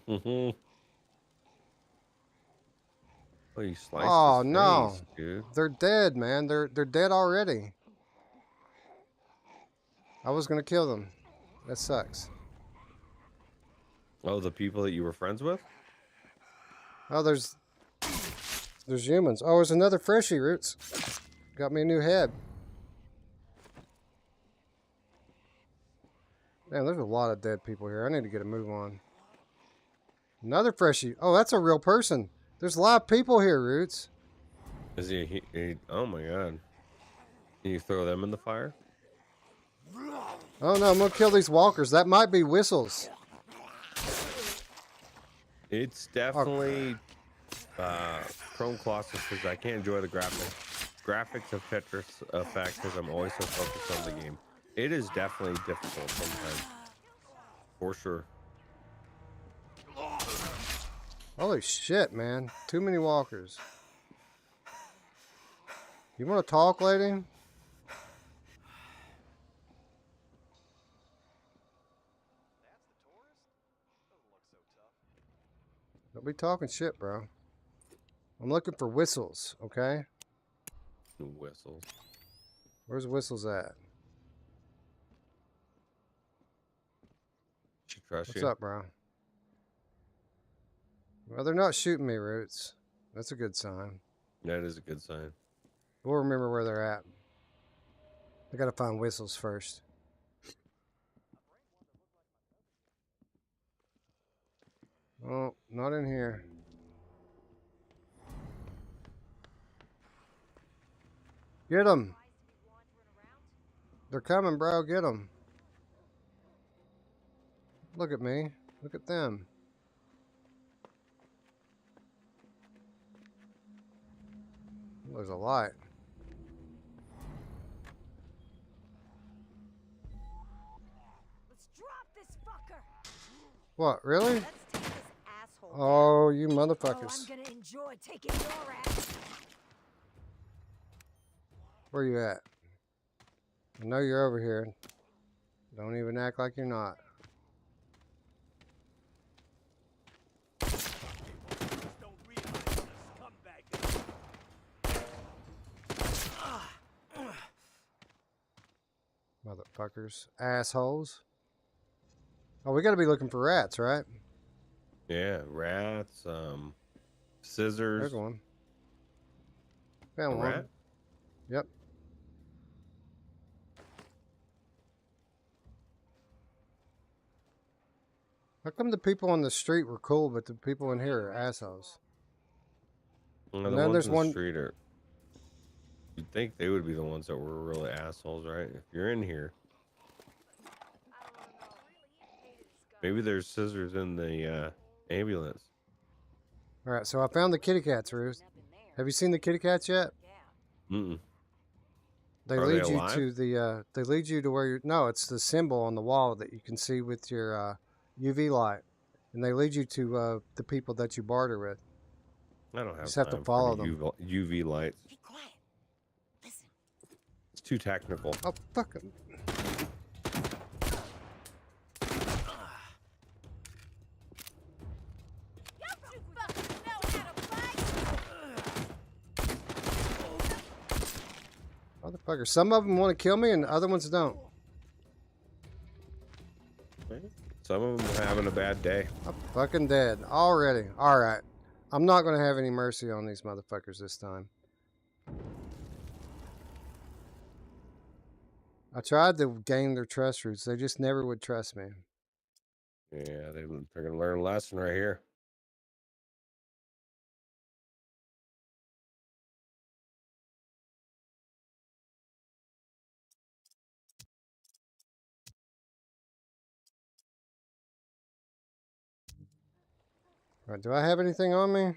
Oh, you sliced Oh his no, face, dude. they're dead, man. They're dead already. I was gonna kill them. That sucks. Oh, the people that you were friends with? Oh, there's humans. Oh, there's another freshie, Roots. Got me a new head. Man, there's a lot of dead people here. I need to get a move on. Another freshie. Oh, that's a real person. There's a lot of people here, Roots. Is he oh my god. Can you throw them in the fire? Oh no, I'm gonna kill these walkers. That might be whistles. It's definitely Chrome Colossus says I can't enjoy the graphics of Tetris Effect because I'm always so focused on the game. It is definitely difficult sometimes. For sure. Holy shit, man. Too many walkers. You want to talk, lady? Don't be talking shit, bro. I'm looking for whistles, okay? Whistles. Where's whistles at? She trusts What's you. up, bro? Well, they're not shooting me, Roots. That's a good sign. That is a good sign. We'll remember where they're at. I gotta find whistles first. Oh, not in here. Get them. They're coming, bro. Get them. Look at me. Look at them. There's a light. Let's drop this fucker. What, really? Let's take this asshole down. Oh, you Oh, motherfuckers. I'm gonna enjoy taking your ass. Where you at? I know you're over here. Don't even act like you're not. Motherfuckers. Assholes. Oh, we gotta be looking for rats, right? Yeah, rats, scissors. There's one. A Found one. rat? Yep. How come the people on the street were cool, but the people in here are assholes? Well, And the then ones there's in the one- street are. You'd think they would be the ones that were really assholes, right? If you're in here, maybe there's scissors in the ambulance. All right, so I found the kitty cats, Ruth. Have you seen the kitty cats yet? Mm-mm. They Are they lead you alive? to the. They lead you to where you're. No, it's the symbol on the wall that you can see with your UV light, and they lead you to the people that you barter with. I don't have Just have to time follow for any them. UV lights. Be quiet. Listen. It's too technical. Oh, fuck 'em. You fucking know how to fight. Motherfucker. Some of them want to kill me, and other ones don't. Some of them are having a bad day. I'm fucking dead already. All right, I'm not gonna have any mercy on these motherfuckers this time. I tried to gain their trust roots. They just never would trust me. Yeah, they're gonna learn a lesson right here. All right, do I have anything on me?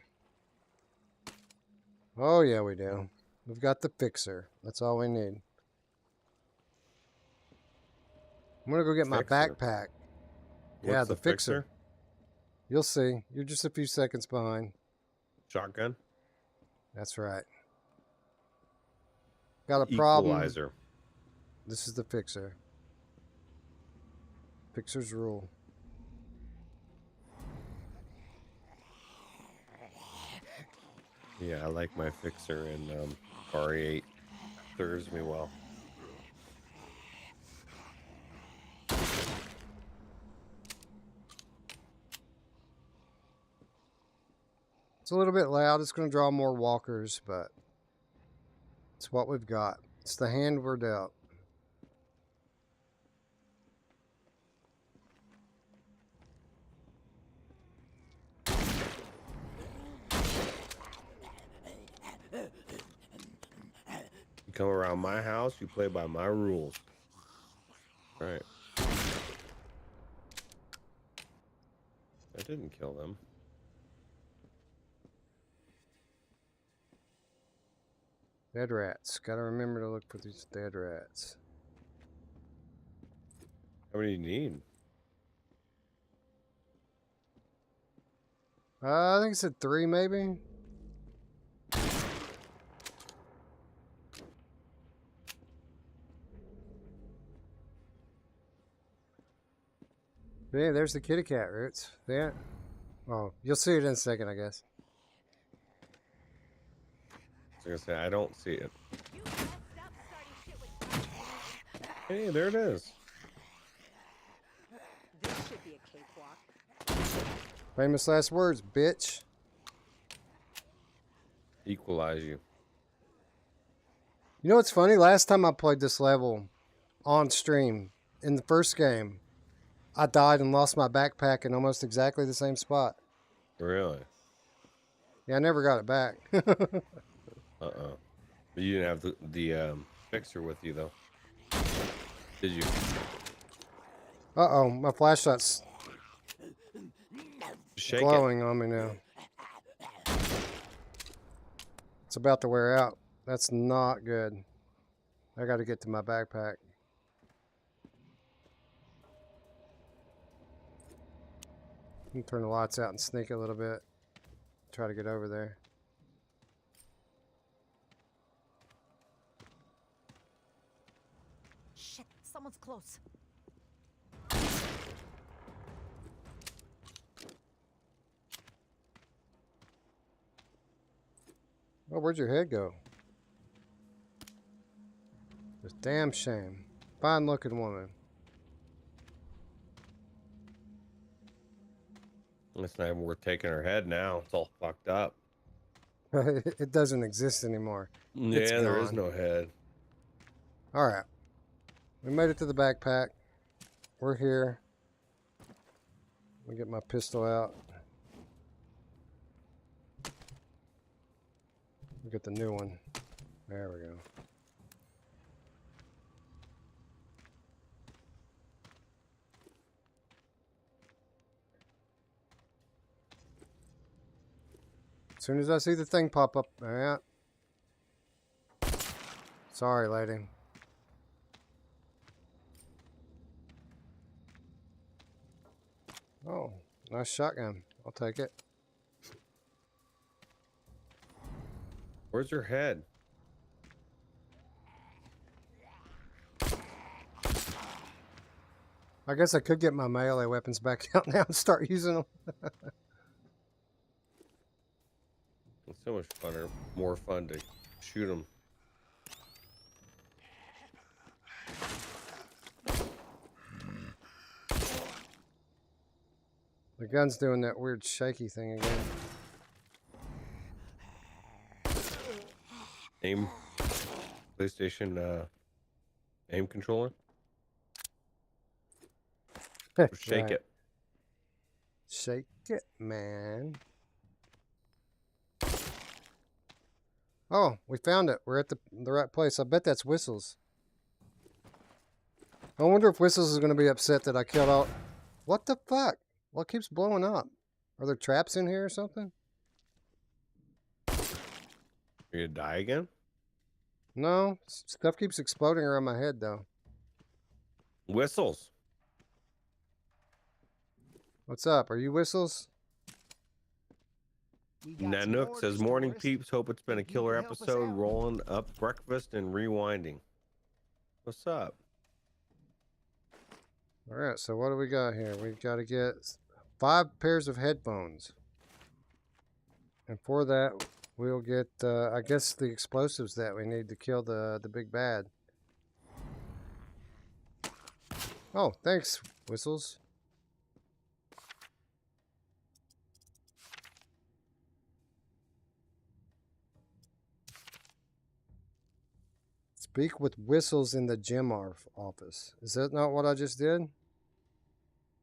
Oh yeah, we do. We've got the fixer. That's all we need. I'm gonna go get my Fixer? backpack. Yeah, What's the fixer. You'll see. You're just a few seconds behind. Shotgun. That's right. Got a problem. Equalizer. This is the fixer. Fixer's rule. Yeah, I like my fixer, and RE8 serves me well. It's a little bit loud. It's going to draw more walkers, but it's what we've got. It's the hand we're dealt. You come around my house, you play by my rules. Right. I didn't kill them. Dead rats. Got to remember to look for these dead rats. How many do you need? I think it said 3 maybe. Yeah, there's the kitty cat roots. Yeah. Oh, you'll see it in a second, I guess. I was gonna say I don't see it. You messed up starting shit with Hey, there it is. This should be a cakewalk. Famous last words, bitch. Equalize you. You know what's funny? Last time I played this level on stream in the first game, I died and lost my backpack in almost exactly the same spot. Really? Yeah, I never got it back. Uh-uh. But you didn't have the fixer with you though, did you? Uh-oh, my flashlight's Shake it. glowing on me now. It's about to wear out. That's not good. I got to get to my backpack. I'm gonna turn the lights out and sneak a little bit. Try to get over there. Shit, someone's close. Oh, where'd your head go? It's a damn shame. Fine looking woman. It's not even worth taking her head now. It's all fucked up. It doesn't exist anymore. It's Yeah, there is gone. no head. All right. We made it to the backpack. We're here. Let me get my pistol out. We'll get the new one. There we go. As soon as I see the thing pop up, yeah. Sorry, lady. Oh, nice shotgun. I'll take it. Where's your head? I guess I could get my melee weapons back out now and start using them. It's so much funner, more fun to shoot them. The gun's doing that weird shaky thing again. Aim, PlayStation aim controller. Shake Right. it. Shake it, man. Oh, we found it. We're at the right place. I bet that's Whistles. I wonder if Whistles is going to be upset that I killed all... What the fuck? What keeps blowing up? Are there traps in here or something? You're gonna die again? No. Stuff keeps exploding around my head, though. Whistles. What's up? Are you Whistles? Nanook says, morning peeps, hope it's been a killer episode, rolling up breakfast and rewinding. What's up? All right, so what do we got here? We've got to get 5 pairs of headphones. And for that, we'll get, I guess, the explosives that we need to kill the big bad. Oh, thanks, Whistles. Speak with Whistles in the gym office. Is that not what I just did?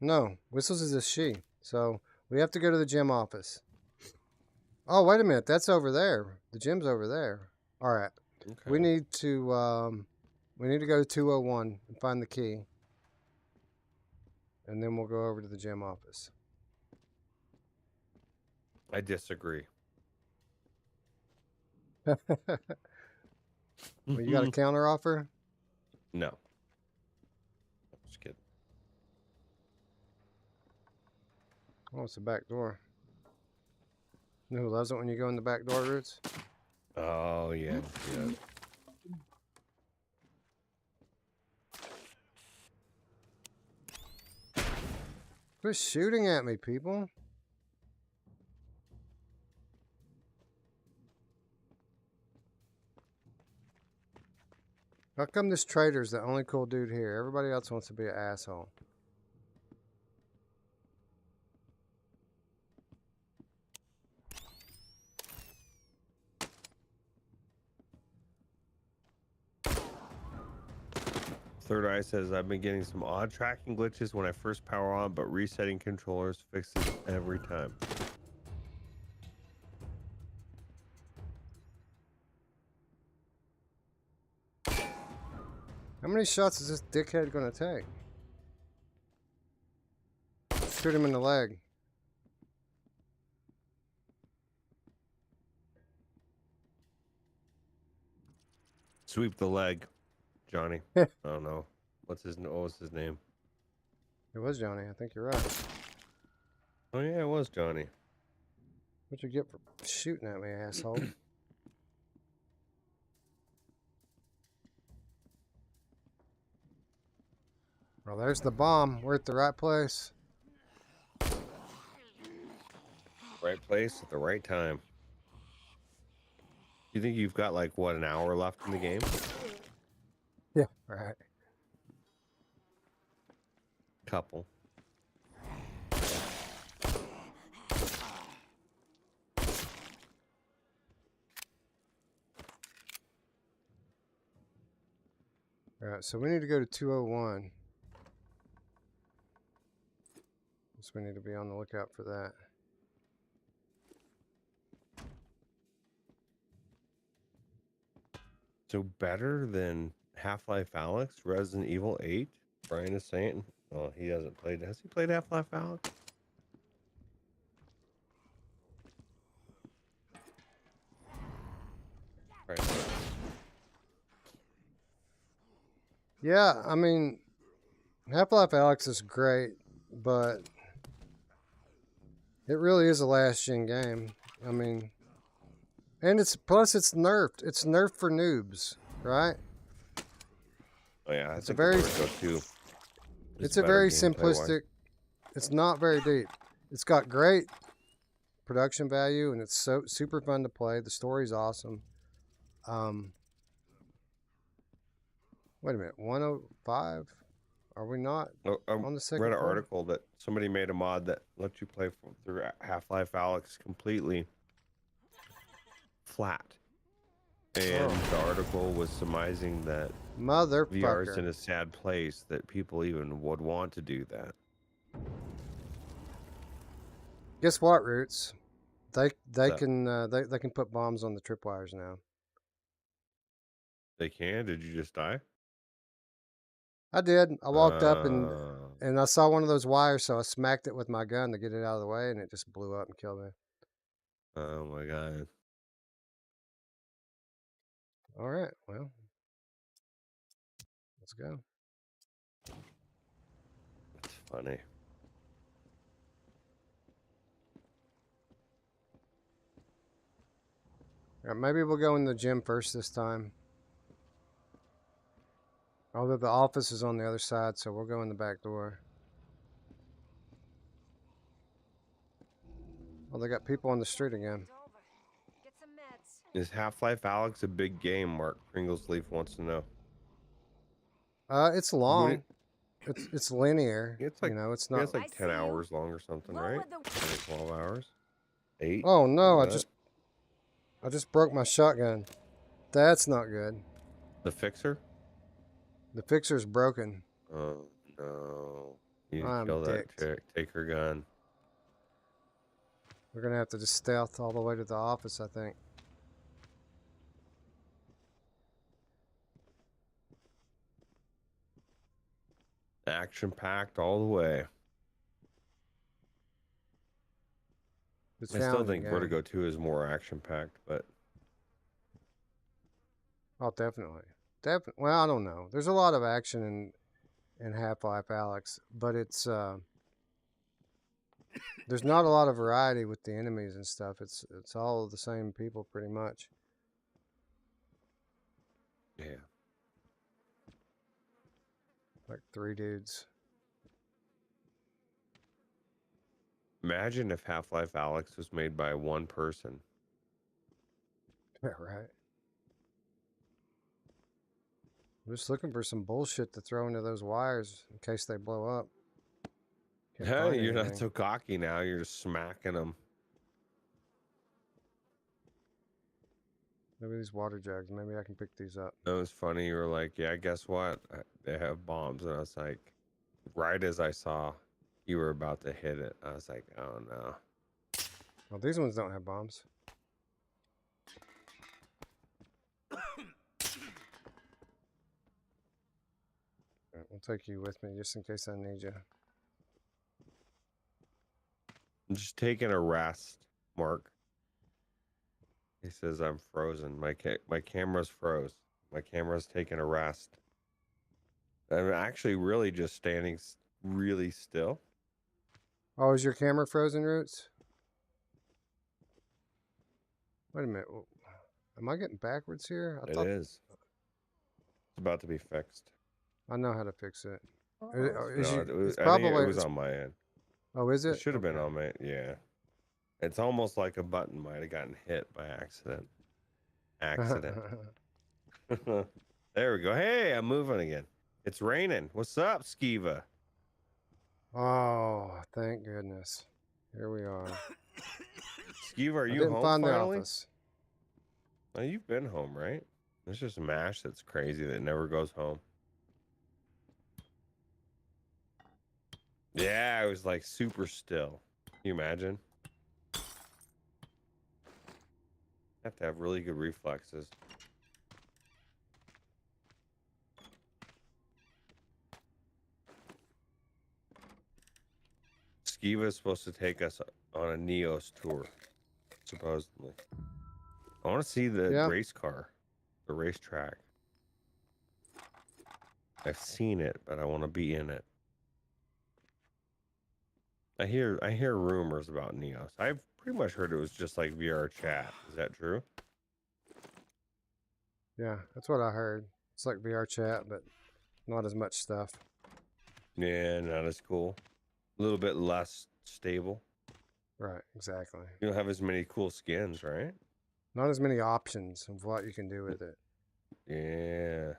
No, Whistles is a she. So we have to go to the gym office. Oh, wait a minute. That's over there. The gym's over there. All right. Okay. We need to go to 201 and find the key. And then we'll go over to the gym office. I disagree. Well, you got a counter offer? No. Just kidding. Oh, it's a back door. You know who loves it when you go in the back door, Roots? Oh, yeah. Yeah. Quit shooting at me, people. How come this trader's the only cool dude here? Everybody else wants to be an asshole. Third Eye says, I've been getting some odd tracking glitches when I first power on, but resetting controllers fixes every time. How many shots is this dickhead gonna take? Shoot him in the leg. Sweep the leg, Johnny. I don't know. What was his name? It was Johnny. I think you're right. Oh yeah, it was Johnny. What'd you get for shooting at me, asshole? Well, there's the bomb. We're at the right place. Right place at the right time. You think you've got like what, an hour left in the game? Yeah, right. Couple. All right, so we need to go to 201. So we need to be on the lookout for that. So better than Half-Life Alyx, Resident Evil 8? Brian is saying. Oh, he hasn't played. Has he played Half-Life Alyx? Right. Yeah, I mean, Half-Life Alyx is great, but it really is a last-gen game. I mean, and it's nerfed. It's nerfed for noobs, right? Oh yeah, It's a very simplistic. It's not very deep. It's got great production value, and it's so super fun to play. The story's awesome. Wait a minute, 105? Are we not on the second read an floor? article that somebody made a mod that lets you play through Half-Life Alyx completely flat. And the article was surmising that VR is in Motherfucker. a sad place that people even would want to do that. Guess what, Roots? They can put bombs on the tripwires now. They can? Did you just die? I did. I walked up and I saw one of those wires, so I smacked it with my gun to get it out of the way, and it just blew up and killed me. Oh my god. All right, well, let's go. That's funny. All right, maybe we'll go in the gym first this time. Although the office is on the other side, so we'll go in the back door. Oh, they got people on the street again. Get some meds. Is Half-Life Alyx a big game? Mark Pringlesleaf wants to know. It's long. It's linear. It's like, you know, it's not. It's like 10 hours long or something, right? 12 hours? 8? Oh no! I just broke my shotgun. That's not good. The fixer? The fixer's broken. Oh no! You need to I'm kill that dicked. chick. Take her gun. We're gonna have to just stealth all the way to the office, I think. Action packed all the way. It's I still challenging think game. Vertigo 2 is more action packed, but Oh, definitely. Well, I don't know. There's a lot of action in Half-Life Alyx, but it's there's not a lot of variety with the enemies and stuff. It's all the same people pretty much. yeah. Like 3 dudes. Imagine if Half-Life Alyx was made by one person. Yeah, right. I'm just looking for some bullshit to throw into those wires in case they blow up. Can't Hey, find you're not anything. so cocky now. You're just smacking them. Maybe these water jugs. Maybe I can pick these up. It was funny. You were like, yeah, guess what? They have bombs. And I was like, right as I saw you were about to hit it, I was like, oh no. Well, these ones don't have bombs. Alright, we'll take you with me just in case I need you. I'm just taking a rest, Mark. He says I'm frozen. My camera's froze. My camera's taking a rest. I'm actually really just standing really still. Oh, is your camera frozen, Roots? Wait a minute. Am I getting backwards here? It is. It's about to be fixed. I know how to fix it. No, It's I think probably. it was on my end. Oh, is it? It should have been Okay. on my, yeah. It's almost like a button might have gotten hit by accident. There we go. Hey, I'm moving again. It's raining. What's up, Skiva? Oh, thank goodness. Here we are. Skiva, are I you didn't home find the finally? office. Oh, you've been home, right? There's just MASH that's crazy that never goes home. Yeah, it was like super still. Can you imagine? Have to have really good reflexes. Skiva is supposed to take us on a Neos tour, supposedly. I want to see the race car, the racetrack. I've seen it, but I want to be in it. I hear rumors about Neos. I've pretty much heard it was just like VR chat. Is that true? Yeah, that's what I heard. It's like VR chat, but not as much stuff. Yeah, not as cool. A little bit less stable. Right, exactly. You don't have as many cool skins, right? Not as many options of what you can do with it. Yeah.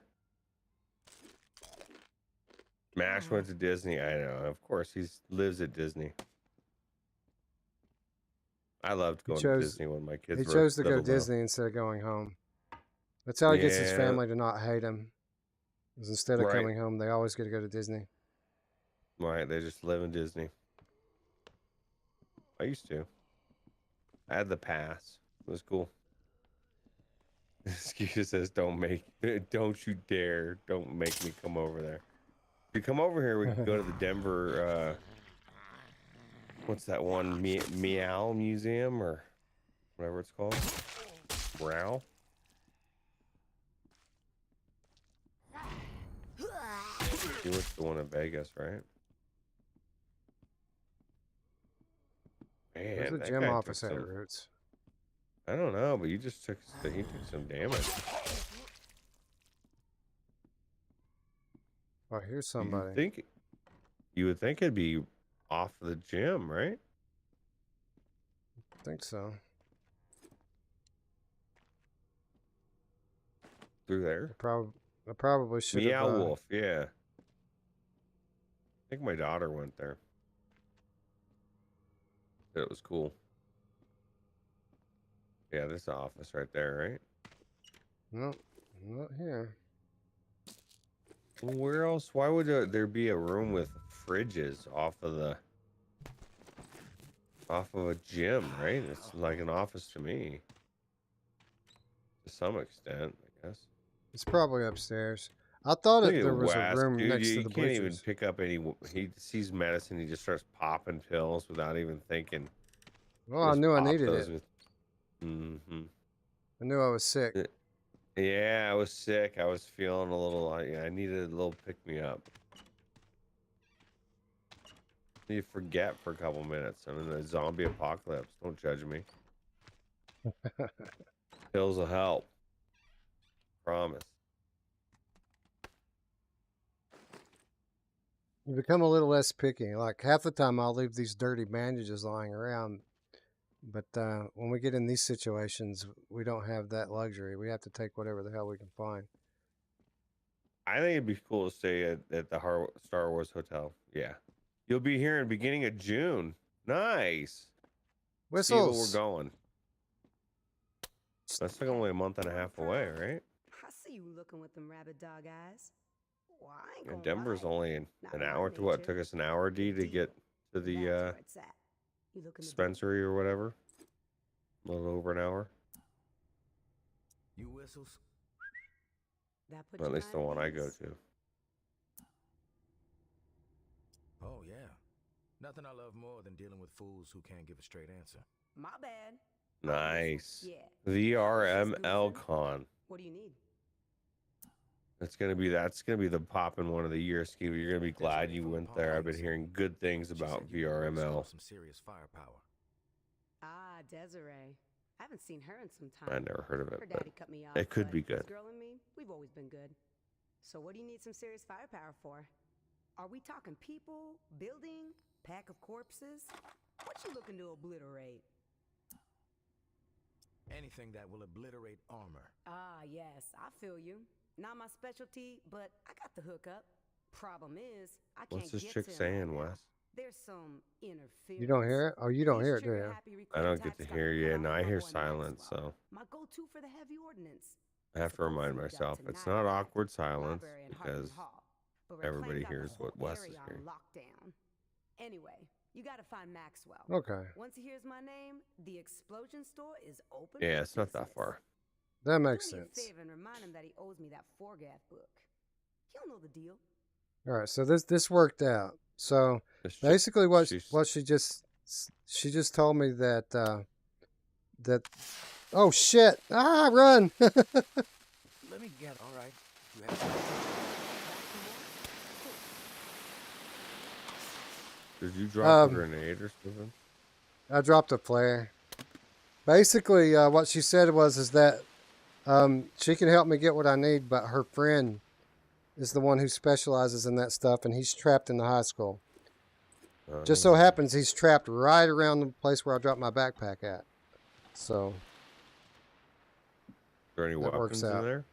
MASH went to Disney. I know. Of course, he lives at Disney. I loved going to Disney when my kids were He chose to go little, though. Disney instead of going home. That's how he gets his family to not hate him. Is instead of coming home, they always get to go to Disney. Right, they just live in Disney. I used to. I had the pass. It was cool. Excuse says, don't you dare, don't make me come over there. If you come over here, we can go to the Denver, what's that one, Meow Museum, or whatever it's called? Meow? You went to the one in Vegas, right? Man, Where's the that gym guy office took at, some, Roots? I don't know, but he just took some damage. Oh, here's somebody. You would think it'd be off the gym, right? I think so. Through there. I probably should have. Meow Wolf, yeah. I think my daughter went there. Said it was cool. Yeah, this is the office right there, right? No, not here. Where else? Why would there be a room with fridges off of a gym, right? It's like an office to me. To some extent, I guess. It's probably upstairs. I thought there was a room dude, next to the you can't even bleachers. pick up any. He sees medicine, he just starts popping pills without even thinking. Well, I knew I needed it. Mm-hmm. I knew I was sick. Yeah, I was sick. I was feeling a little. I needed a little pick me up. You forget for a couple minutes. I'm in a zombie apocalypse. Don't judge me. Pills will help. Promise. You become a little less picky. Like half the time, I'll leave these dirty bandages lying around. But when we get in these situations, we don't have that luxury. We have to take whatever the hell we can find. I think it'd be cool to stay at the Star Wars Hotel. Yeah. You'll be here in the beginning of June. Nice. Whistles. See where we're going. That's like only a month and a half away, right? I see you looking with them rabbit dog eyes. Well, I ain't And gonna Denver's lie. only Not an in my hour to what? nature. Took us an hour, D, to Good get to That's the where it's at. You looking to do? dispensary or whatever. A little over an hour. You whistles? That put At your least the mind one at I go ease? to. Oh, yeah. Nothing I love more than dealing with fools who can't give a straight answer. My bad. Nice. Yeah. VRML Con. What do you need? That's gonna be the poppin' one of the year, Ski. You're gonna be glad you went there. I've been hearing good things She about said you could really VRML. show some serious firepower. Ah, Desiree. I haven't seen her in some I time. never heard of Her it, but daddy cut me off. it could but be this good. girl and me, we've always been good. So what do you need some serious firepower for? Are we talking people, building, pack of corpses? What you looking to obliterate? Anything that will obliterate armor. Ah, yes, I feel you. Not my specialty, but I got the hookup. Problem is, I can't What's this get chick to him saying, right now. Wes? There's some interference. You don't hear it? Oh, you don't These hear it, do you? trigger-happy I don't get recruit to types hear got me you, cut and off I by hear my boy silence, Maxwell, so my go-to for the heavy ordnance. I have to remind myself it's not awkward silence because everybody hears what Wes is hearing. Lockdown. Anyway, you gotta find Maxwell. Okay. Once he hears my name, the explosion store is open. Yeah, for it's not that business. far. That makes Do me a sense. favor and remind him that he owes me that Forgath book. He'll know the deal. All right, so this worked out. So This chick- basically, what she's- she just told me that that oh shit, run. Let me get all right. You have Did you drop Um, a grenade or something? I dropped a flare. Basically, what she said is that she can help me get what I need, but her friend is the one who specializes in that stuff, and he's trapped in the high school. Just so happens he's trapped right around the place where I dropped my backpack at. So Is there any that works weapons in out. there?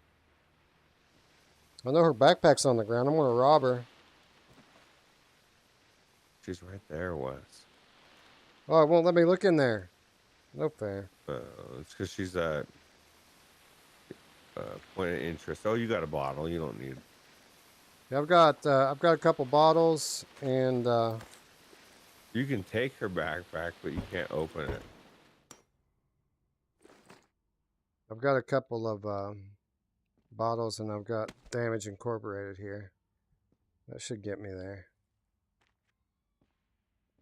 I know her backpack's on the ground. I'm gonna rob her. She's right there, Wes. Oh, it won't let me look in there. No fair. It's because she's at point of interest. Oh, you got a bottle. You don't need. Yeah, I've got a couple bottles, and You can take her backpack, but you can't open it. I've got a couple of bottles, and I've got Damage Incorporated here. That should get me there.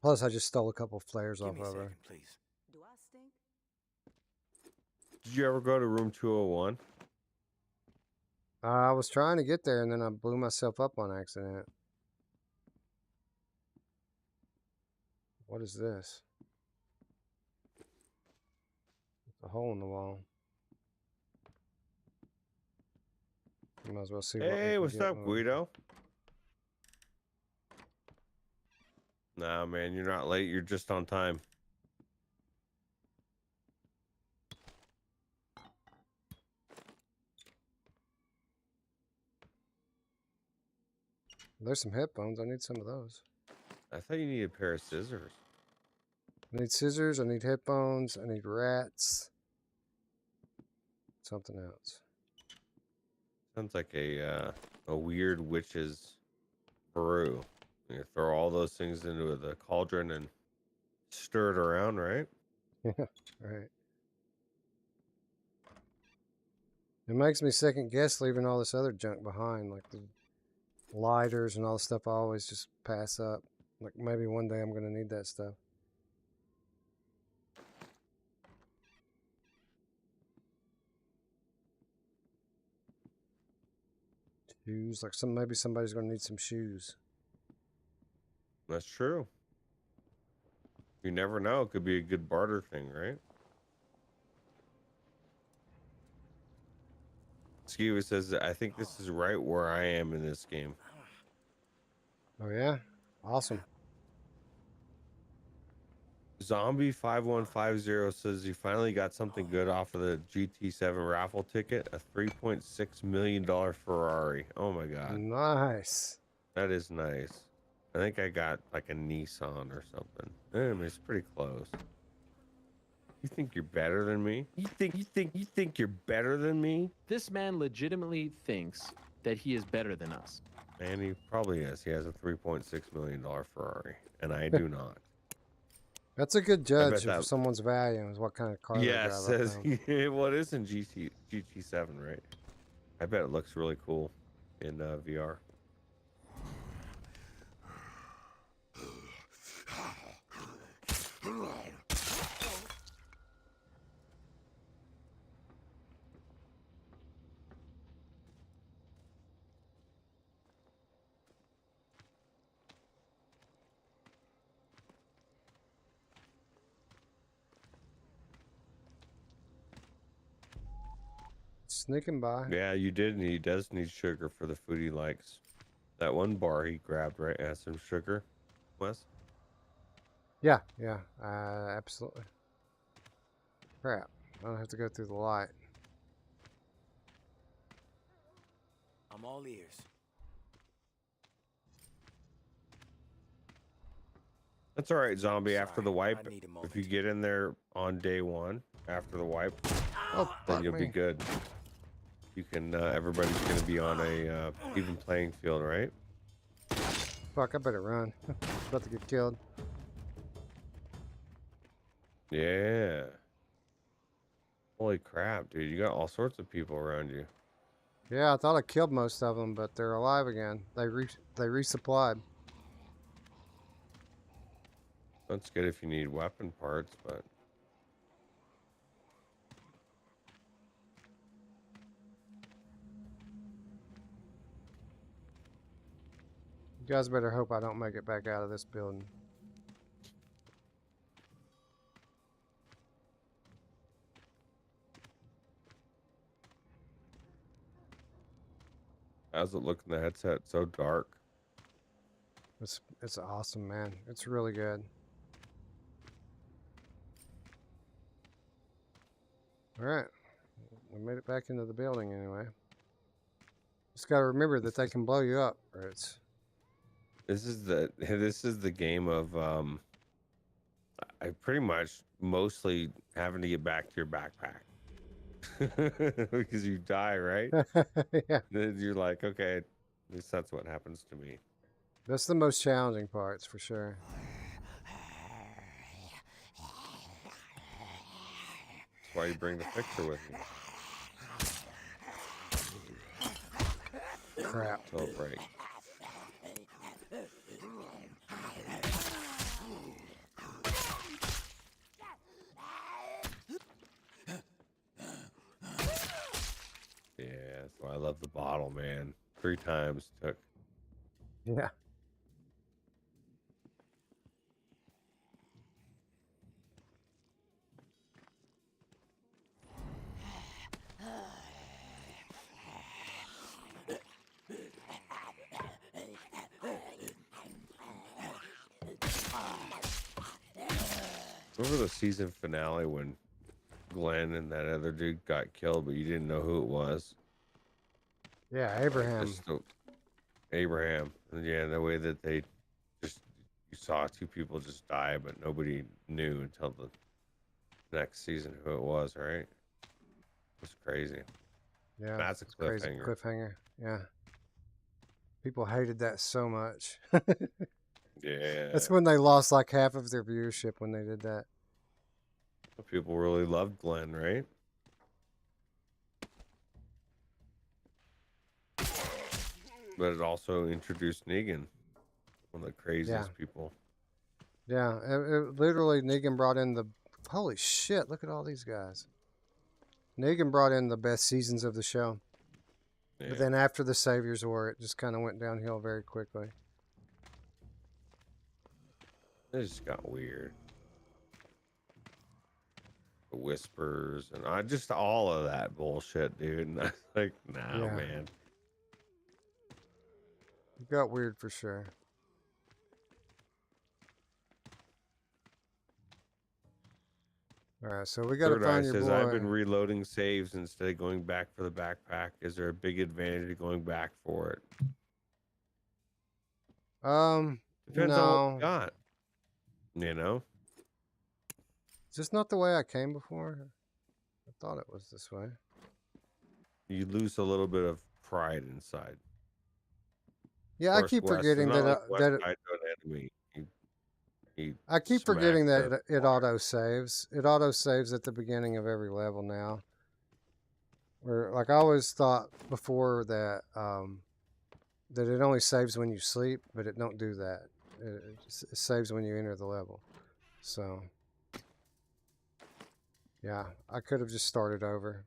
Plus, I just stole a couple flares Give off me a of her. second, please. Do I stink? Did you ever go to room 201? I was trying to get there, and then I blew myself up on accident. What is this? It's a hole in the wall. You might as well see what we Hey, can what's get up, when we- Guido? Nah, man, you're not late. You're just on time. There's some headphones. I need some of those. I thought you needed a pair of scissors. I need scissors. I need headphones. I need rats. Something else. Sounds like a weird witch's brew. You throw all those things into the cauldron and stir it around, right? Yeah, right. It makes me second guess leaving all this other junk behind, like the lighters and all the stuff I always just pass up. Like maybe one day I'm going to need that stuff. Shoes, like maybe somebody's going to need some shoes. That's true. You never know. It could be a good barter thing, right? Skiwa says, I think this is right where I am in this game. Oh yeah? Awesome. Zombie5150 says you finally got something good off of the GT7 raffle ticket, a $3.6 million Ferrari. Oh my God. Nice. That is nice. I think I got like a Nissan or something. It's pretty close. You think you're better than me? You think you're better than me? This man legitimately thinks that he is better than us. And he probably is. He has a $3.6 million Ferrari, and I do not. That's a good I bet judge of that. someone's value is what kind of car they drive. Yes, I says think. well, it is in GT7, right? I bet it looks really cool in VR. Sneaking by. Yeah, you did. And he does need sugar for the food he likes. That one bar he grabbed, right, has some sugar, Wes? Yeah, yeah, absolutely. Crap. I don't have to go through the light. I'm all ears. That's all right, zombie. After Sorry, the wipe, I need a if you moment. get in there on day one after the wipe, Oh, then fuck you'll be me. good. You can. Everybody's gonna be on a even playing field, right? Fuck, I better run. About to get killed. Yeah. Holy crap, dude! You got all sorts of people around you. Yeah, I thought I killed most of them, but they're alive again. They resupplied. That's good if you need weapon parts, but You guys better hope I don't make it back out of this building. how's it look in the headset? So dark. It's awesome, man. It's really good. All right, we made it back into the building anyway. Just gotta remember that they can blow you up, or it's This is the game of I pretty much mostly having to get back to your backpack because you die, right? yeah. Then you're like, okay, at least that's what happens to me. That's the most challenging parts for sure. That's why you bring the fixer with you. Crap. Till it breaks. Yeah, that's why I love the bottle, man. 3 times took. Yeah. Remember the season finale when Glenn and that other dude got killed, but you didn't know who it was? Yeah, Abraham. Just Abraham. And yeah, the way that they just, you saw 2 people just die, but nobody knew until the next season who it was, right? It's crazy. Yeah. That's a Crazy cliffhanger. cliffhanger. Yeah. People hated that so much. Yeah. That's when they lost like half of their viewership when they did that. People really loved Glenn, right? But it also introduced Negan, one of the craziest people. Yeah, literally Negan brought in the... Holy shit, look at all these guys. Negan brought in the best seasons of the show. Yeah. But then after the Savior's War, it just kind of went downhill very quickly. It just got weird. The whispers and just all of that bullshit, dude. And I was like, nah, Yeah. man. It got weird for sure. All right, so we got to Third Eye find your says, boy. I've been reloading saves instead of going back for the backpack. Is there a big advantage to going back for it? Depends on what No. you got. You know? Is this not the way I came before? I thought it was this way. You lose a little bit of pride inside. Yeah, I keep forgetting that Enemy. He I keep forgetting smacks that it auto saves. It auto saves at the beginning of every level now. Where like I always thought before that that it only saves when you sleep, but it don't do that. It saves when you enter the level. So yeah, I could have just started over.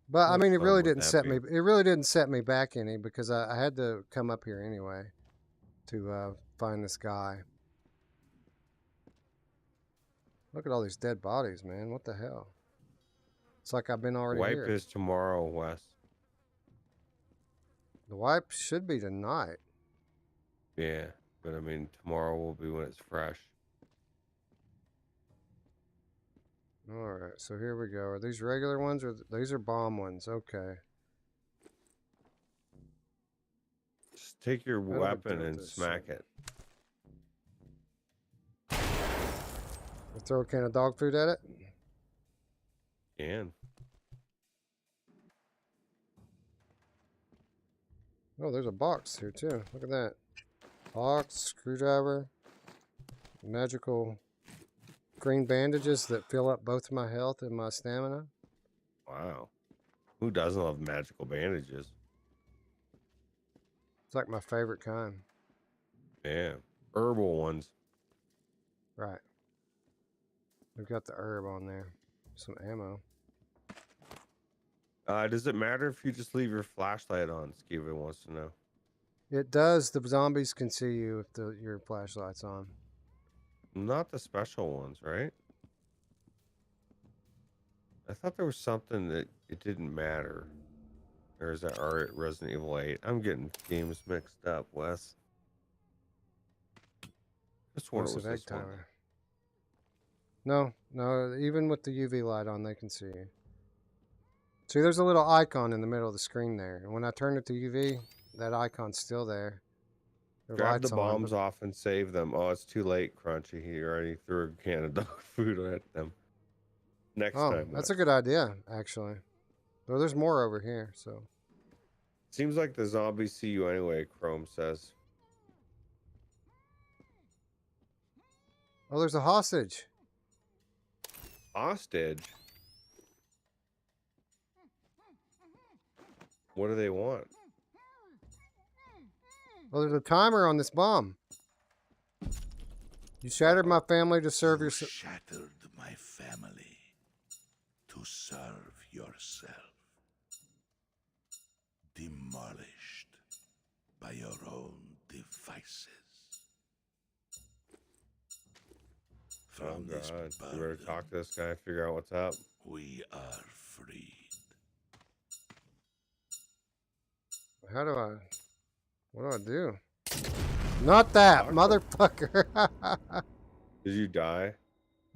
But I mean, it really didn't set me. It really didn't set me back any because I had to come up here anyway to find this guy. Look at all these dead bodies, man. What the hell? It's like I've been already Wipe here. is tomorrow, Wes. The wipe should be tonight. Yeah, but I mean, tomorrow will be when it's fresh. All right, so here we go. Are these regular ones or these are bomb ones? Okay. Just take your weapon and smack it. You throw a can of dog food at it? Can. Oh, there's a box here too. Look at that. Box, screwdriver, magical green bandages that fill up both my health and my stamina. Wow. Who doesn't love magical bandages? It's like my favorite kind. Yeah. Herbal ones. Right. We've got the herb on there. Some ammo. Does it matter if you just leave your flashlight on? Skiva wants to know. It does. The zombies can see you if your flashlight's on. Not the special ones, right? I thought there was something that it didn't matter. Or is that Resident Evil 8? I'm getting games mixed up, Wes. Just one was this one. No, even with the UV light on, they can see you. See, there's a little icon in the middle of the screen there. And when I turn it to UV, that icon's still there. Grab the bombs off and save them. Oh, it's too late, Crunchy. He already threw a can of dog food at them. Next time. That's a good idea, actually. Though there's more over here, so. Seems like the zombies see you anyway, Chrome says. Oh, there's a hostage. Hostage? What do they want? Well, there's a timer on this bomb. You shattered my family to serve your... Shattered my family to serve yourself. Demolished by your own devices. From this God. burden, You better talk to this guy, figure out what's up. we are freed. How do I... What do I do? Not that, motherfucker. Did you die?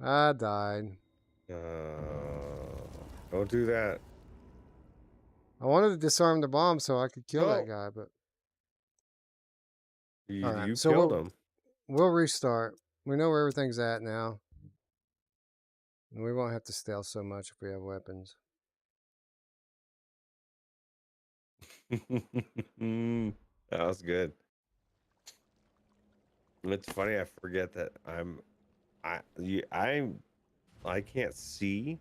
I died. Don't do that. I wanted to disarm the bomb so I could kill that guy, but... You, All right, you so killed him. We'll restart. We know where everything's at now. And we won't have to stealth so much if we have weapons. That was good. It's funny, I forget that I can't see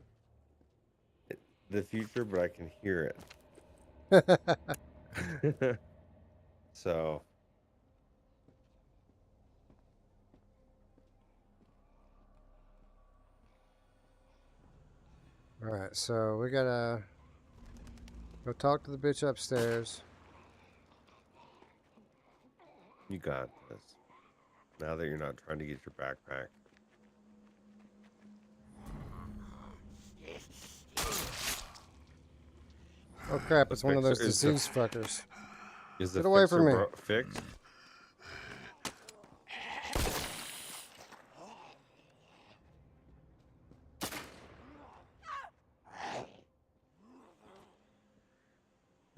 the future, but I can hear it. So All right, so we gotta go talk to the bitch upstairs. you got this. Now that you're not trying to get your backpack. Oh crap, it's one of those disease fuckers. Get away from me. Fixed?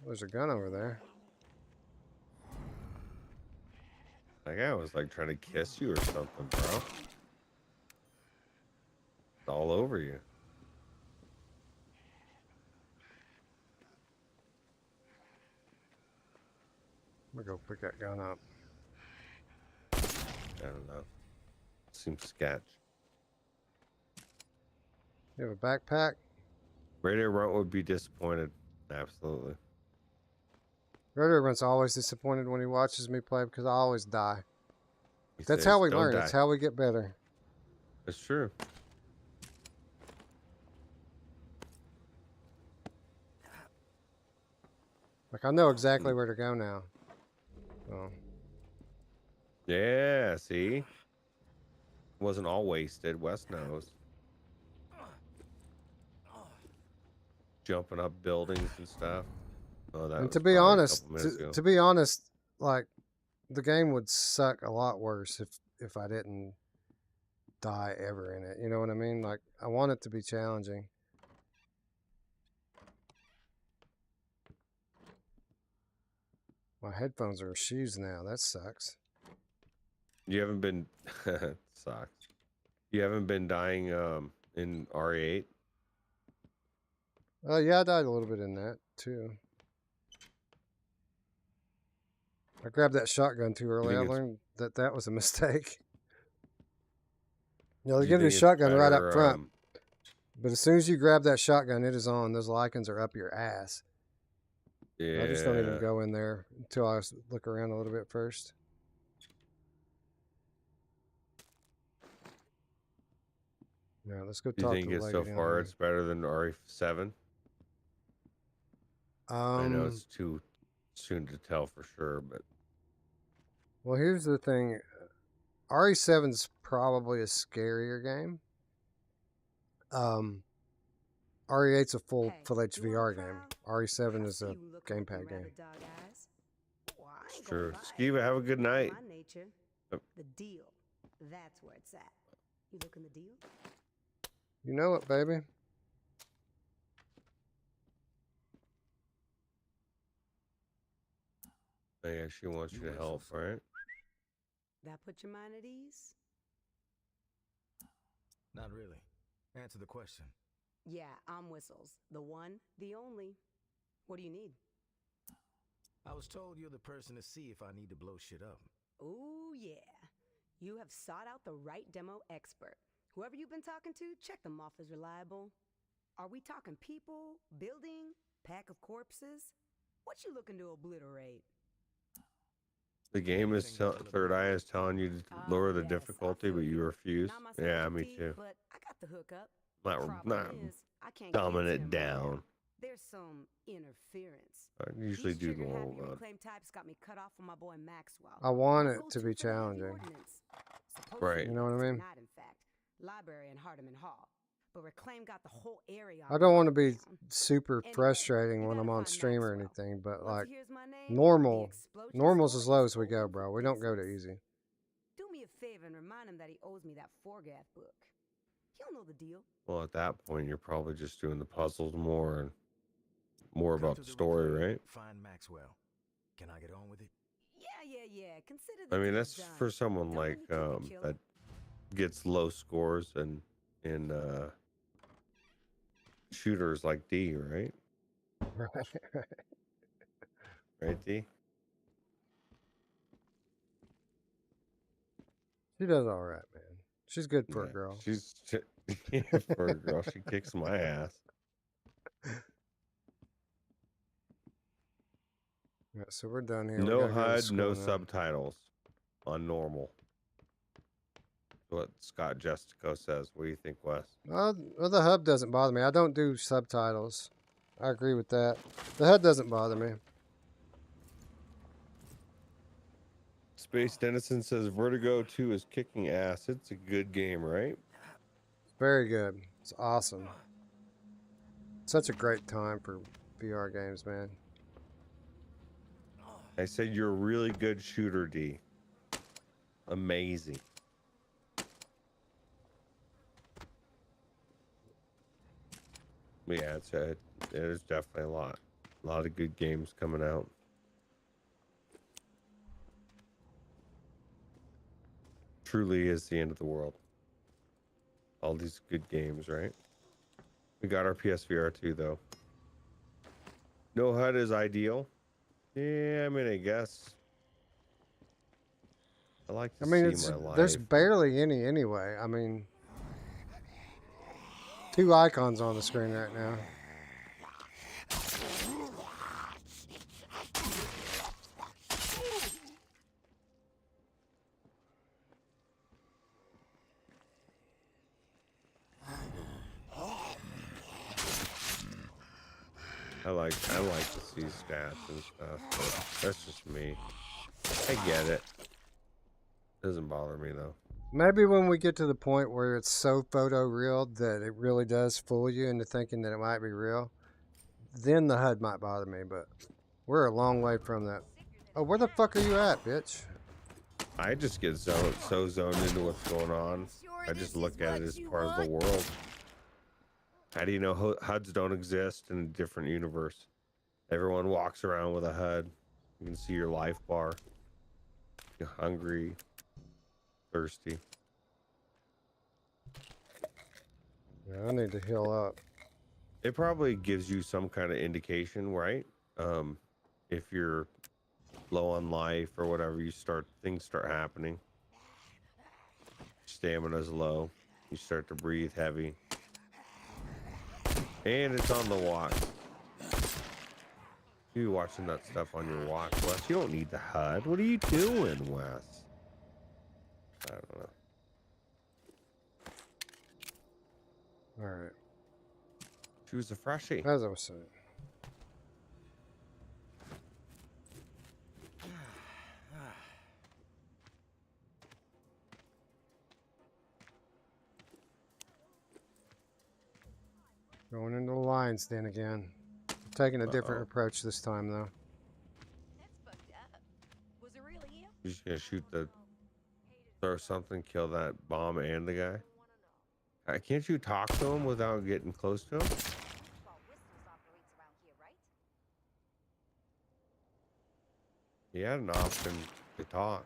There's a gun over there. That guy was like trying to kiss you or something, bro. all over you. I'm gonna go pick that gun up. I don't know. Seems sketch. You have a backpack? Radio Runt would be disappointed. Absolutely. Radio Runt's always disappointed when he watches me play because I always die. He That's says, how we "Don't learn. die." It's how we get better. It's true. Like I know exactly where to go now. So, Yeah, see? Wasn't all wasted. Wes knows. Jumping up buildings and stuff. Oh, that and was to be probably a honest, couple minutes ago. to be honest, like the game would suck a lot worse if I didn't die ever in it. You know what I mean? Like I want it to be challenging. My headphones are shoes now. That sucks. You haven't been sucks. You haven't been dying in RE8? Yeah, I died a little bit in that too. I grabbed that shotgun too early. I think it's- learned that that was a mistake. You know, they Do you give you a think it's shotgun right better, up front, but as soon as you grab that shotgun, it is on. Those lichens are up your ass. yeah. I just don't even go in there until I look around a little bit first. Yeah, let's go Do you talk think to the it's lady so down far there. it's better than RE7? I know it's too soon to tell for sure, but Well, here's the thing. RE7's probably a scarier game. RE8's a full-fledged VR game. RE7 is a gamepad game. it's true. Skiva, have a good night. My nature, Yep. the deal. That's where it's at. You looking the deal? You know it, baby. Oh, yeah, she wants you to help, right? That put your mind at ease? Not really. Answer the question. Yeah, I'm Whistles. The one, the only. What do you need? I was told you're the person to see if I need to blow shit up. Ooh, yeah. You have sought out the right demo expert. Whoever you've been talking to, check them off as reliable. Are we talking people, building, pack of corpses? What you looking to obliterate? The game is Third Eye is telling you to lower the Yes, I difficulty, feel but you refuse. Not my Yeah, me specialty, too. But I got the hookup. Not Problem is, I can't get dumbing into it him right down. now. There's some interference. I usually These do trigger-happy normal mode. reclaimed types got me cut off from my boy Maxwell. I want A it little to too be familiar with the challenging. ordinance. Right. You know what I mean? Not, in fact. Library in Hardeman Hall. But Reclaim got the whole area. I don't want to on be lockdown. super Anyway, frustrating you when I'm gotta on find stream or Maxwell. anything, but Once like he hears my name, the normal's explosion as low story as we is go, open bro. for We don't go to business. easy. Do me a favor and remind him that he owes me that Forgath book. He'll know the deal. Well, at that point, you're probably just doing the puzzles more and more Come about to the story, Reclaim, right? Find Maxwell. Can I get on with it? Yeah. Consider the I mean, deal that's done. for someone Don't like need to kill that gets low scores and in shooters like D, right? Right, D? She does all right, man. She's good for a Yeah, girl. She's yeah, for a girl, she kicks my ass. Yeah, so we're done here. We No gotta go to HUD, school no now. subtitles on normal. What Scott Justico says. What do you think, Wes? Well, the hub doesn't bother me. I don't do subtitles. I agree with that. The HUD doesn't bother me. Space Dennison says Vertigo 2 is kicking ass. It's a good game, right? Very good. It's awesome. Such a great time for VR games, man. I said you're a really good shooter, D. Amazing. Yeah, there's definitely a lot of good games coming out. Truly is the end of the world. all these good games, right? We got our PSVR 2 though. No HUD is ideal. Yeah, I mean, I guess. I like to I mean, see my there's life. barely any anyway. I mean, 2 icons on the screen right now. I like to see stats and stuff, but that's just me. I get it. Doesn't bother me though. Maybe when we get to the point where it's so photo real that it really does fool you into thinking that it might be real, then the HUD might bother me, but we're a long way from that. Oh, where the fuck are you at, bitch? I just get so zoned into what's going on. I just look at it as part of the world. How do you know HUDs don't exist in a different universe? Everyone walks around with a HUD. You can see your life bar. You're hungry, thirsty. Yeah, I need to heal up. It probably gives you some kind of indication, right? If you're low on life or whatever, things start happening. Stamina's low. You start to breathe heavy. And it's on the watch. You watching that stuff on your watch, Wes. You don't need the HUD. What are you doing, Wes? I don't know. All right. She was a freshie. As I was saying. Going into the lion's den again. Taking a different approach this time, though. That's fucked up. Was it really you? You're just gonna throw something, kill that bomb and the guy? Can't you talk to him without getting close to him? He had an option to talk.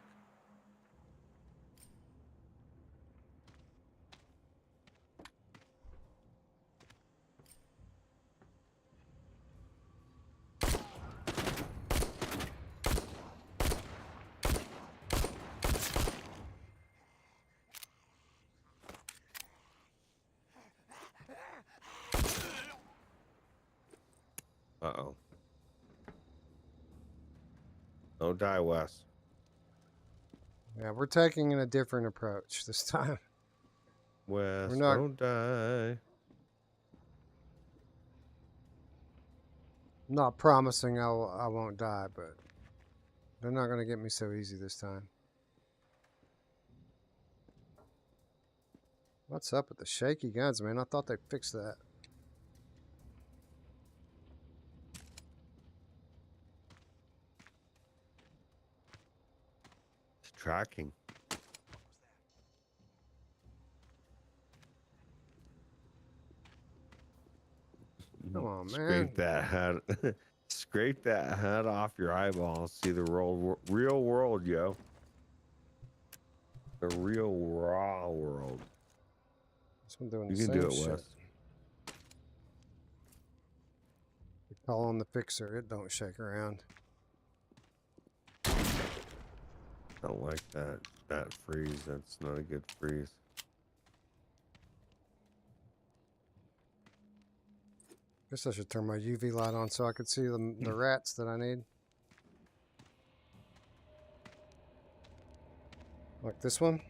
Uh-oh. Don't die, Wes. Yeah, we're taking a different approach this time. Wes, not- don't die. I'm not promising I won't die, but they're not going to get me so easy this time. What's up with the shaky guns, man? I thought they fixed that. It's tracking. Come on, man. Scrape that hat. Scrape that hat off your eyeballs. See the real world, yo. The real raw world. This one doing You the can same do it, shit. Wes. Call on the fixer. It don't shake around. Don't like that freeze. That's not a good freeze. Guess I should turn my UV light on so I could see the rats that I need. Like this one.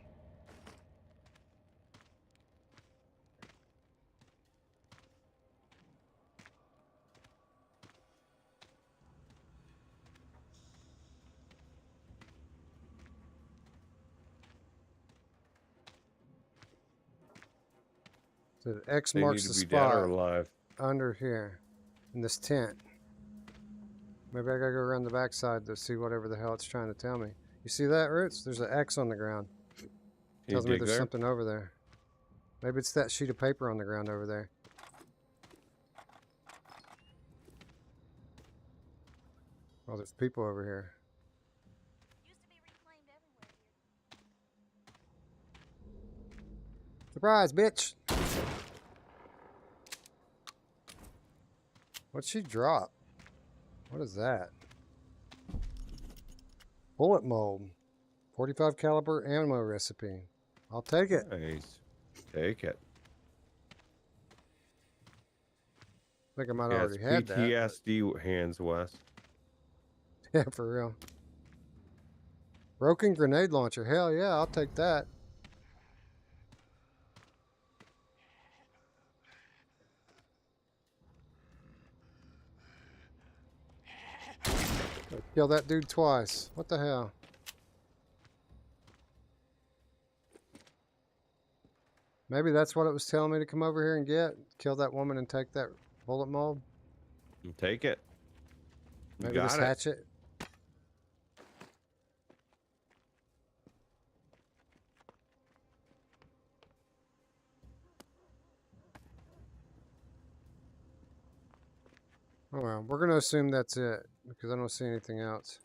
So X They marks need the to be dead or spot alive. under here in this tent. Maybe I gotta go around the backside to see whatever the hell it's trying to tell me. You see that, Roots? There's an X on the ground. Can Tells you me dig there's there? something over there. Maybe it's that sheet of paper on the ground over there. Oh, there's people over here. Used to be reclaimed everywhere here. Surprise, bitch! What'd she drop? What is that? Bullet mold. 45 caliber ammo recipe. I'll take it. Nice. Take it. I think I might Yeah, already it's had that. PTSD hands, Wes. Yeah, for real. Broken grenade launcher. Hell yeah, I'll take that. Kill that dude twice. What the hell? Maybe that's what it was telling me to come over here and get. Kill that woman and take that bullet mold. Take it. You Maybe got this it. hatchet. Oh well, we're gonna assume that's it because I don't see anything else.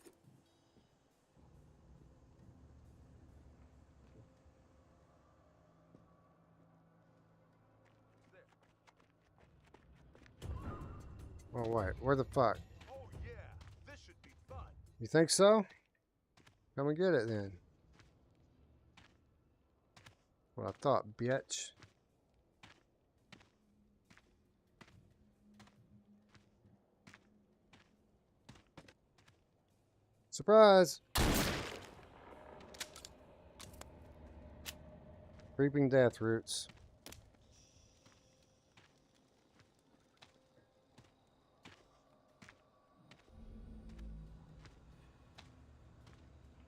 Oh wait, where the fuck? Oh yeah, this should be fun. You think so? Come and get it then. What I thought, bitch. Surprise! Creeping death roots.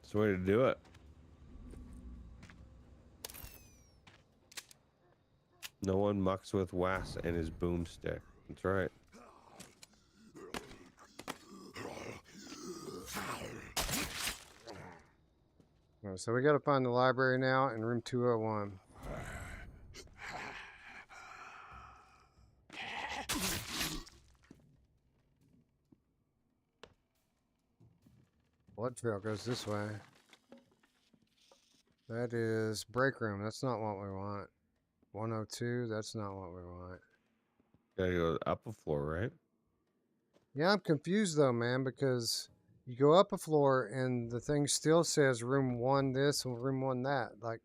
It's the way to do it. No one mucks with Wes and his boomstick. That's right. Oh, so we gotta find the library now in room 201. Blood trail goes this way. That is break room. That's not what we want. 102, that's not what we want. Gotta go up a floor, right? Yeah, I'm confused though, man, because you go up a floor and the thing still says room 1 this and room 1 that. Like,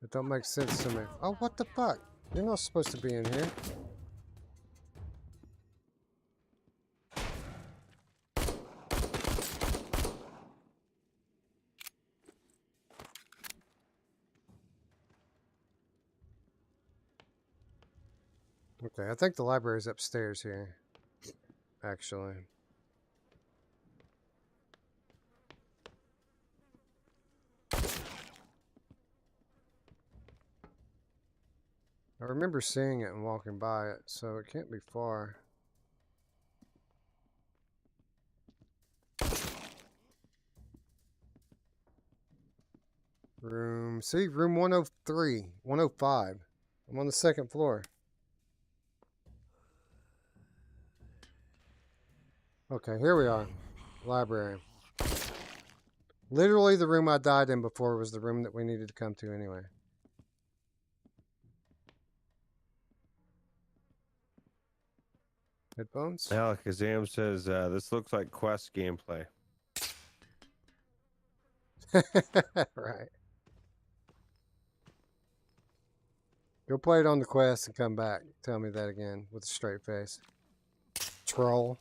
it don't make sense to me. Oh, what the fuck? You're not supposed to be in here. Okay, I think the library's upstairs here, actually. I remember seeing it and walking by it, so it can't be far. Room 103, 105. I'm on the second floor. Okay, here we are. Library. Literally the room I died in before was the room that we needed to come to anyway. Headphones? Alakazam says, this looks like Quest gameplay. Right. Go play it on the Quest and come back. Tell me that again with a straight face. Troll.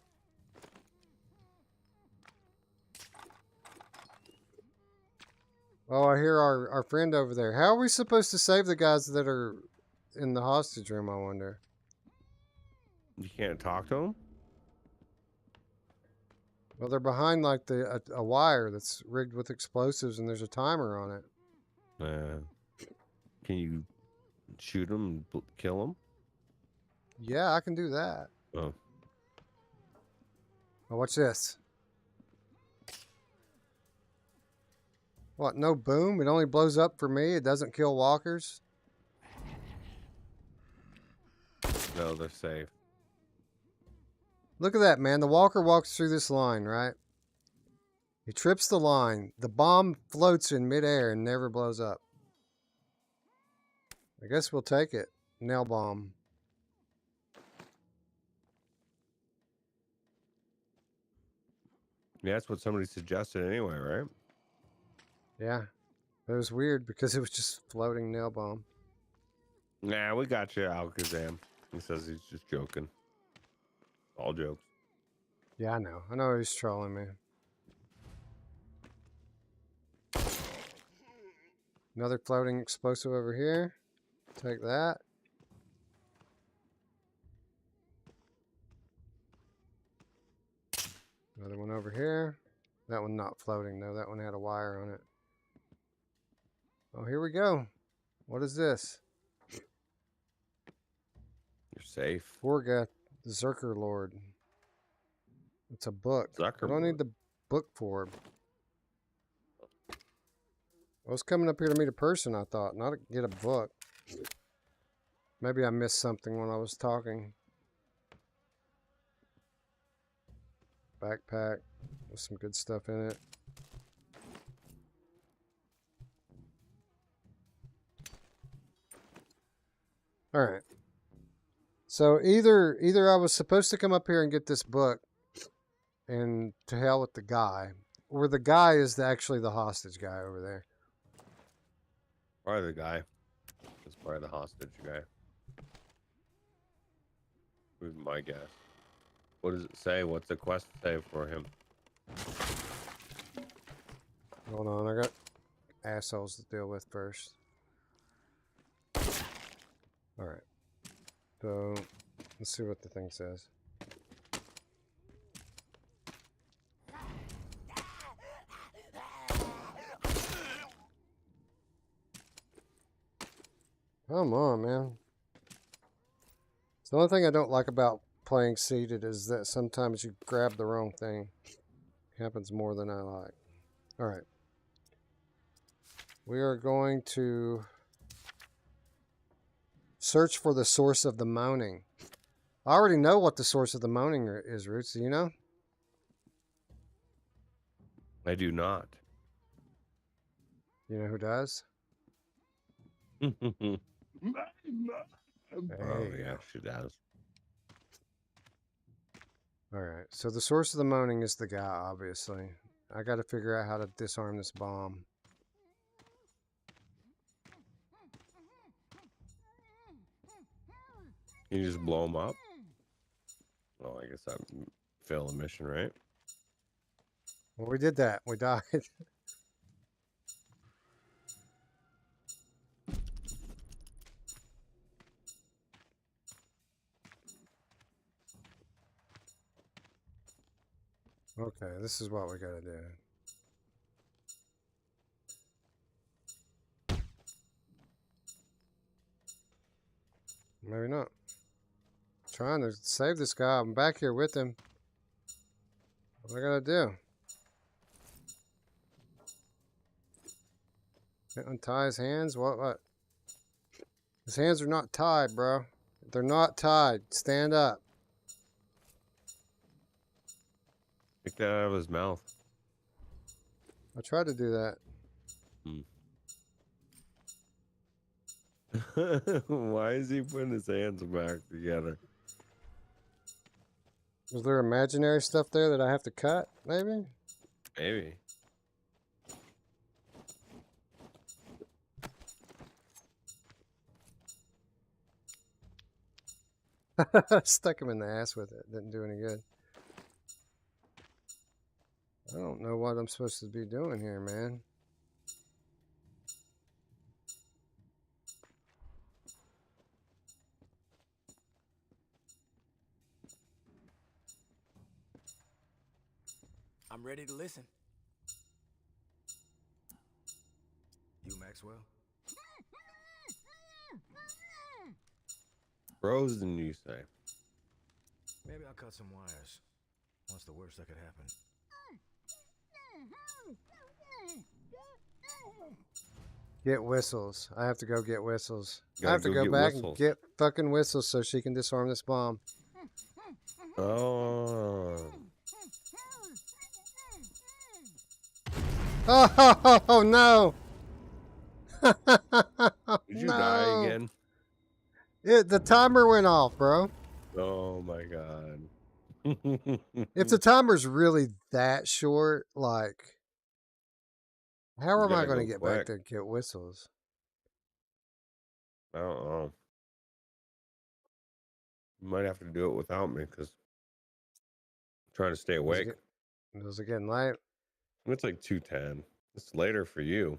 Oh, I hear our friend over there. How are we supposed to save the guys that are in the hostage room, I wonder? You can't talk to him? Well, they're behind like a wire that's rigged with explosives and there's a timer on it. Can you shoot him and kill him? Yeah, I can do that. Oh. Oh, watch this. What, no boom? It only blows up for me? It doesn't kill walkers? No, they're safe. Look at that, man. The walker walks through this line, right? He trips the line. The bomb floats in midair and never blows up. I guess we'll take it. Nail bomb. Yeah, that's what somebody suggested anyway, right? Yeah. It was weird because it was just floating nail bomb. Nah, we got you, Alakazam. He says he's just joking. All jokes. Yeah, I know. I know he's trolling me. Another floating explosive over here. Take that. Another one over here. That one not floating though. That one had a wire on it. Oh, here we go. What is this? You're safe. Vorga, the Zerker Lord. It's a book. I don't Zuckerberg. need the book for. I was coming up here to meet a person, I thought, not to get a book. Maybe I missed something when I was talking. Backpack with some good stuff in it. All right. So either I was supposed to come up here and get this book, and to hell with the guy, or the guy is actually the hostage guy over there. Probably the guy. It's probably the hostage guy. Would be my guess. What does it say? What's the quest say for him? Hold on, I got assholes to deal with first. All right. So let's see what the thing says. Come on, man. It's the only thing I don't like about playing seated is that sometimes you grab the wrong thing. It happens more than I like. All right. We are going to search for the source of the moaning. I already know what the source of the moaning is, Ruuts. Do you know? I do not. You know who does? Oh, There you yeah, go. she does. All right. So the source of the moaning is the guy, obviously. I got to figure out how to disarm this bomb. Can you just blow him up? Well, I guess I failed the mission, right? Well, we did that. We died. Okay, this is what we gotta do. Maybe not. Trying to save this guy. I'm back here with him. What I gotta do? Can't untie his hands? What? His hands are not tied, bro. They're not tied. Stand up. Take that out of his mouth. I tried to do that. Why is he putting his hands back together? Was there imaginary stuff there that I have to cut, maybe? Maybe. Stuck him in the ass with it. Didn't do any good. I don't know what I'm supposed to be doing here, man. I'm ready to listen. You, Maxwell? Frozen, you say? Maybe I'll cut some wires. What's the worst that could happen? Get whistles. I have to go get whistles. I Gotta have to go go get back whistles. and get fucking whistles so she can disarm this bomb. Oh. Oh no! Did you die again? The timer went off, bro. Oh my god. If the timer's really that short, like, how You am I gotta going to go get back quick. there and get whistles? I don't know. You might have to do it without me because I'm trying to stay Is it, awake. is it getting late? It's like 2:10. It's later for you.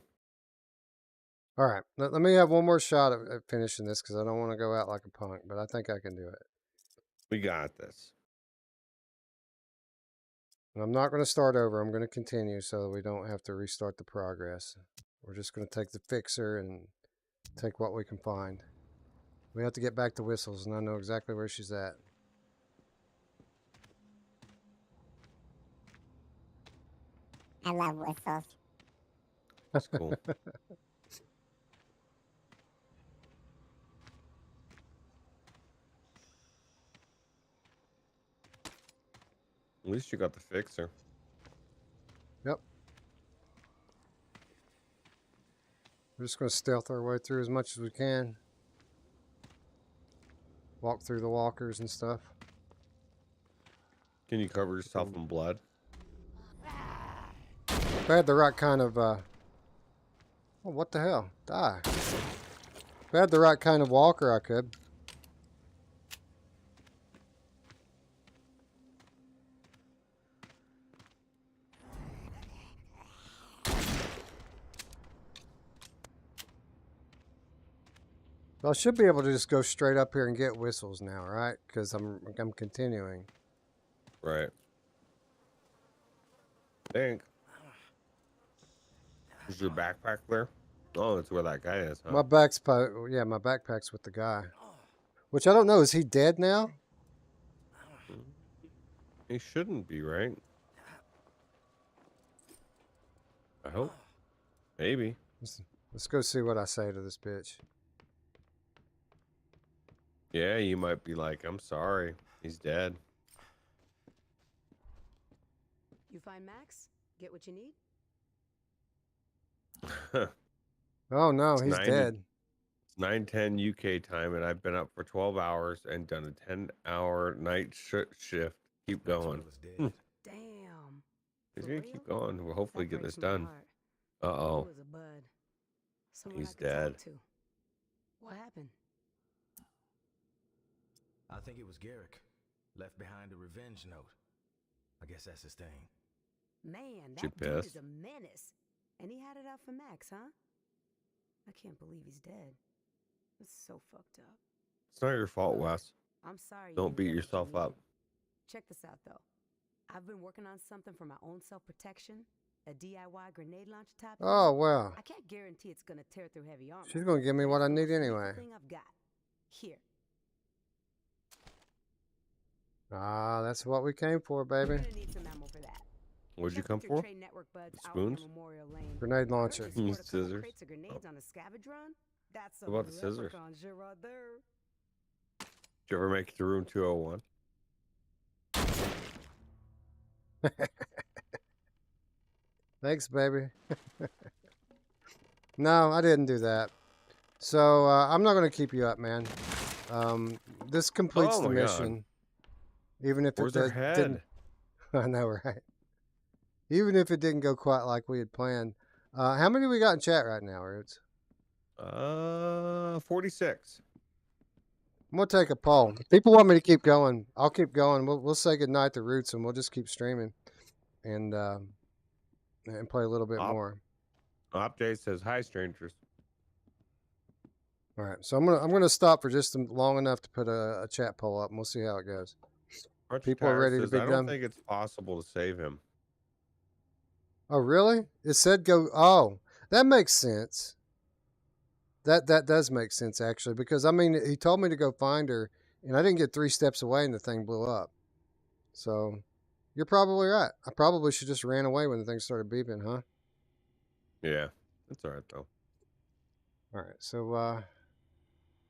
All right, let me have one more shot at finishing this because I don't want to go out like a punk, but I think I can do it. We got this. And I'm not going to start over. I'm going to continue so that we don't have to restart the progress. We're just going to take the fixer and take what we can find. We have to get back to Whistles, and I know exactly where she's at. I love whistles. That's cool. At least you got the fixer. Yep. We're just going to stealth our way through as much as we can. Walk through the walkers and stuff. Can you cover yourself in blood? If I had the right kind of, oh, what the hell? Die. If I had the right kind of walker, I could. So I should be able to just go straight up here and get whistles now, right? Because I'm continuing. Right. I think. Is your backpack there? Oh, that's where that guy is, huh? My backpack's with the guy. Which I don't know. Is he dead now? He shouldn't be, right? I hope. Maybe. Let's go see what I say to this bitch. Yeah, you might be like, I'm sorry. He's dead. You find Max? Get what you need? Oh no, It's he's 90 dead. It's 9:10 UK time, and I've been up for 12 hours and done a 10-hour night shift. Keep Maxwell going. was dead. Damn. He's For gonna real? keep going. We'll hopefully That get this breaks my done. heart. He Uh-oh. was a bud. Someone He's I could dead. talk to. What happened? I think it was Garrick. Left behind a revenge note. I guess that's his thing. Man, You that dude is pissed? a menace. And he had it out for Max, huh? I can't believe he's dead. It's so fucked up. It's not your fault, Look, Wes. I'm sorry. you Don't didn't beat get what you yourself up. needed. Check this out, though. I've been working on something for my own self-protection. A DIY grenade launcher type. Oh thing. wow. I can't guarantee it's gonna tear through heavy armor. She's gonna give me but what it's I the need most lethal anyway. thing I've got. Here. Ah, that's what we came for, You're baby. gonna need some ammo for that. What'd you Check come with your for? trade network buds The out near spoons? Memorial Lane. Grenade I heard launcher. you scored a couple Scissors. crates of grenades on a scavenge run. That's What about the some scissors? leprechaun shit right there. Did you ever make it to room 201? Thanks, baby. No, I didn't do that. So I'm not gonna keep you up, man. This completes Oh the my God. mission. Even if Where's it her didn't. head? I know, right? Even if it didn't go quite like we had planned. How many we got in chat right now, Ruuts? 46. I'm gonna take a poll. If people want me to keep going, I'll keep going. We'll say goodnight to Ruuts and we'll just keep streaming and play a little bit more. Update says, hi, strangers. All right, so I'm gonna stop for just long enough to put a chat poll up, and we'll see how it goes. Archie People are Tire ready to says, be I don't done. think it's possible to save him. Oh, really? It said go. Oh, that makes sense. That does make sense actually, because I mean he told me to go find her, and I didn't get 3 steps away, and the thing blew up. So you're probably right. I probably should just ran away when the thing started beeping, huh? Yeah, that's all right, though. All right, so I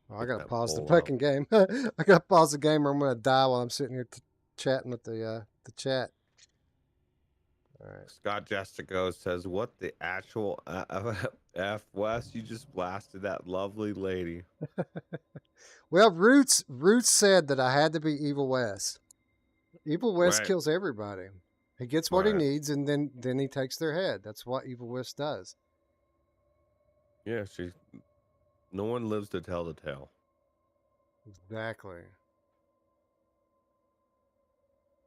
Get gotta that pause the poll up. fucking game. I gotta pause the game, or I'm gonna die while I'm sitting here chatting with the chat. All right. Scott Jestico says, what the actual F, Wes? You just blasted that lovely lady. Well, Ruuts said that I had to be Evil West. Evil West Right. kills everybody. He gets what he Right. needs, and then he takes their head. That's what Evil West does. Yeah, no one lives to tell the tale. Exactly.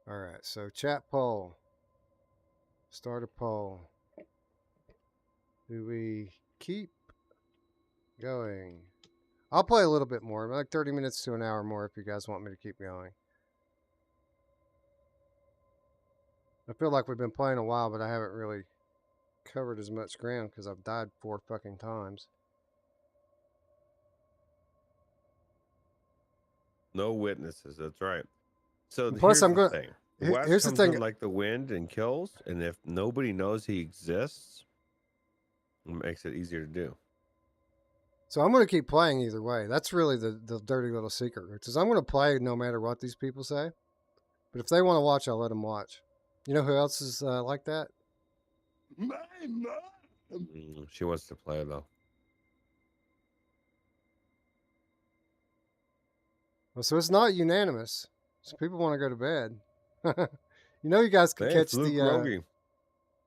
All right, so chat poll. Start a poll. Do we keep going? I'll play a little bit more, like 30 minutes to an hour more if you guys want me to keep going. I feel like we've been playing a while, but I haven't really covered as much ground because I've died 4 fucking times. No witnesses. That's right. So And plus, here's I'm the gonna. thing. Wes Here's the comes thing. in like the wind and kills, and if nobody knows he exists, it makes it easier to do. So I'm going to keep playing either way. That's really the dirty little secret, Roots, is I'm going to play no matter what these people say. But if they want to watch, I'll let them watch. You know who else is like that? She wants to play though. Well, so it's not unanimous. So people want to go to bed. You know, you guys can Hey, catch Fluke the. Rogie.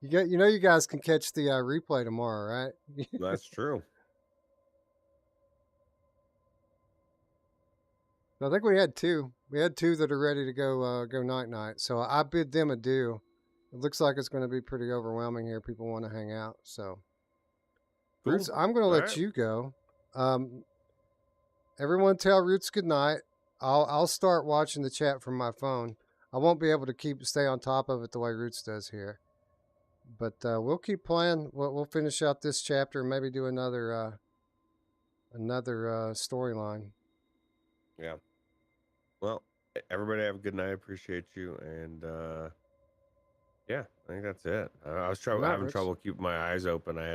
You know, you guys can catch the replay tomorrow, right? That's true. I think we had 2. We had 2 that are ready to go night. So I bid them adieu. It looks like it's going to be pretty overwhelming here. People want to hang out. So, Cool. Roots, I'm going to let right. you go. Everyone tell Roots good night. I'll start watching the chat from my phone. I won't be able to stay on top of it the way Roots does here. But we'll keep playing. We'll finish out this chapter and maybe do another storyline. Yeah. Well, everybody have a good night. I appreciate you. And yeah, I think that's it. I was having trouble keeping my eyes open. I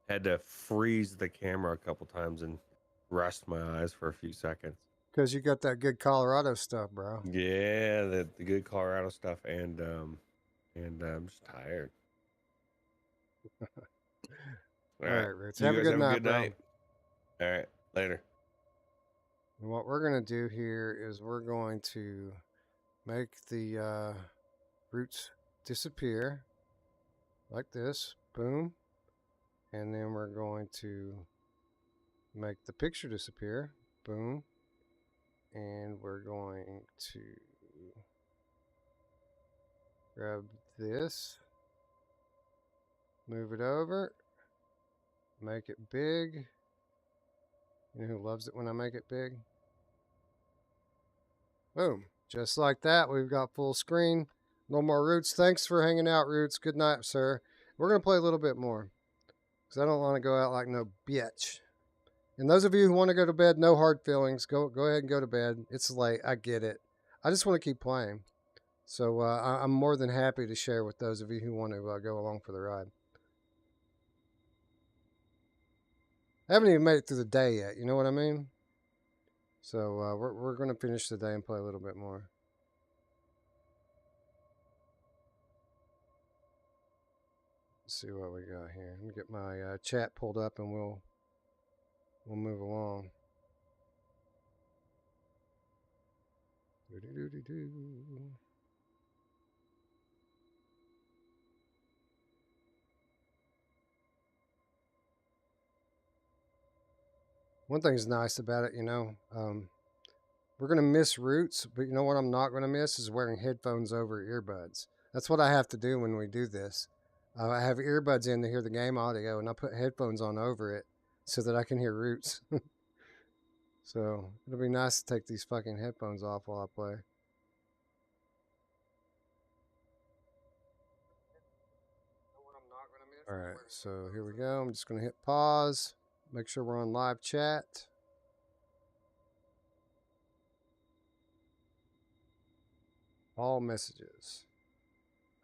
had to freeze the camera a couple times and rest my eyes for a few seconds. Because you got that good Colorado stuff, bro. Yeah, the good Colorado stuff, and I'm just tired. All right, Roots. You Have a guys good night, bro. All right, later. And what we're going to do here is we're going to make the roots disappear like this. Boom. And then we're going to make the picture disappear. Boom. And we're going to grab this, move it over, make it big. You know who loves it when I make it big? Boom. Just like that, we've got full screen. No more Roots. Thanks for hanging out, Roots. Good night, sir. We're going to play a little bit more because I don't want to go out like no bitch. And those of you who want to go to bed, no hard feelings. Go ahead and go to bed. It's late. I get it. I just want to keep playing. So I'm more than happy to share with those of you who want to go along for the ride. I haven't even made it through the day yet. You know what I mean? So we're going to finish the day and play a little bit more. Let's see what we got here. Let me get my chat pulled up and we'll move along. Do-do-do-do-do. One thing's nice about it, we're going to miss Roots, but you know what I'm not going to miss is wearing headphones over earbuds. That's what I have to do when we do this. I have earbuds in to hear the game audio, and I put headphones on over it so that I can hear Roots. So it'll be nice to take these fucking headphones off while I play. All right, so here we go. I'm just going to hit pause. Make sure we're on live chat. All messages.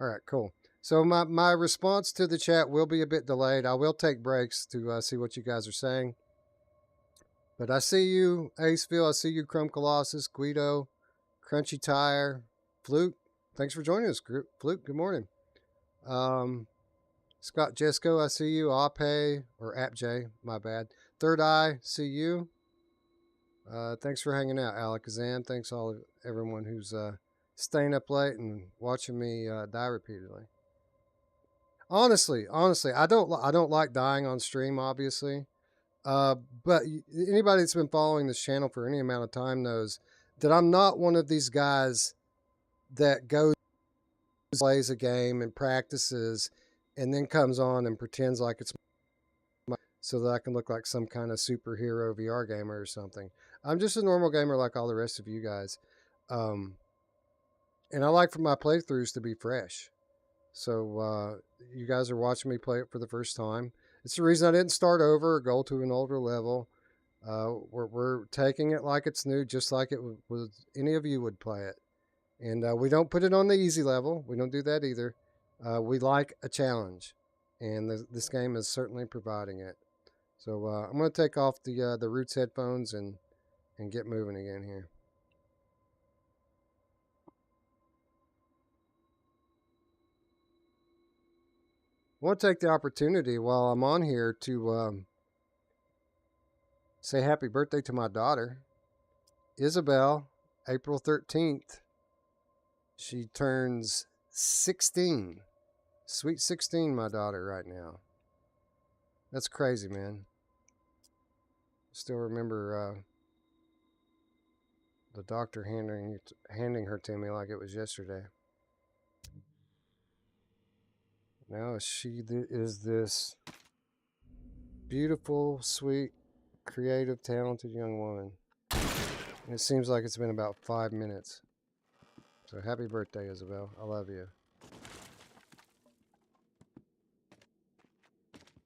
All right, cool. So my response to the chat will be a bit delayed. I will take breaks to see what you guys are saying. But I see you, Aceville. I see you, Chrome Colossus, Guido, Crunchy Tire, Fluke. Thanks for joining us, group. Fluke, good morning. Scott Jesco, I see you. Ape, or AppJ, my bad. Third Eye, see you. Thanks for hanging out, Alakazam. Thanks everyone who's staying up late and watching me die repeatedly. Honestly, I don't like dying on stream, obviously. But anybody that's been following this channel for any amount of time knows that I'm not one of these guys that goes plays a game and practices and then comes on and pretends like it's so that I can look like some kind of superhero VR gamer or something. I'm just a normal gamer like all the rest of you guys. And I like for my playthroughs to be fresh. So you guys are watching me play it for the first time. It's the reason I didn't start over or go to an older level. We're taking it like it's new, just like it was any of you would play it. And we don't put it on the easy level. We don't do that either. We like a challenge, and this game is certainly providing it. So I'm going to take off the Ruuts headphones and get moving again here. I want to take the opportunity while I'm on here to say happy birthday to my daughter, Isabel, April 13th. She turns 16. Sweet 16, my daughter, right now. That's crazy, man. Still remember the doctor handing her to me like it was yesterday. Now she is this beautiful, sweet, creative, talented young woman. And it seems like it's been about 5 minutes. So happy birthday, Isabel. I love you.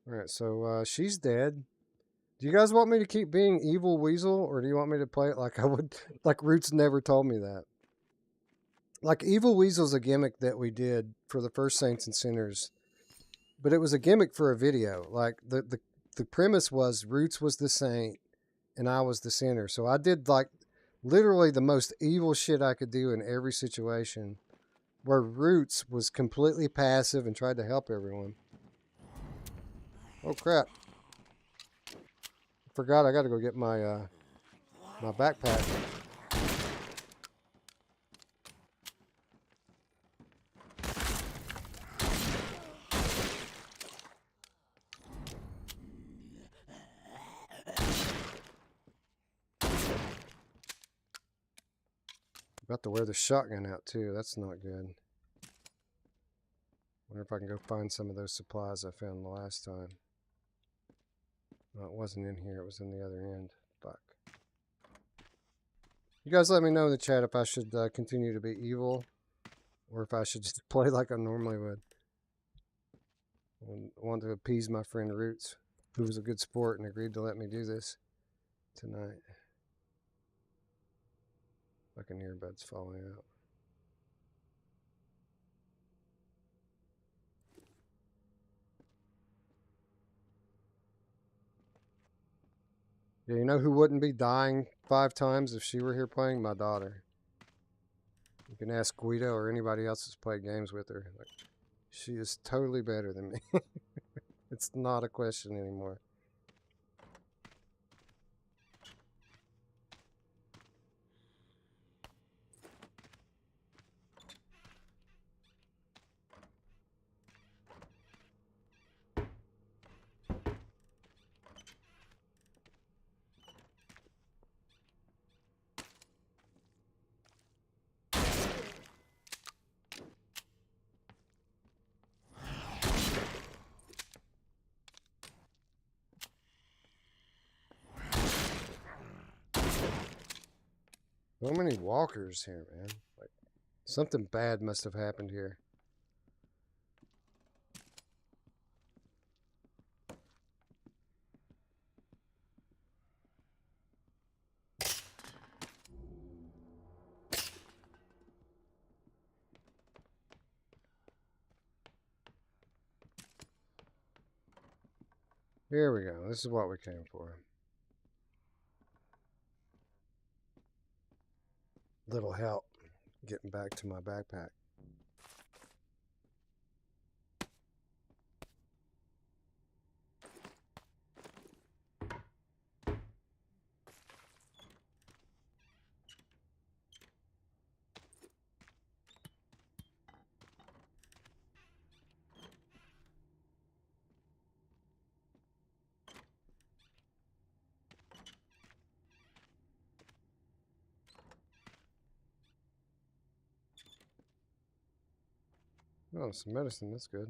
Alright, so she's dead. Do you guys want me to keep being Evil Weasel, or do you want me to play it like I would? Like Ruuts never told me that. Like Evil Weasel's a gimmick that we did for the first Saints and Sinners, but it was a gimmick for a video. Like the premise was Ruuts was the saint and I was the sinner. So I did like literally the most evil shit I could do in every situation, where Ruuts was completely passive and tried to help everyone. Oh crap. Forgot I got to go get my my backpack. About to wear the shotgun out too. That's not good. Wonder if I can go find some of those supplies I found the last time. No, it wasn't in here. It was in the other end. Fuck. You guys let me know in the chat if I should continue to be evil, or if I should just play like I normally would. I want to appease my friend Ruuts, who was a good sport and agreed to let me do this tonight. Fucking earbuds falling out. Yeah, you know who wouldn't be dying 5 times if she were here playing? My daughter. You can ask Guido or anybody else that's played games with her. Like, she is totally better than me. It's not a question anymore. So many walkers here, man. Like, something bad must have happened here. Here we go. This is what we came for. Little help getting back to my backpack. Oh, some medicine. That's good.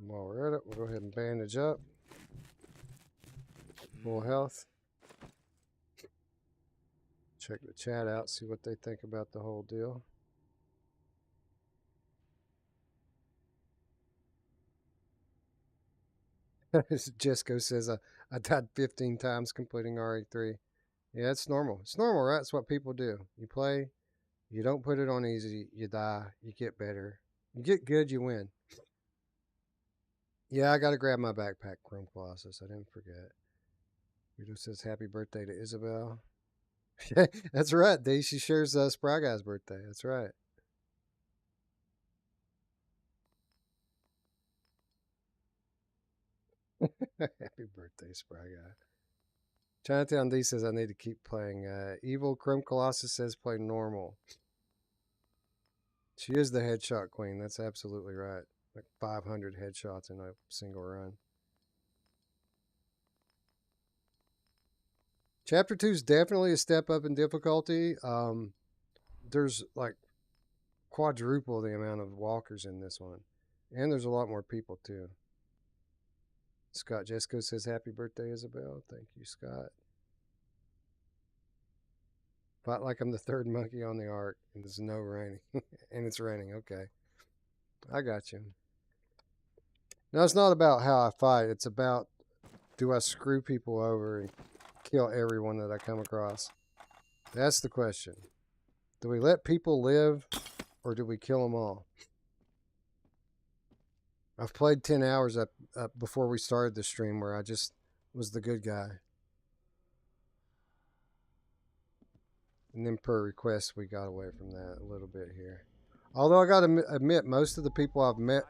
While we're at it, we'll go ahead and bandage up. Full health. Check the chat out, see what they think about the whole deal. Jesco says, I died 15 times completing RE3. Yeah, it's normal. It's normal, right? It's what people do. You play, you don't put it on easy, you die, you get better. You get good, you win. Yeah, I got to grab my backpack, Chrome Colossus. I didn't forget. Vito says, happy birthday to Isabel. That's right, D. She shares Spry Guy's birthday. That's right. Happy birthday, Spry Guy. Chinatown D says I need to keep playing. Evil Chrome Colossus says play normal. She is the headshot queen. That's absolutely right. Like 500 headshots in a single run. Chapter 2 is definitely a step up in difficulty. There's like quadruple the amount of walkers in this one. And there's a lot more people too. Scott Jesco says happy birthday, Isabel. Thank you, Scott. Fight like I'm the third monkey on the ark and there's no raining. And it's raining. Okay. I got you. Now, it's not about how I fight. It's about, do I screw people over and kill everyone that I come across? That's the question. Do we let people live or do we kill them all? I've played 10 hours up before we started the stream where I just was the good guy. And then per request, we got away from that a little bit here. Although I got to admit, most of the people I've met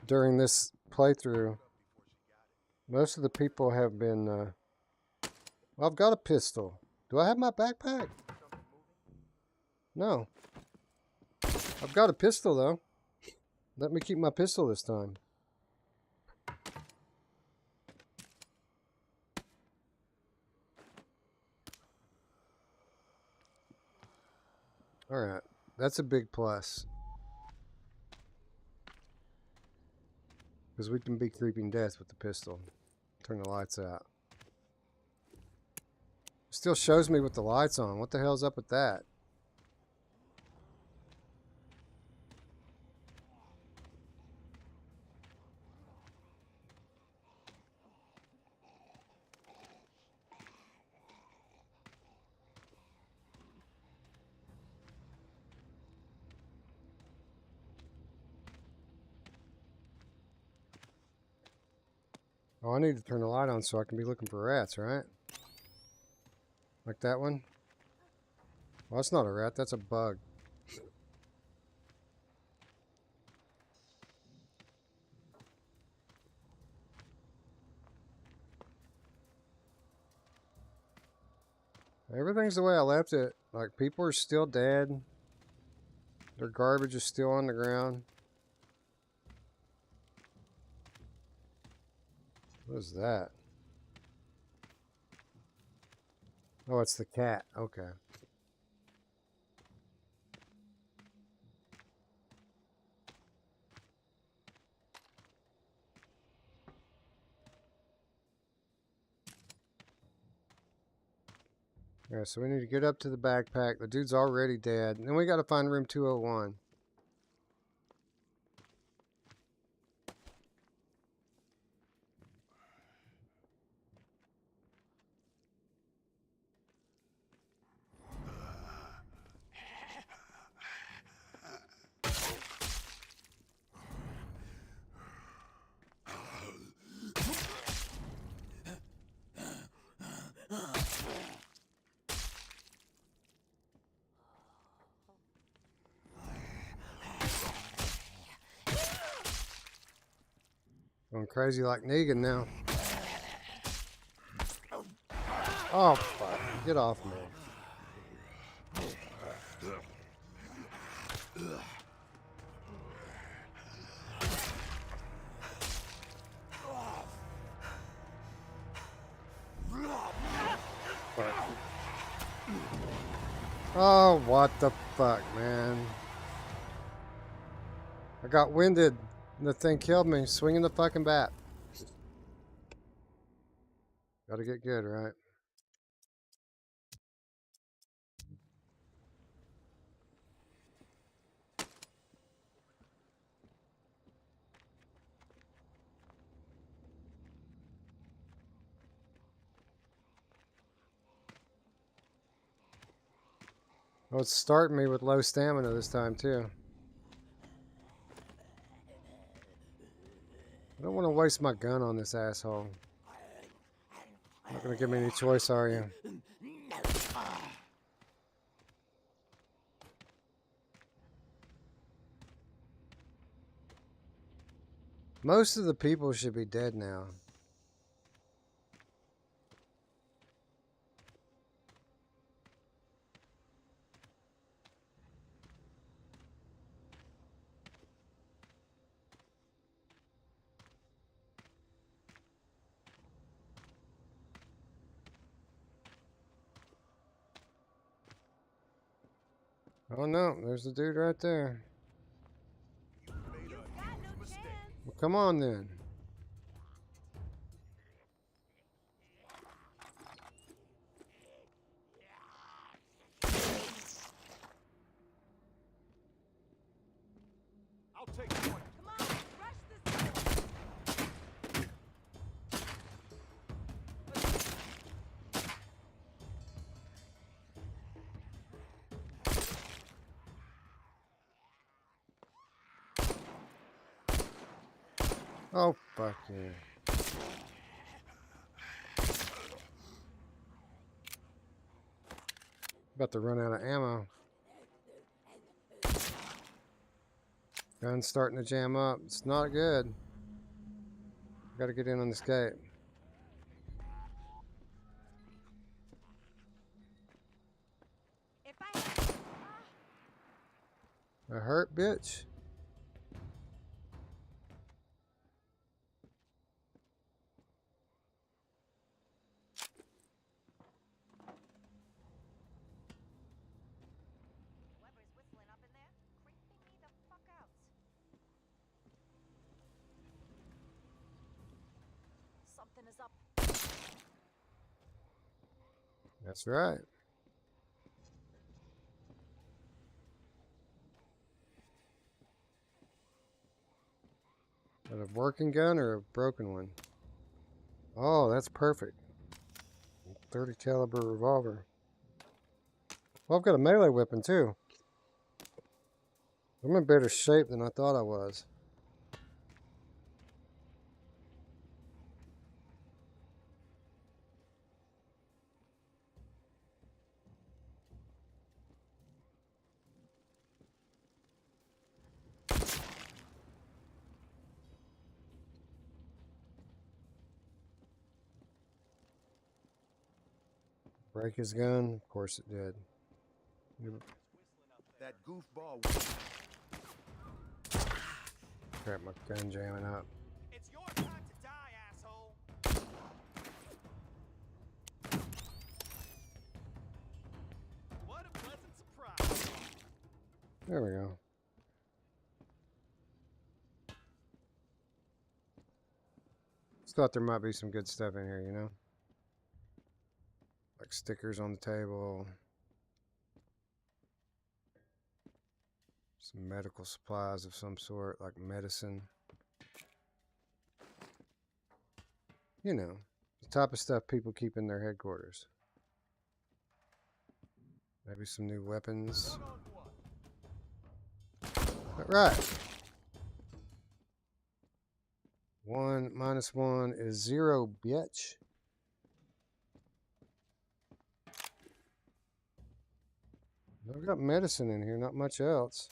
during this playthrough, most of the people have been... well, I've got a pistol. Do I have my backpack? No. I've got a pistol, though. Let me keep my pistol this time. Alright. That's a big plus. Because we can be creeping death with the pistol. Turn the lights out. Still shows me with the lights on. What the hell's up with that? Oh, I need to turn the light on so I can be looking for rats, right? Like that one? Well, that's not a rat, that's a bug. Everything's the way I left it. Like, people are still dead. Their garbage is still on the ground. What is that? Oh, it's the cat. Okay. Alright, so we need to get up to the backpack. The dude's already dead. And then we got to find room 201. Going crazy like Negan now. Oh, fuck. Get off me. Fuck. Oh, what the fuck, man. I got winded. And the thing killed me. Swinging the fucking bat. Gotta get good, right? Oh, it's starting me with low stamina this time, too. I don't want to waste my gun on this asshole. Not gonna give me any choice, are you? Most of the people should be dead now. Oh no, there's the dude right there. Made a huge mistake. Well, come on then. I'll take point. Come on, rush this. Oh, fuck yeah. About to run out of ammo. Gun's starting to jam up. It's not good. Gotta get in on this gate. If I had... A hurt bitch. Whoever's whistling up in there, creeping me the fuck out. Something is up. That's right. Is that a working gun or a broken one? Oh, that's perfect. 30 caliber revolver. Well, I've got a melee weapon too. I'm in better shape than I thought I was. Break his gun? Of course it did. That goofball. Crap, my gun jamming up. It's your time to die, asshole. What a pleasant surprise. There we go. Just thought there might be some good stuff in here, you know? Like stickers on the table. Some medical supplies of some sort, like medicine. You know, the type of stuff people keep in their headquarters. Maybe some new weapons. All right. 1 minus 1 is 0, bitch. I've got medicine in here, not much else.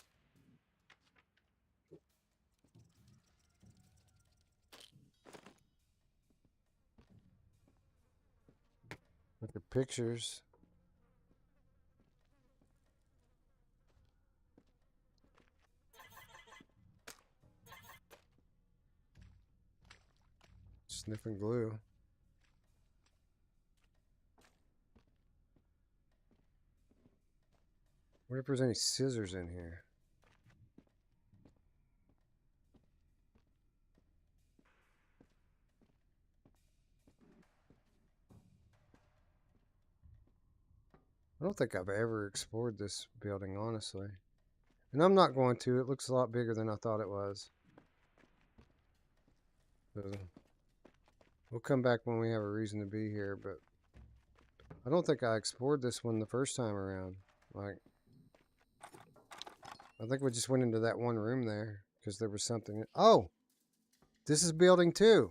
Look at pictures. Sniffing glue. if there's any scissors in here. I don't think I've ever explored this building, honestly. And I'm not going to. It looks a lot bigger than I thought it was. So we'll come back when we have a reason to be here, but I don't think I explored this one the first time around. Like, I think we just went into that one room there because there was something. Oh, this is building 2.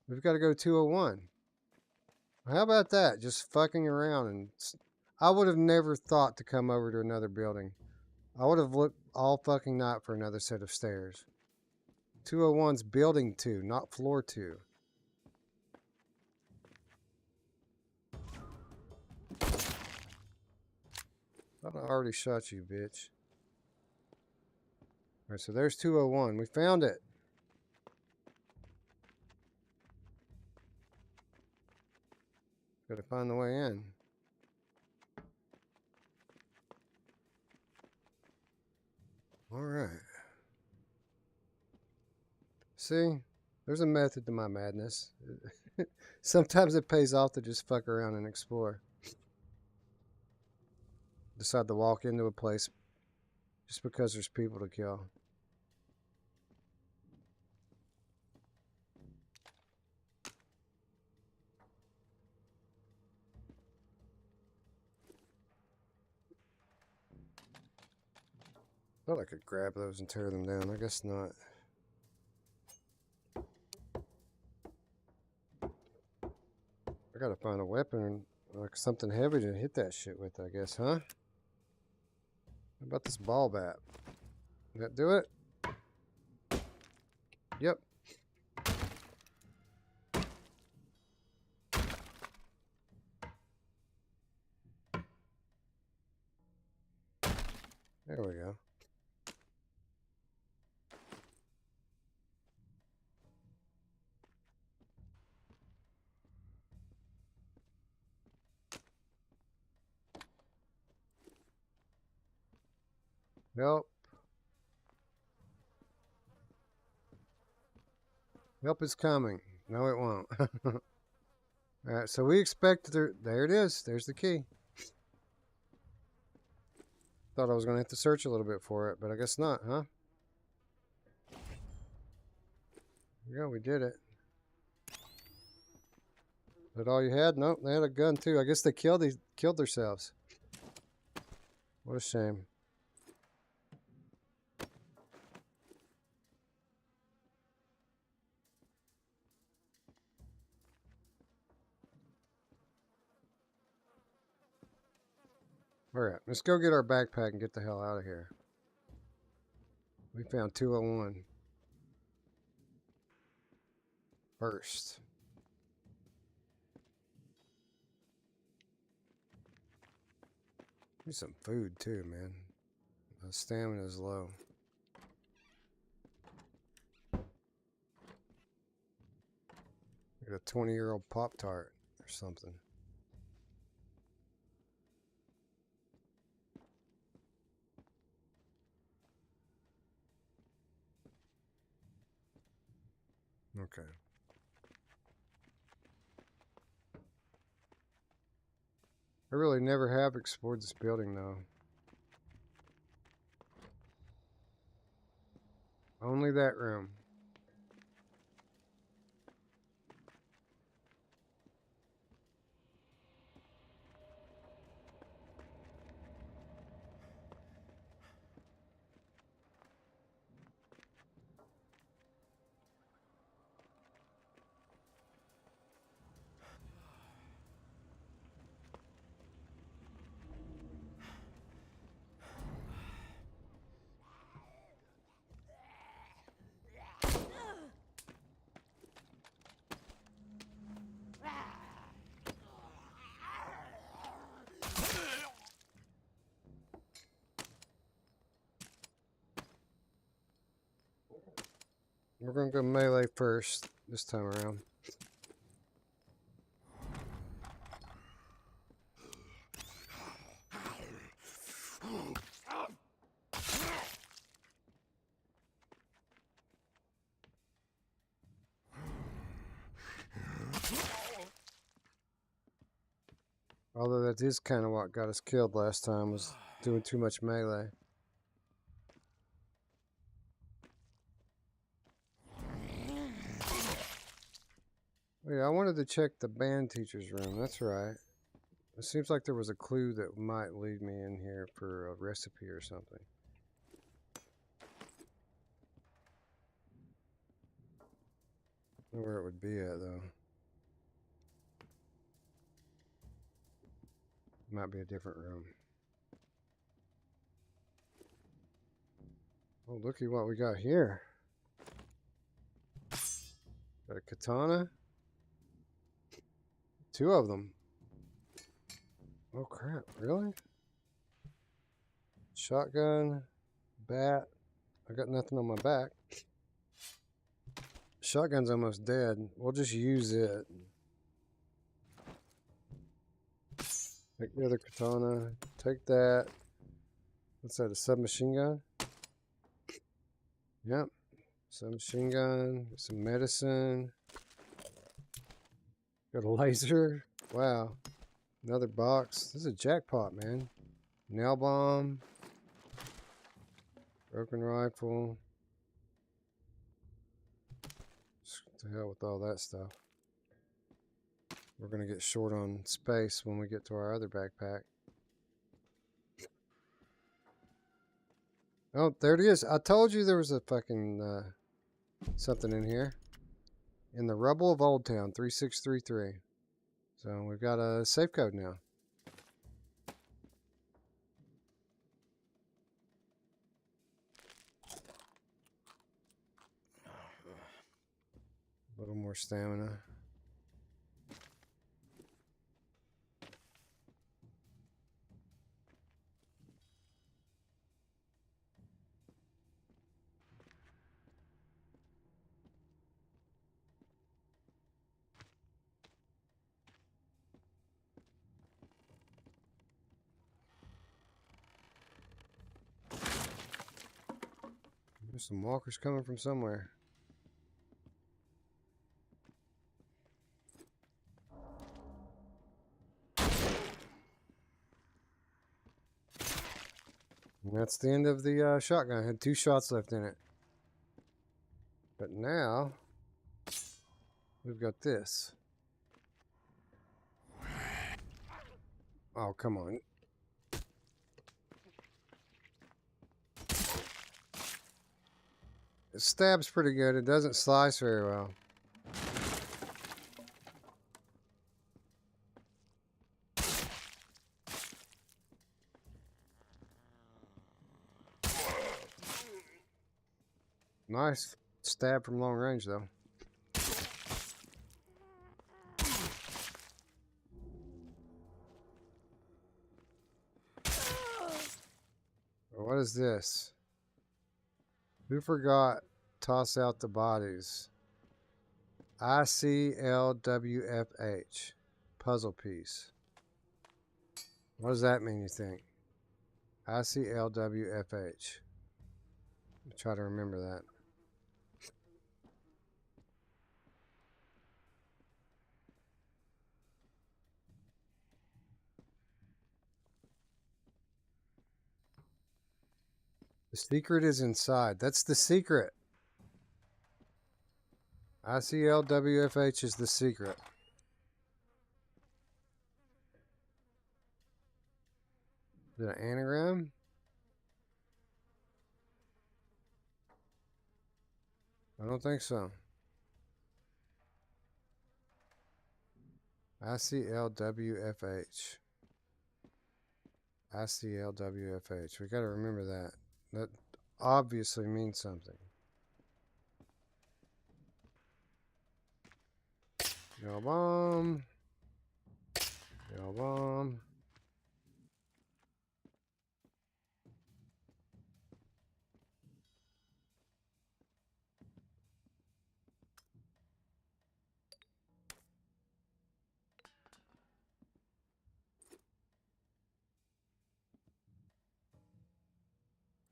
We've got to go 201. How about that? Just fucking around. And I would have never thought to come over to another building. I would have looked all fucking night for another set of stairs. 201's building 2, not floor 2. I already shot you, bitch. Alright, so there's 201. We found it. Gotta find the way in. Alright. See? There's a method to my madness. Sometimes it pays off to just fuck around and explore. Decide to walk into a place just because there's people to kill. Thought I could grab those and tear them down. I guess not. I gotta find a weapon, like something heavy to hit that shit with, I guess, huh? How about this ball bat? Does that do it? Yep. There we go. Help. Help is coming. No, it won't. Alright, so we expect there it is. There's the key. Thought I was going to have to search a little bit for it, but I guess not, huh? Yeah, we did it. Is that all you had? Nope, they had a gun too. I guess they killed themselves. What a shame. Alright, let's go get our backpack and get the hell out of here. We found 201. First. Need some food too, man. My stamina is low. Get a 20-year-old Pop-Tart or something. Okay. I really never have explored this building though. Only that room. We're gonna go melee first this time around. Although that is kind of what got us killed last time, was doing too much melee. Wait, I wanted to check the band teacher's room. That's right. It seems like there was a clue that might lead me in here for a recipe or something. I don't know where it would be at, though. Might be a different room. Oh, looky what we got here. Got a katana. 2 of them. Oh crap, really? Shotgun, bat. I got nothing on my back. Shotgun's almost dead. We'll just use it. Take the other katana. Take that. What's that, a submachine gun? Yep. Submachine gun. Some medicine. Got a laser. Wow. Another box. This is a jackpot, man. Nail bomb. Broken rifle. To hell with all that stuff. We're going to get short on space when we get to our other backpack. Oh, there it is. I told you there was a fucking something in here. In the rubble of Old Town, 3633. So we've got a safe code now. A little more stamina. There's some walkers coming from somewhere. And that's the end of the shotgun. I had 2 shots left in it. But now, we've got this. Oh, come on. It stabs pretty good. It doesn't slice very well. Nice stab from long range, though. What is this? Who forgot toss out the bodies? ICLWFH. Puzzle piece. What does that mean, you think? ICLWFH. Try to remember that. The secret is inside. That's the secret. ICLWFH is the secret. Is it an anagram? I don't think so. ICLWFH. ICLWFH. We got to remember that. That obviously means something. Nail bomb. Nail bomb.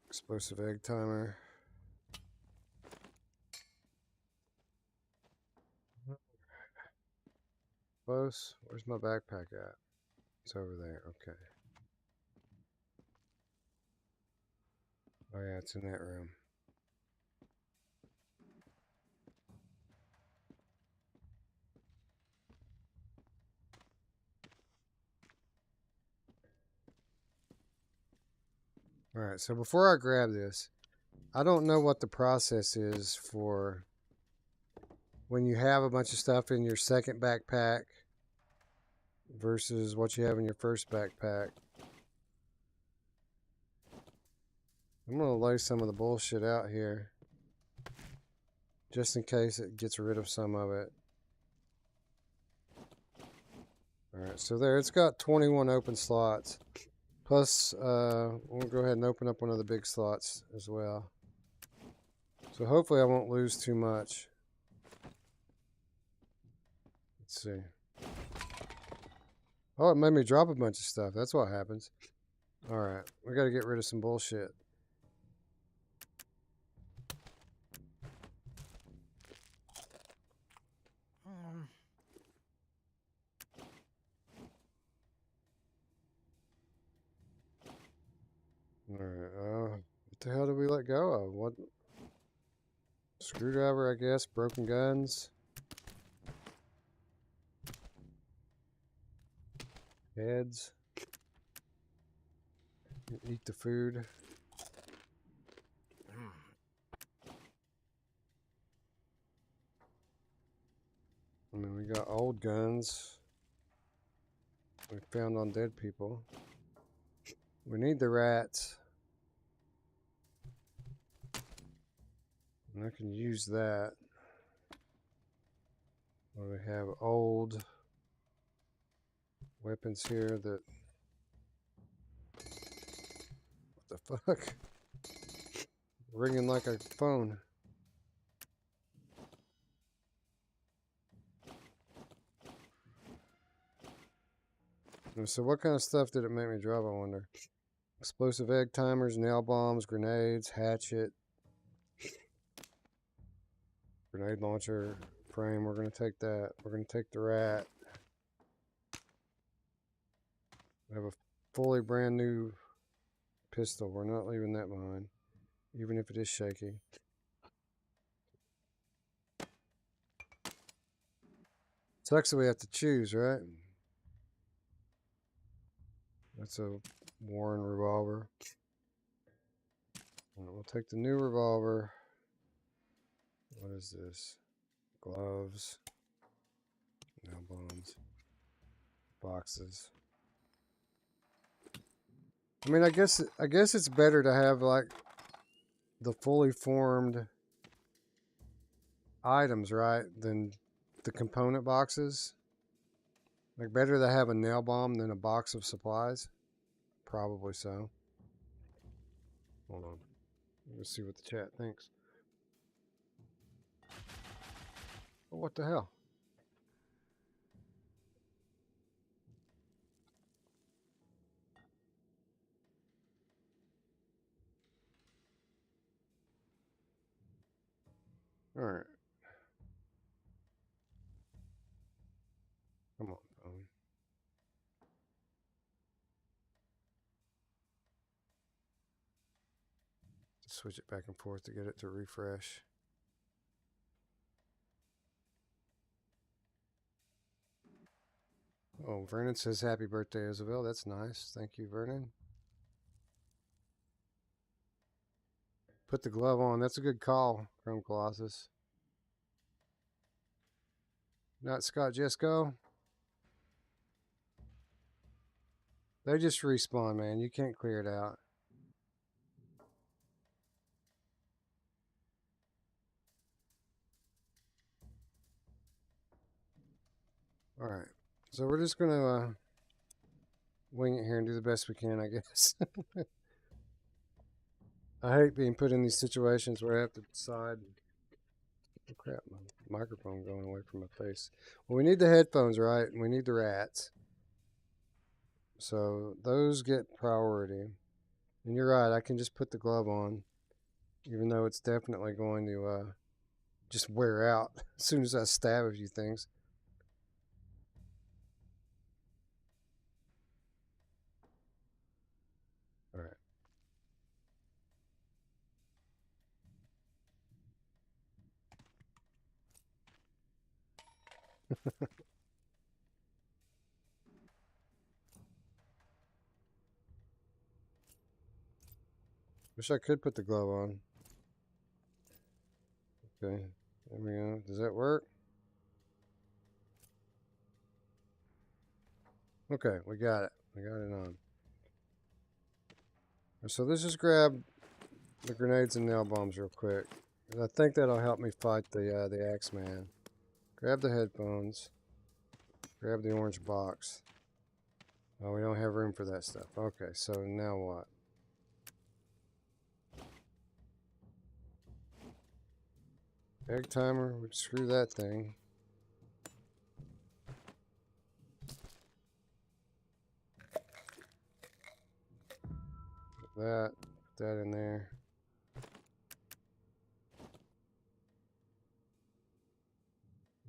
Explosive egg timer. Close. Where's my backpack at? It's over there. Okay. Oh yeah, it's in that room. All right, so before I grab this, I don't know what the process is for when you have a bunch of stuff in your second backpack versus what you have in your first backpack. I'm going to lay some of the bullshit out here just in case it gets rid of some of it. Alright, so there, it's got 21 open slots. Plus, we'll go ahead and open up one of the big slots as well. So hopefully I won't lose too much. Let's see. Oh, it made me drop a bunch of stuff. That's what happens. Alright, we got to get rid of some bullshit. Alright, what the hell did we let go of? What? Screwdriver, I guess. Broken guns. Heads. Eat the food. I mean, we got old guns. We found on dead people. We need the rats. And I can use that. Well, we have old weapons here that... What the fuck? Ringing like a phone. So what kind of stuff did it make me drop, I wonder? Explosive egg timers, nail bombs, grenades, hatchet, grenade launcher, frame. We're going to take that. We're going to take the rat. We have a fully brand new pistol. We're not leaving that behind, even if it is shaky. Sucks that we have to choose, right? That's a Warren revolver. Right, we'll take the new revolver. What is this? Gloves. Nail bombs. Boxes. I mean, I guess it's better to have like the fully formed items, right, than the component boxes. Like, better to have a nail bomb than a box of supplies? Probably so. Hold on. Let's see what the chat thinks. Oh, what the hell? Alright. Come on, phone. Switch it back and forth to get it to refresh. Oh, Vernon says happy birthday, Isabel. That's nice. Thank you, Vernon. Put the glove on. That's a good call, Chrome Colossus. Not Scott Jesco. They just respawn, man. You can't clear it out. Alright. So we're just going to wing it here and do the best we can, I guess. I hate being put in these situations where I have to decide. Oh, crap. My microphone going away from my face. Well, we need the headphones, right? And we need the rats. So those get priority. And you're right, I can just put the glove on, even though it's definitely going to just wear out as soon as I stab a few things. Wish I could put the glove on. Okay, there we go. Does that work? Okay, we got it. We got it on. So let's just grab the grenades and nail bombs real quick. And I think that'll help me fight the Axeman. Grab the headphones. Grab the orange box. Oh, we don't have room for that stuff. Okay, so now what? Egg timer, we'd screw that thing. Put that in there.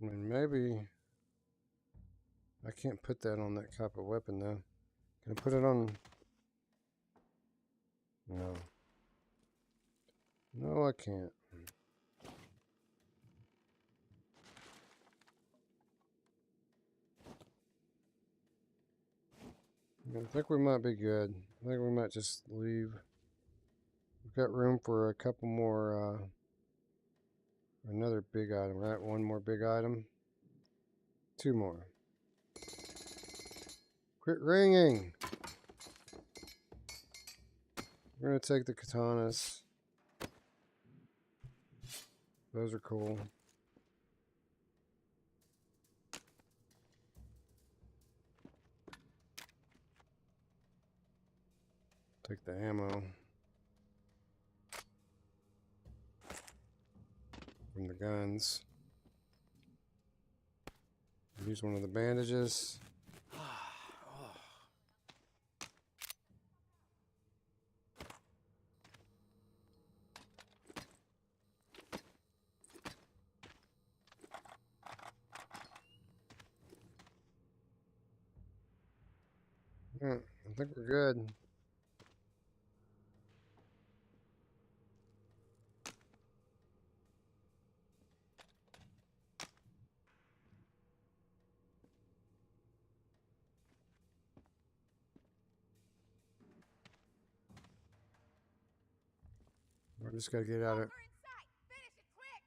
I mean, maybe I can't put that on that type of weapon though. Can I put it on? No. No, I can't. I think we might be good. I think we might just leave. We've got room for a couple more, another big item, right? One more big item. Two more. Quit ringing! We're gonna take the katanas. Those are cool. Take the ammo from the guns. Use one of the bandages. I think we're good. We just gotta get out of it. We're inside. Finish it quick.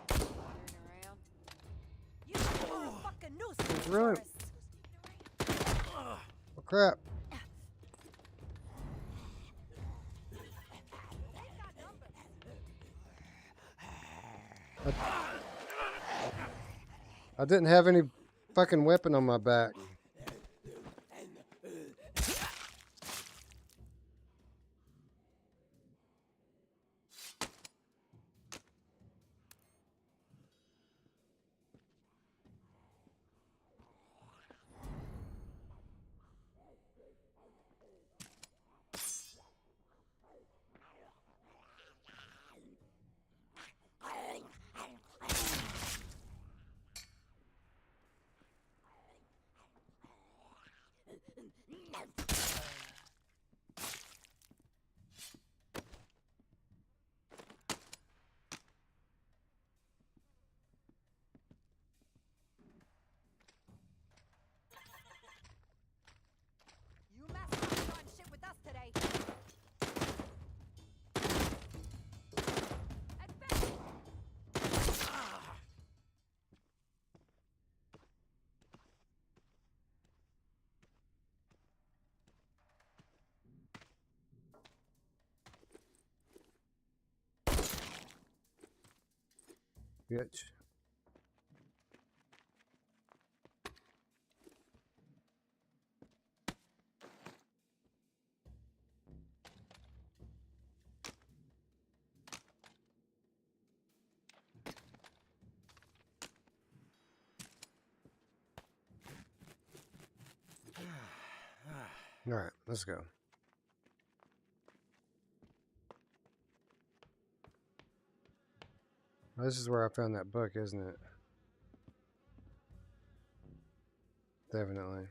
Turn around. You are a fucking nuisance. Really? tourists. Oh crap! They've got numbers. I didn't have any fucking weapon on my back. You messed up starting shit with us today. Advance. Bitch. All right, let's go. This is where I found that book, isn't it? Definitely.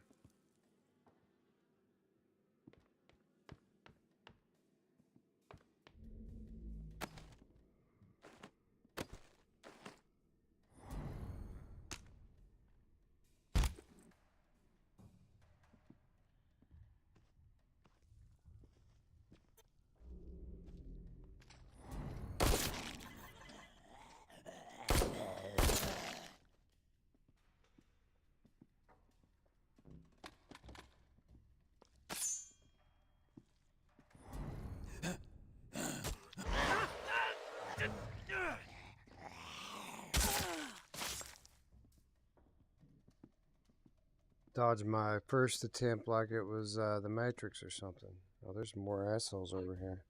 Dodged my first attempt like it was the Matrix or something. Oh, there's more assholes over here.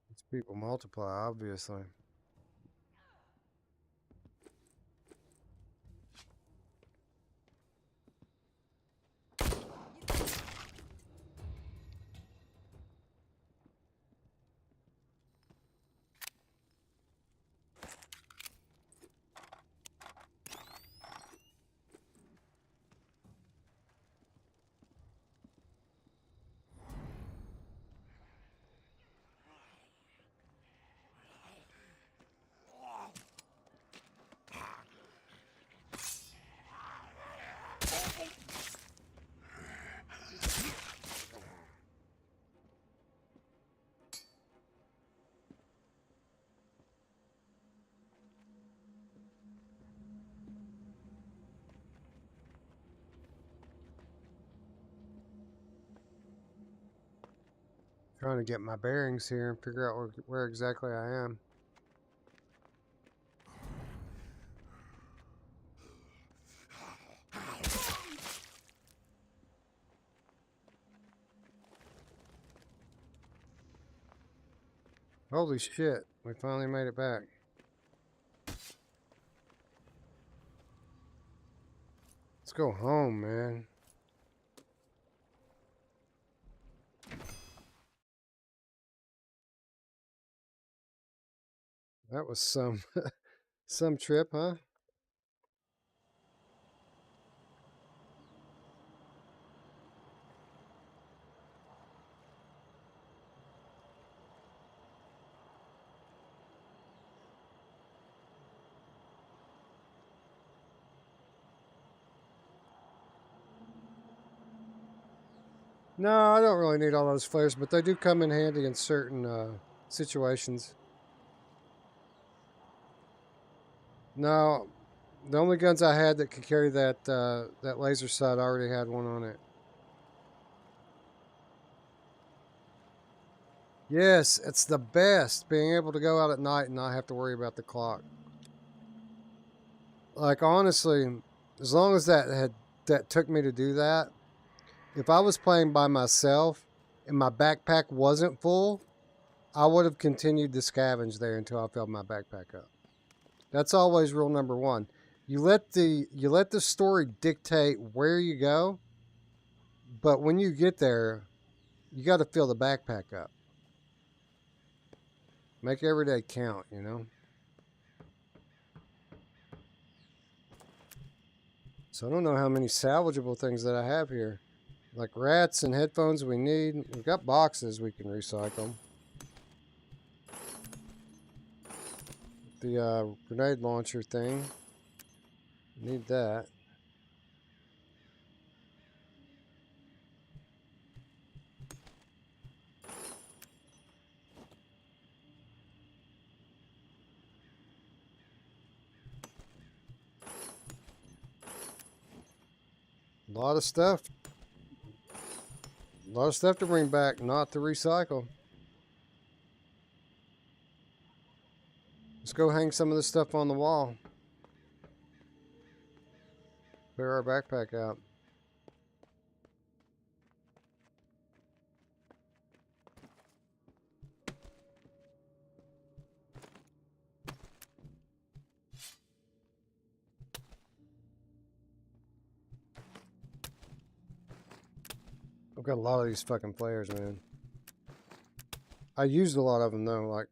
These people multiply, obviously. Trying to get my bearings here and figure out where exactly I am. Holy shit, we finally made it back. Let's go home, man. That was some some trip, huh? No, I don't really need all those flares, but they do come in handy in certain situations. No, the only guns I had that could carry that laser sight, I already had one on it. Yes, it's the best, being able to go out at night and not have to worry about the clock. Like, honestly, as long as that took me to do that, if I was playing by myself and my backpack wasn't full, I would have continued to scavenge there until I filled my backpack up. That's always rule number one. You let the story dictate where you go, but when you get there, you got to fill the backpack up. Make every day count, you know? So I don't know how many salvageable things that I have here. Like rats and headphones we need. We've got boxes we can recycle. The grenade launcher thing. Need that. A lot of stuff. A lot of stuff to bring back, not to recycle. Let's go hang some of this stuff on the wall. Clear our backpack out. I've got a lot of these fucking flares, man. I used a lot of them, though. Like,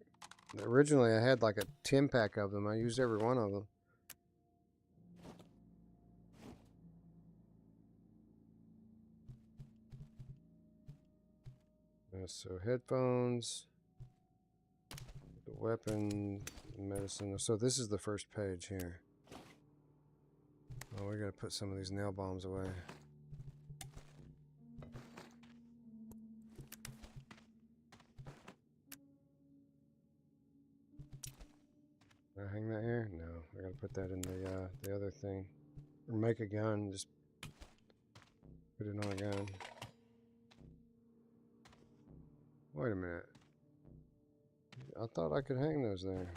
originally I had like a 10-pack of them. I used every one of them. So headphones, the weapon, medicine. So this is the first page here. Oh, we gotta put some of these nail bombs away. Did I hang that here? No, I gotta put that in the other thing. Or make a gun, just put it on a gun. Wait a minute. I thought I could hang those there.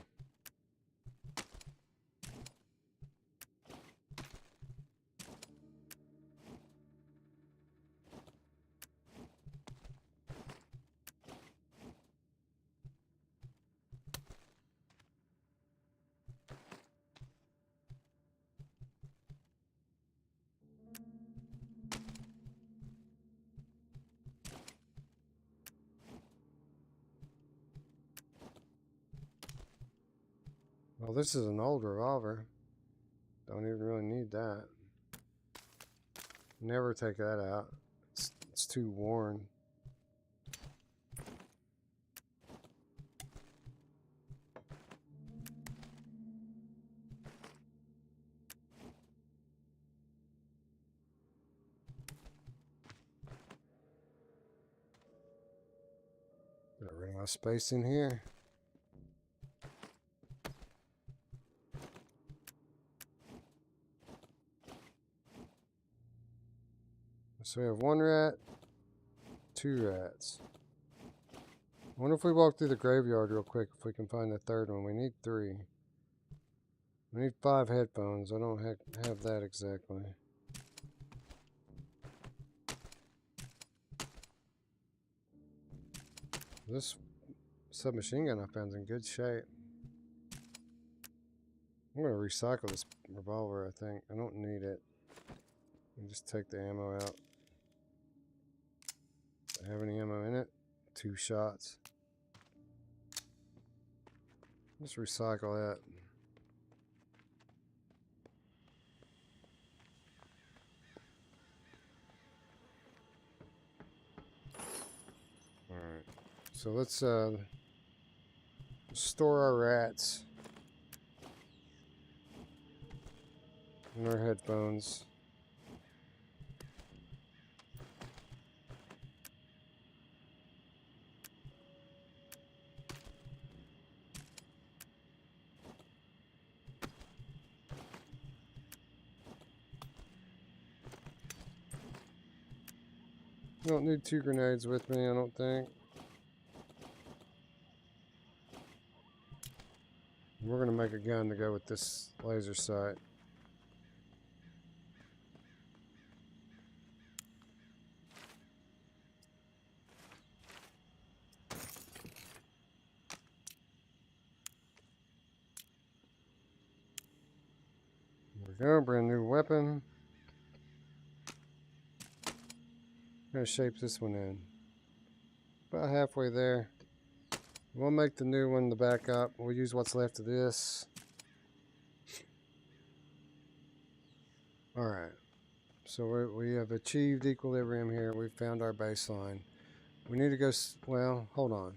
Well, this is an old revolver. Don't even really need that. Never take that out. It's too worn. Got rid of space in here. So we have 1 rat, 2 rats. I wonder if we walk through the graveyard real quick if we can find the third one. We need 3. We need 5 headphones. I don't have that exactly. This submachine gun I found is in good shape. I'm going to recycle this revolver, I think. I don't need it. And just take the ammo out. Do I have any ammo in it? 2 shots. Let's recycle that. Alright. So let's store our rats. And our headphones. I don't need 2 grenades with me, I don't think. We're going to make a gun to go with this laser sight. There we go, brand new weapon. I'm going to shape this one in. About halfway there. We'll make the new one the backup. We'll use what's left of this. Alright. So we have achieved equilibrium here. We've found our baseline. We need to go... Well, hold on.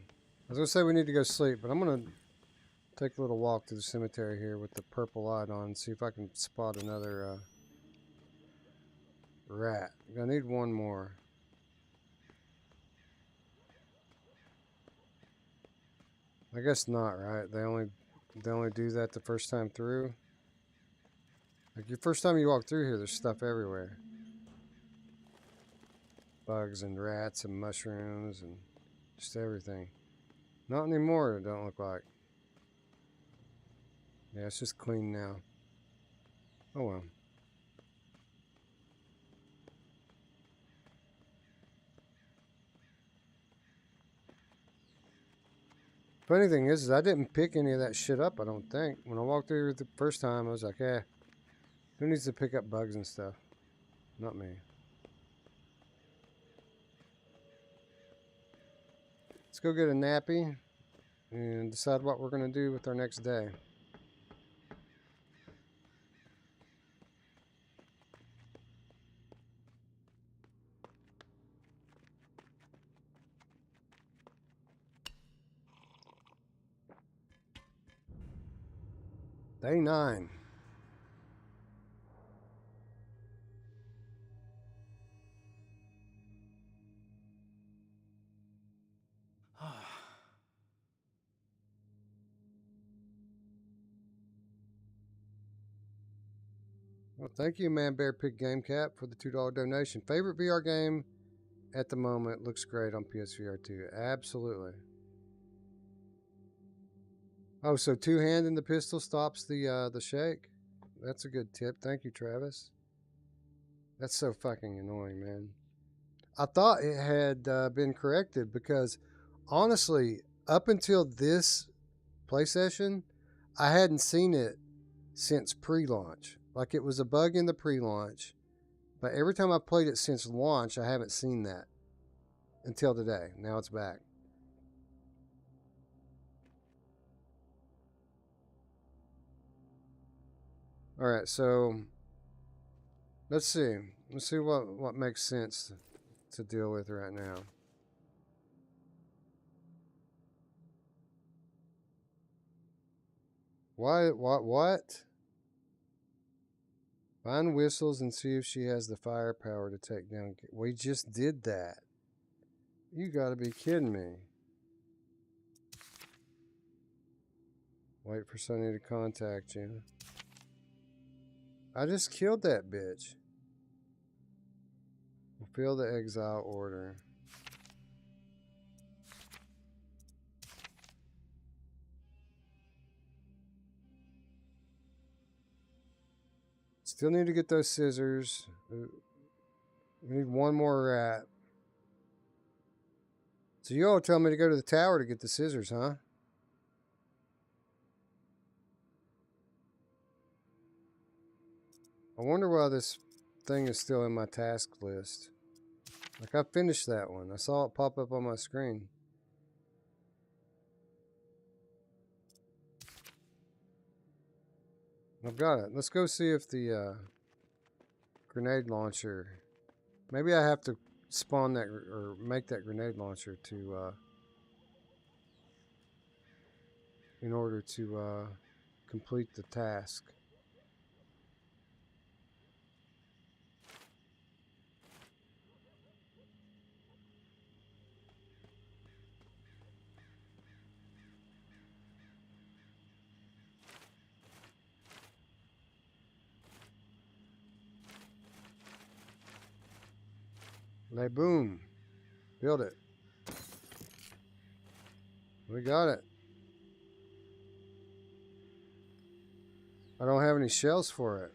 I was going to say we need to go sleep, but I'm going to take a little walk to the cemetery here with the purple light on and see if I can spot another rat. I need 1 more. I guess not, right? They only do that the first time through. Like your first time you walk through here, there's stuff everywhere. Bugs and rats and mushrooms and just everything. Not anymore, it don't look like. Yeah, it's just clean now. Oh well. Funny thing is I didn't pick any of that shit up, I don't think. When I walked through the first time, I was like, eh, who needs to pick up bugs and stuff? Not me. Let's go get a nappy and decide what we're going to do with our next day. Day 9. Well, thank you, Man Bear Pig Game Cap, for the $2 donation. Favorite VR game at the moment, looks great on PSVR 2. Absolutely. Oh, so two-handing the pistol stops the shake? That's a good tip. Thank you, Travis. That's so fucking annoying, man. I thought it had been corrected because, honestly, up until this play session, I hadn't seen it since pre-launch. Like, it was a bug in the pre-launch, but every time I played it since launch, I haven't seen that until today. Now it's back. All right, so let's see. Let's see what makes sense to deal with right now. What? Find Whistles and see if she has the firepower to take down. We just did that. You gotta be kidding me. Wait for Sonny to contact you. I just killed that bitch. Fulfill the exile order. Still need to get those scissors. We need one more rat. So you all tell me to go to the tower to get the scissors, huh? I wonder why this thing is still in my task list. Like, I finished that one. I saw it pop up on my screen. I've got it. Let's go see if the grenade launcher... Maybe I have to spawn that or make that grenade launcher to... in order to complete the task. Lay boom. Build it. We got it. I don't have any shells for it.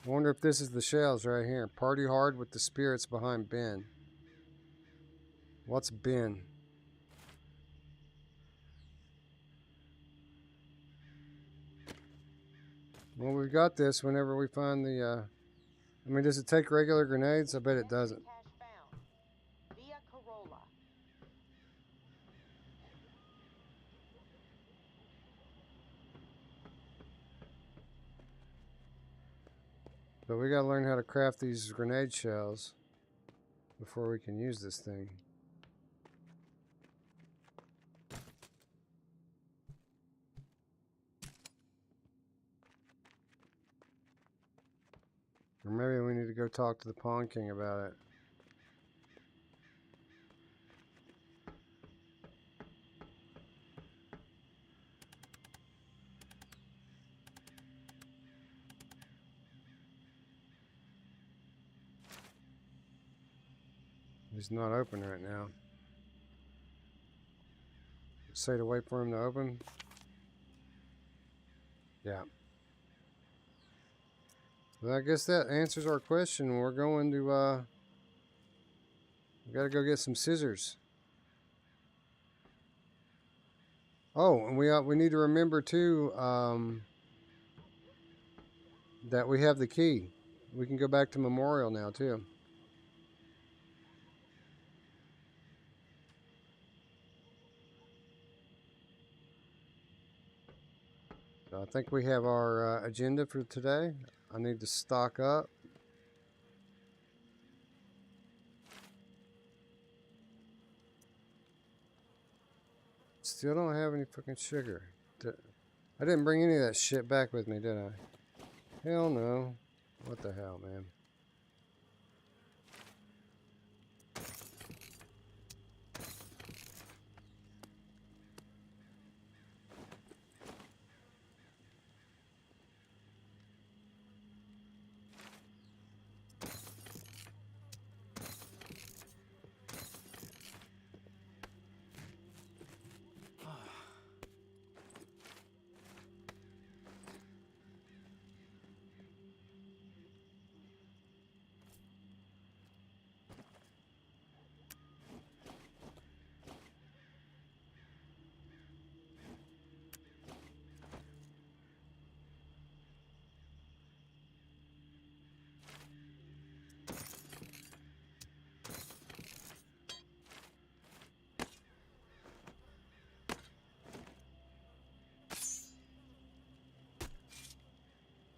I wonder if this is the shells right here. Party hard with the spirits behind Ben. What's Ben? Well, we've got this whenever we find the, I mean, does it take regular grenades? I bet it doesn't. But we gotta learn how to craft these grenade shells before we can use this thing. Or maybe we need to go talk to the Pawn King about it. He's not open right now. Say to wait for him to open. Yeah. Well, I guess that answers our question. We're going to, we gotta go get some scissors. Oh, and we need to remember too, that we have the key. We can go back to Memorial now too. So I think we have our agenda for today. I need to stock up. Still don't have any fucking sugar. I didn't bring any of that shit back with me, did I? Hell no. What the hell, man?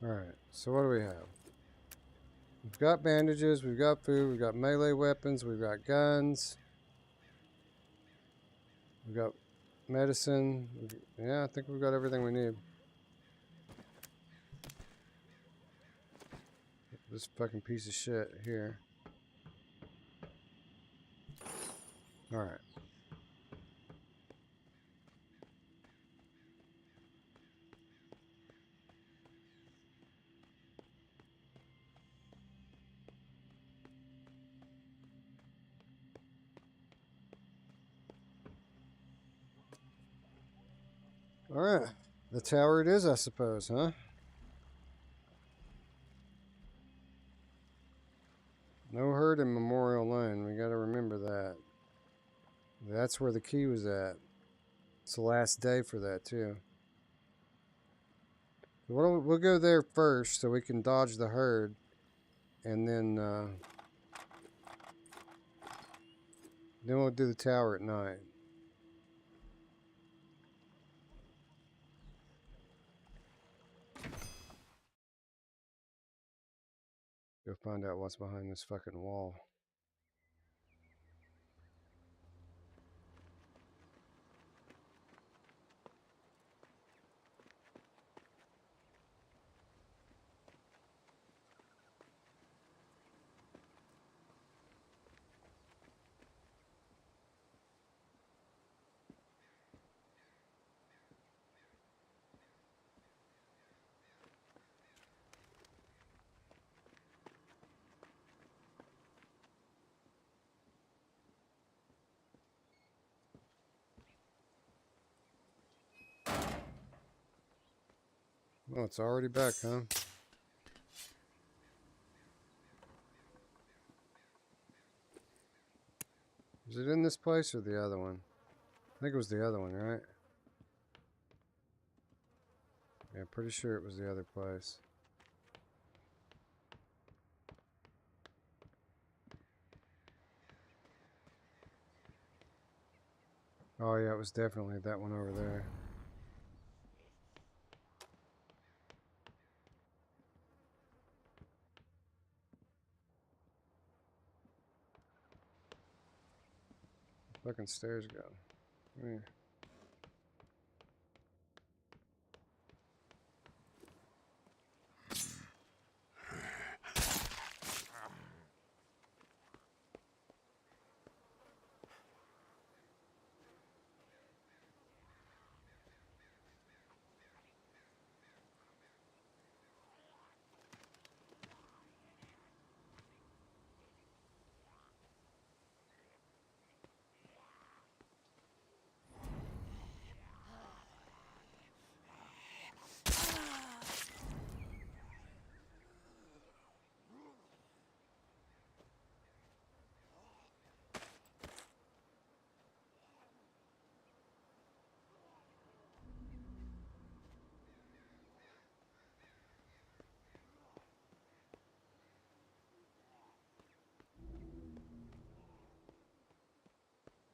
Alright, so what do we have? We've got bandages, we've got food, we've got melee weapons, we've got guns. We've got medicine. Yeah, I think we've got everything we need. This fucking piece of shit here. Alright. Alright. The tower it is, I suppose, huh? No hurt in Memorial Lane. We gotta remember that. That's where the key was at. It's the last day for that, too. We'll go there first so we can dodge the herd. And then we'll do the tower at night. Go find out what's behind this fucking wall. Oh, it's already back, huh? Is it in this place or the other one? I think it was the other one, right? Yeah, pretty sure it was the other place. Oh yeah, it was definitely that one over there. Fucking stairs go. Come here.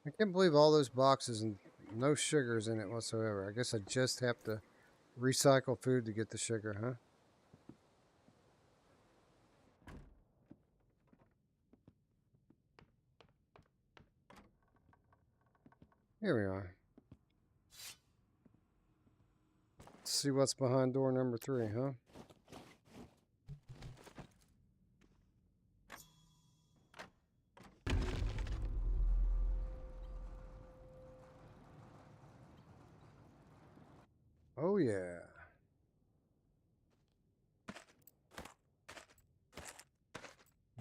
I can't believe all those boxes and no sugars in it whatsoever. I guess I just have to recycle food to get the sugar, huh? Here we are. Let's see what's behind door number 3, huh? Oh yeah.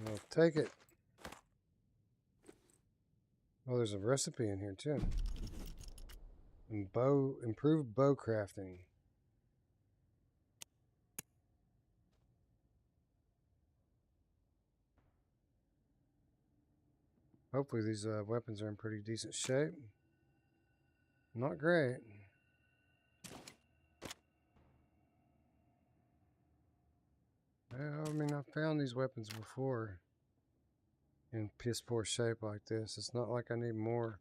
I'll take it. Oh, there's a recipe in here too. And improved bow crafting. Hopefully these weapons are in pretty decent shape. Not great. I mean, I've found these weapons before in piss poor shape like this. It's not like I need more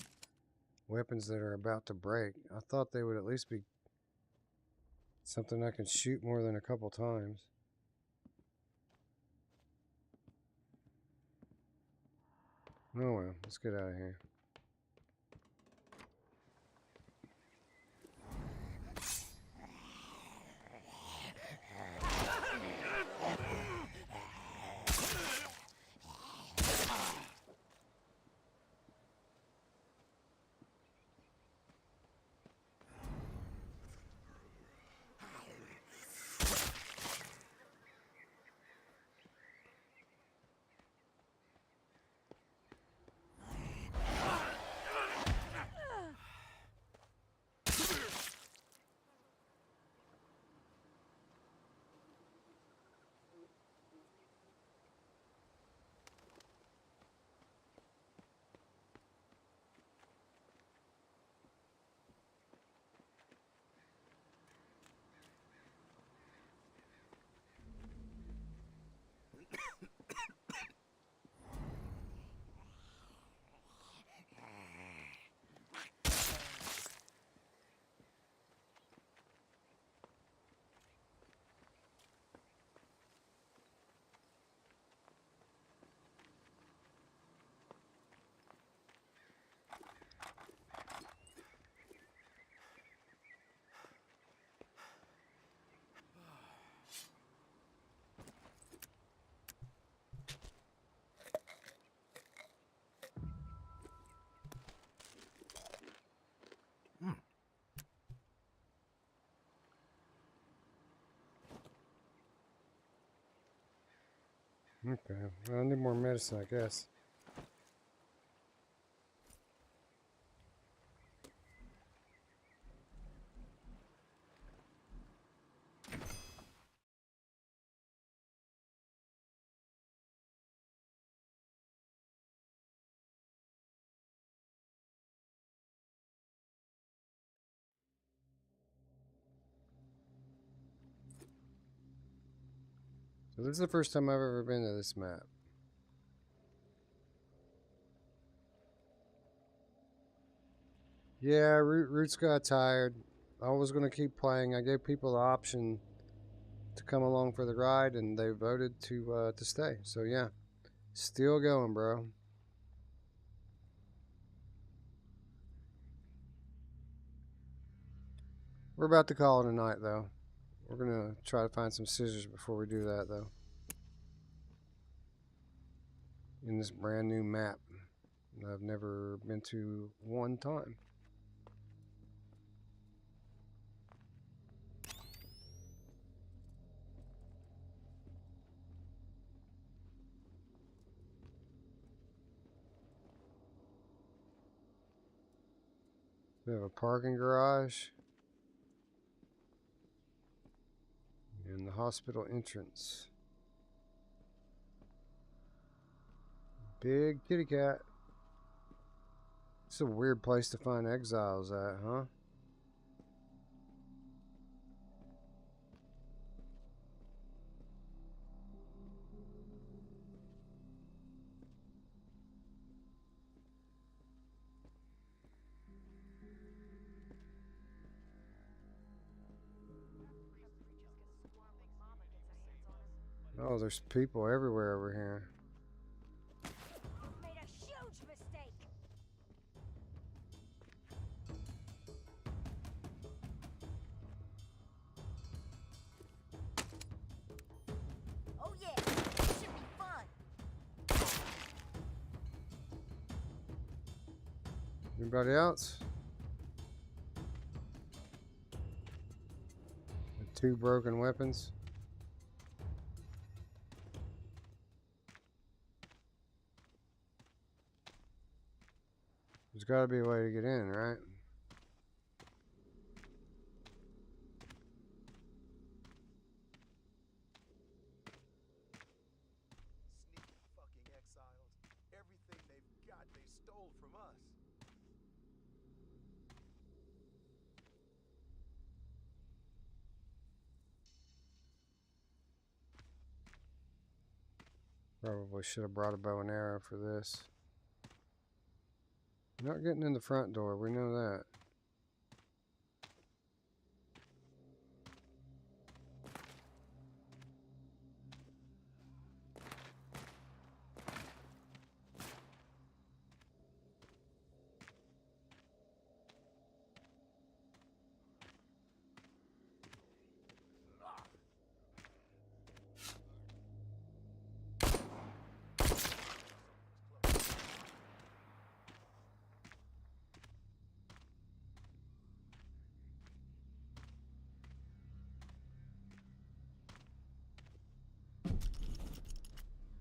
weapons that are about to break. I thought they would at least be Something I can shoot more than a couple times. Oh well, let's get out of here. Okay, well, I need more medicine, I guess. So this is the first time I've ever been to this map. Yeah, Roots got tired. I was going to keep playing. I gave people the option to come along for the ride, and they voted to stay. So yeah, still going, bro. We're about to call it a night, though. We're going to try to find some scissors before we do that, though. In this brand new map that I've never been to one time. We have a parking garage. And the hospital entrance. Big kitty cat. It's a weird place to find exiles at, huh? Oh, there's people everywhere over here. Made a huge mistake. Oh yeah, this should be fun. Anybody else? With 2 broken weapons. There's got to be a way to get in, right? Sneaky fucking exiles. Everything they've got, they stole from us. Probably should have brought a bow and arrow for this. Not getting in the front door, we know that.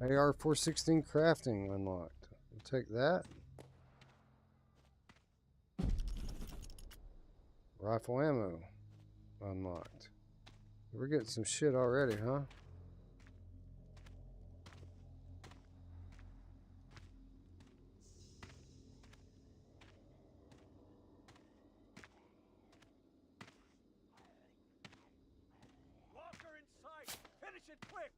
AR-416 crafting unlocked. We'll take that. Rifle ammo unlocked. We're getting some shit already, huh? Locker in sight! Finish it quick!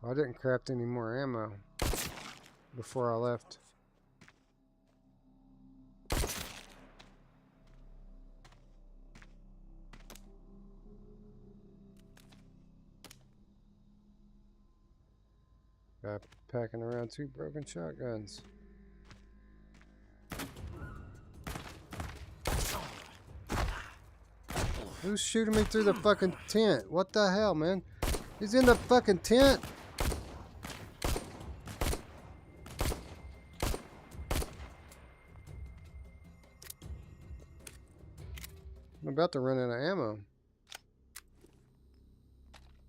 I didn't craft any more ammo before I left. Guy packing around 2 broken shotguns. Who's shooting me through the fucking tent? What the hell, man? He's in the fucking tent. I'm about to run out of ammo.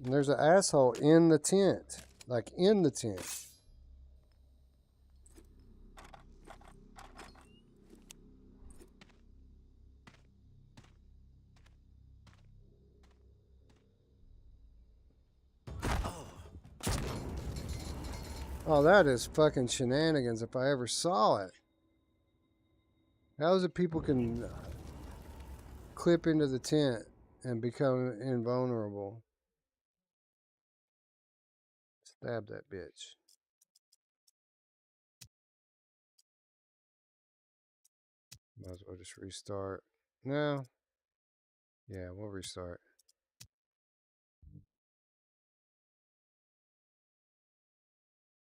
And there's an asshole in the tent. Like in the tent. Oh, that is fucking shenanigans if I ever saw it. How is it people can clip into the tent and become invulnerable? Stab that bitch. Might as well just restart. No. Yeah, we'll restart.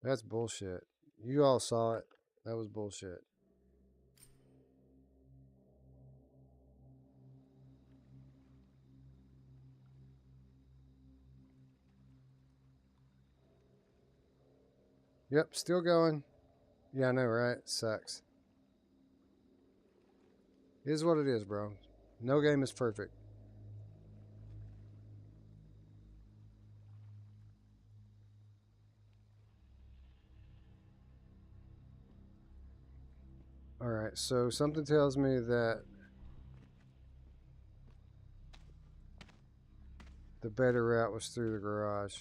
That's bullshit. You all saw it. That was bullshit. Yep, still going. Yeah, I know, right? Sucks. It is what it is, bro. No game is perfect. Alright, so something tells me that the better route was through the garage.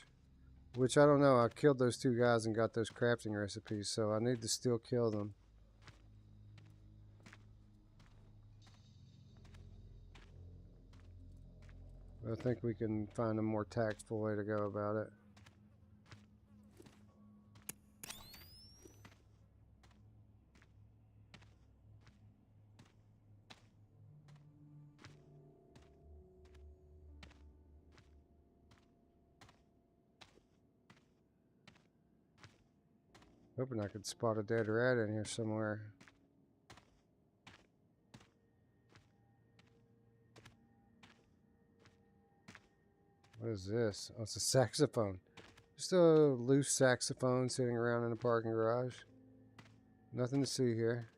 Which I don't know. I killed those 2 guys and got those crafting recipes, so I need to still kill them. I think we can find a more tactful way to go about it. Hoping I could spot a dead rat in here somewhere. What is this? Oh, it's a saxophone. Just a loose saxophone sitting around in a parking garage. Nothing to see here.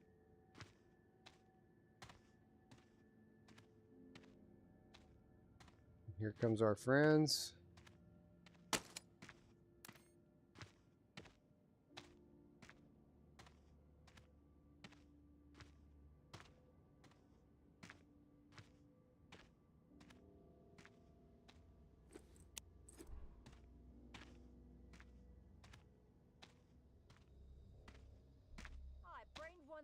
Here comes our friends. I brained one.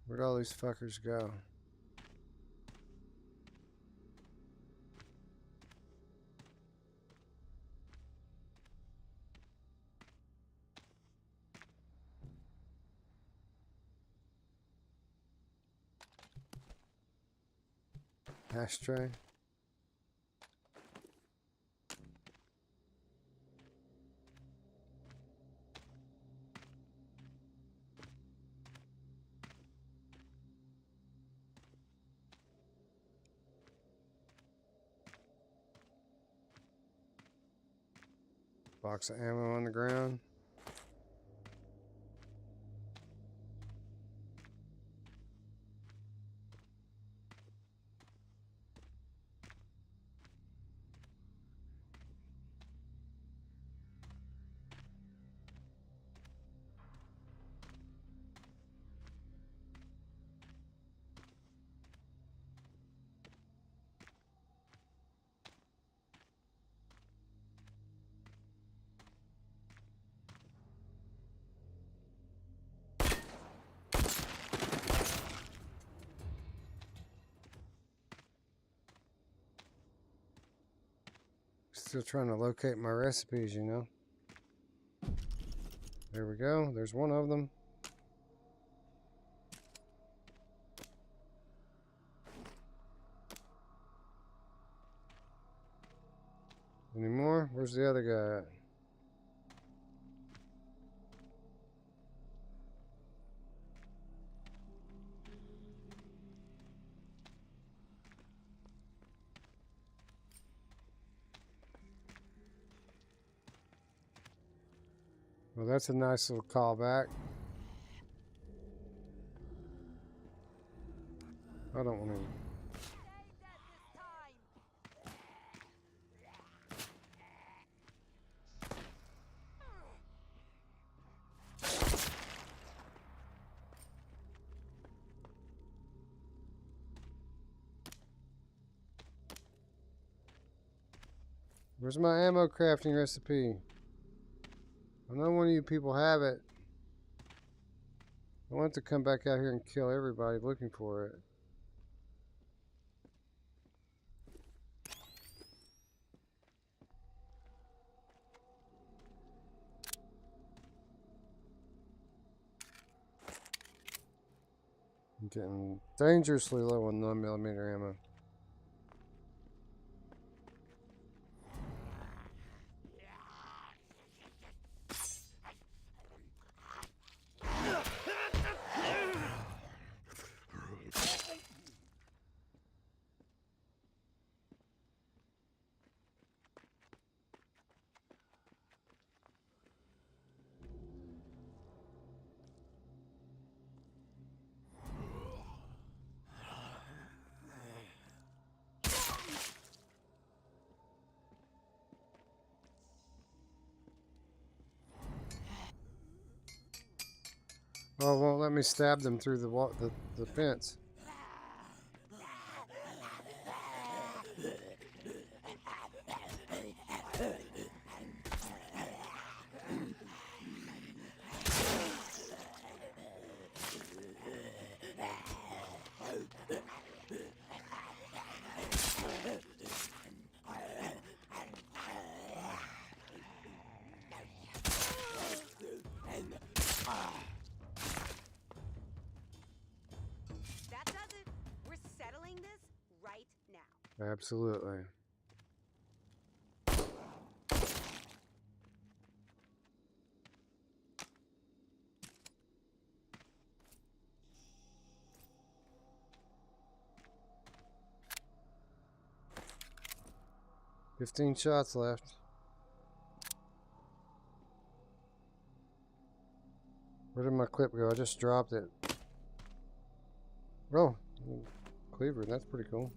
Where'd all these fuckers go? Ashtray. Box of ammo on the ground. Still trying to locate my recipes, you know. There we go. There's one of them. Any more? Where's the other guy at? Well, that's a nice little callback. I don't want to. Where's my ammo crafting recipe? I know one of you people have it. I want to come back out here and kill everybody looking for it. I'm getting dangerously low on 9mm ammo. Oh, it won't let me stab them through the fence. That does it. We're settling this right now. Absolutely. "15 shots left." Where did my clip go? I just dropped it. Oh, cleaver, that's pretty cool.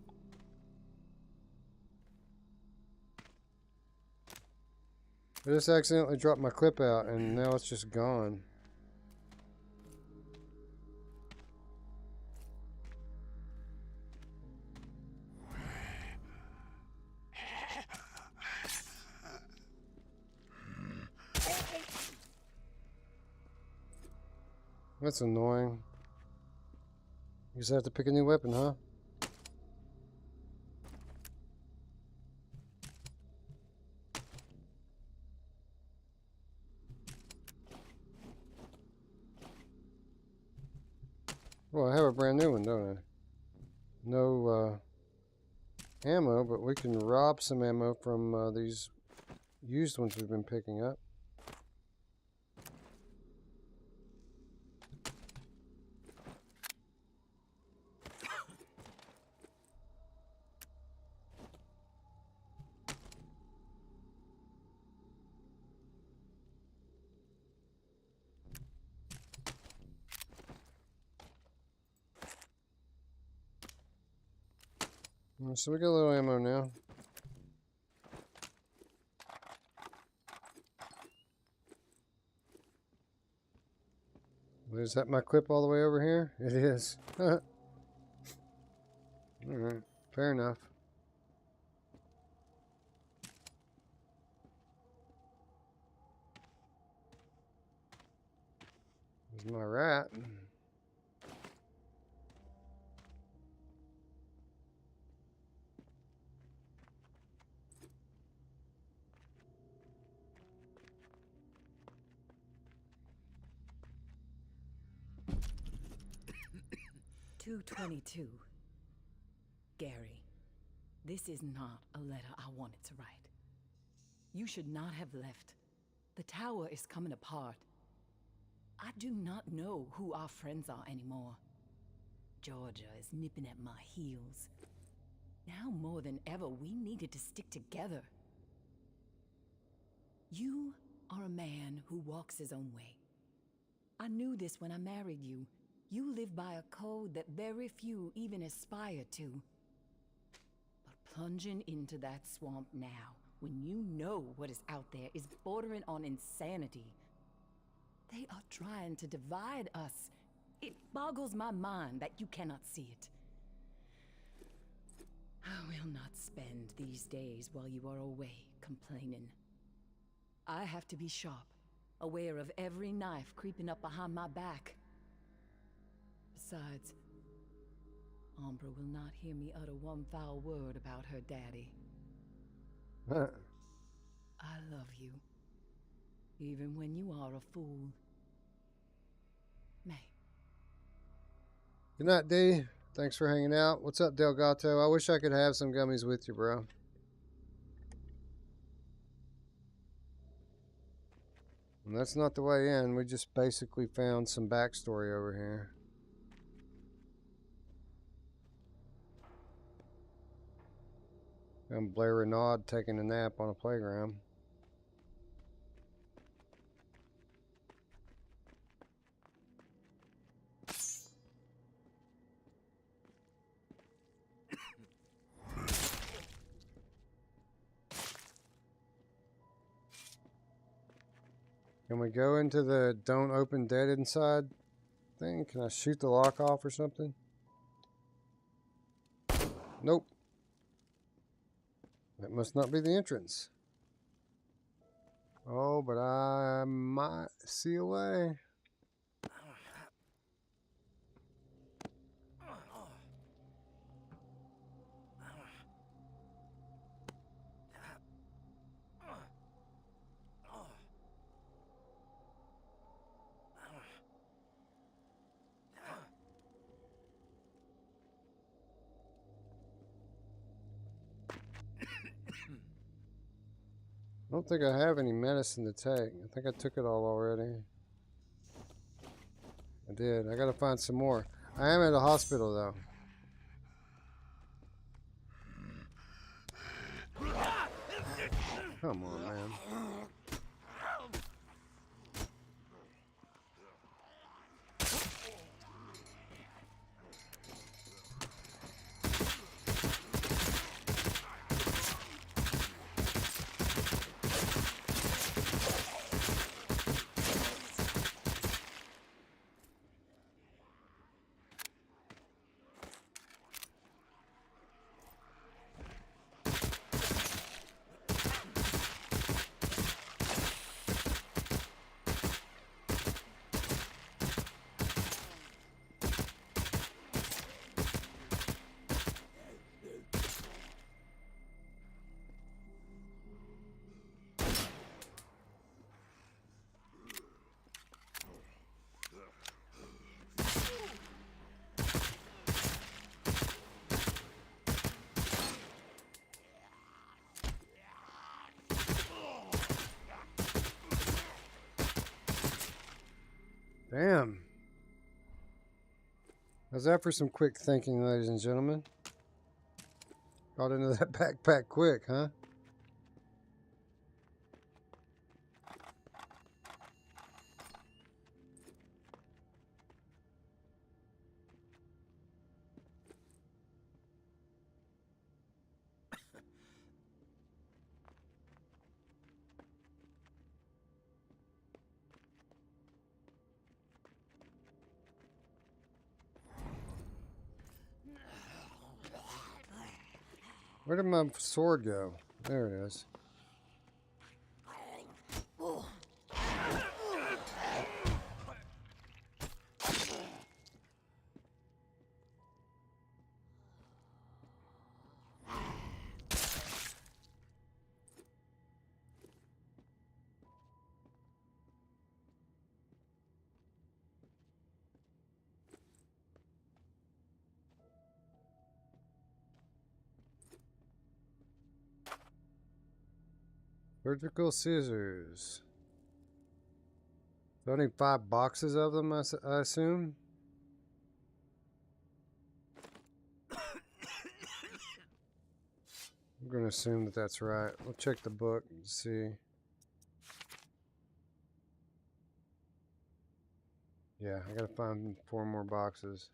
I just accidentally dropped my clip out and now it's just gone. That's annoying. You just have to pick a new weapon, huh? Well, I have a brand new one, don't I? No ammo, but we can rob some ammo from these used ones we've been picking up. So we got a little ammo now. Is that my clip all the way over here? It is. Alright, fair enough. There's my rat. .222. Gary, this is not a letter I wanted to write. You should not have left. The tower is coming apart. I do not know who our friends are anymore. Georgia is nipping at my heels. Now more than ever, we needed to stick together. You are a man who walks his own way. I knew this when I married you. You live by a code that very few even aspire to. But plunging into that swamp now, when you know what is out there, is bordering on insanity. They are trying to divide us. It boggles my mind that you cannot see it. I will not spend these days while you are away complaining. I have to be sharp, aware of every knife creeping up behind my back. Besides, Umbra will not hear me utter one foul word about her daddy. I love you, even when you are a fool. May. Good night, D. Thanks for hanging out. What's up, Delgato? I wish I could have some gummies with you, bro. And that's not the way in. We just basically found some backstory over here. And Blair Renaud taking a nap on a playground. Can we go into the don't open dead inside thing? Can I shoot the lock off or something? Nope. That must not be the entrance. Oh, but I might see a way. I don't think I have any medicine to take. I think I took it all already. I did. I gotta find some more. I am at a hospital though. Come on, man. Damn. How's that for some quick thinking, ladies and gentlemen? Got into that backpack quick, huh? Where did my sword go? There it is. Surgical scissors. So I need 5 boxes of them, I assume? I'm going to assume that that's right. We'll check the book and see. Yeah, I gotta find 4 more boxes.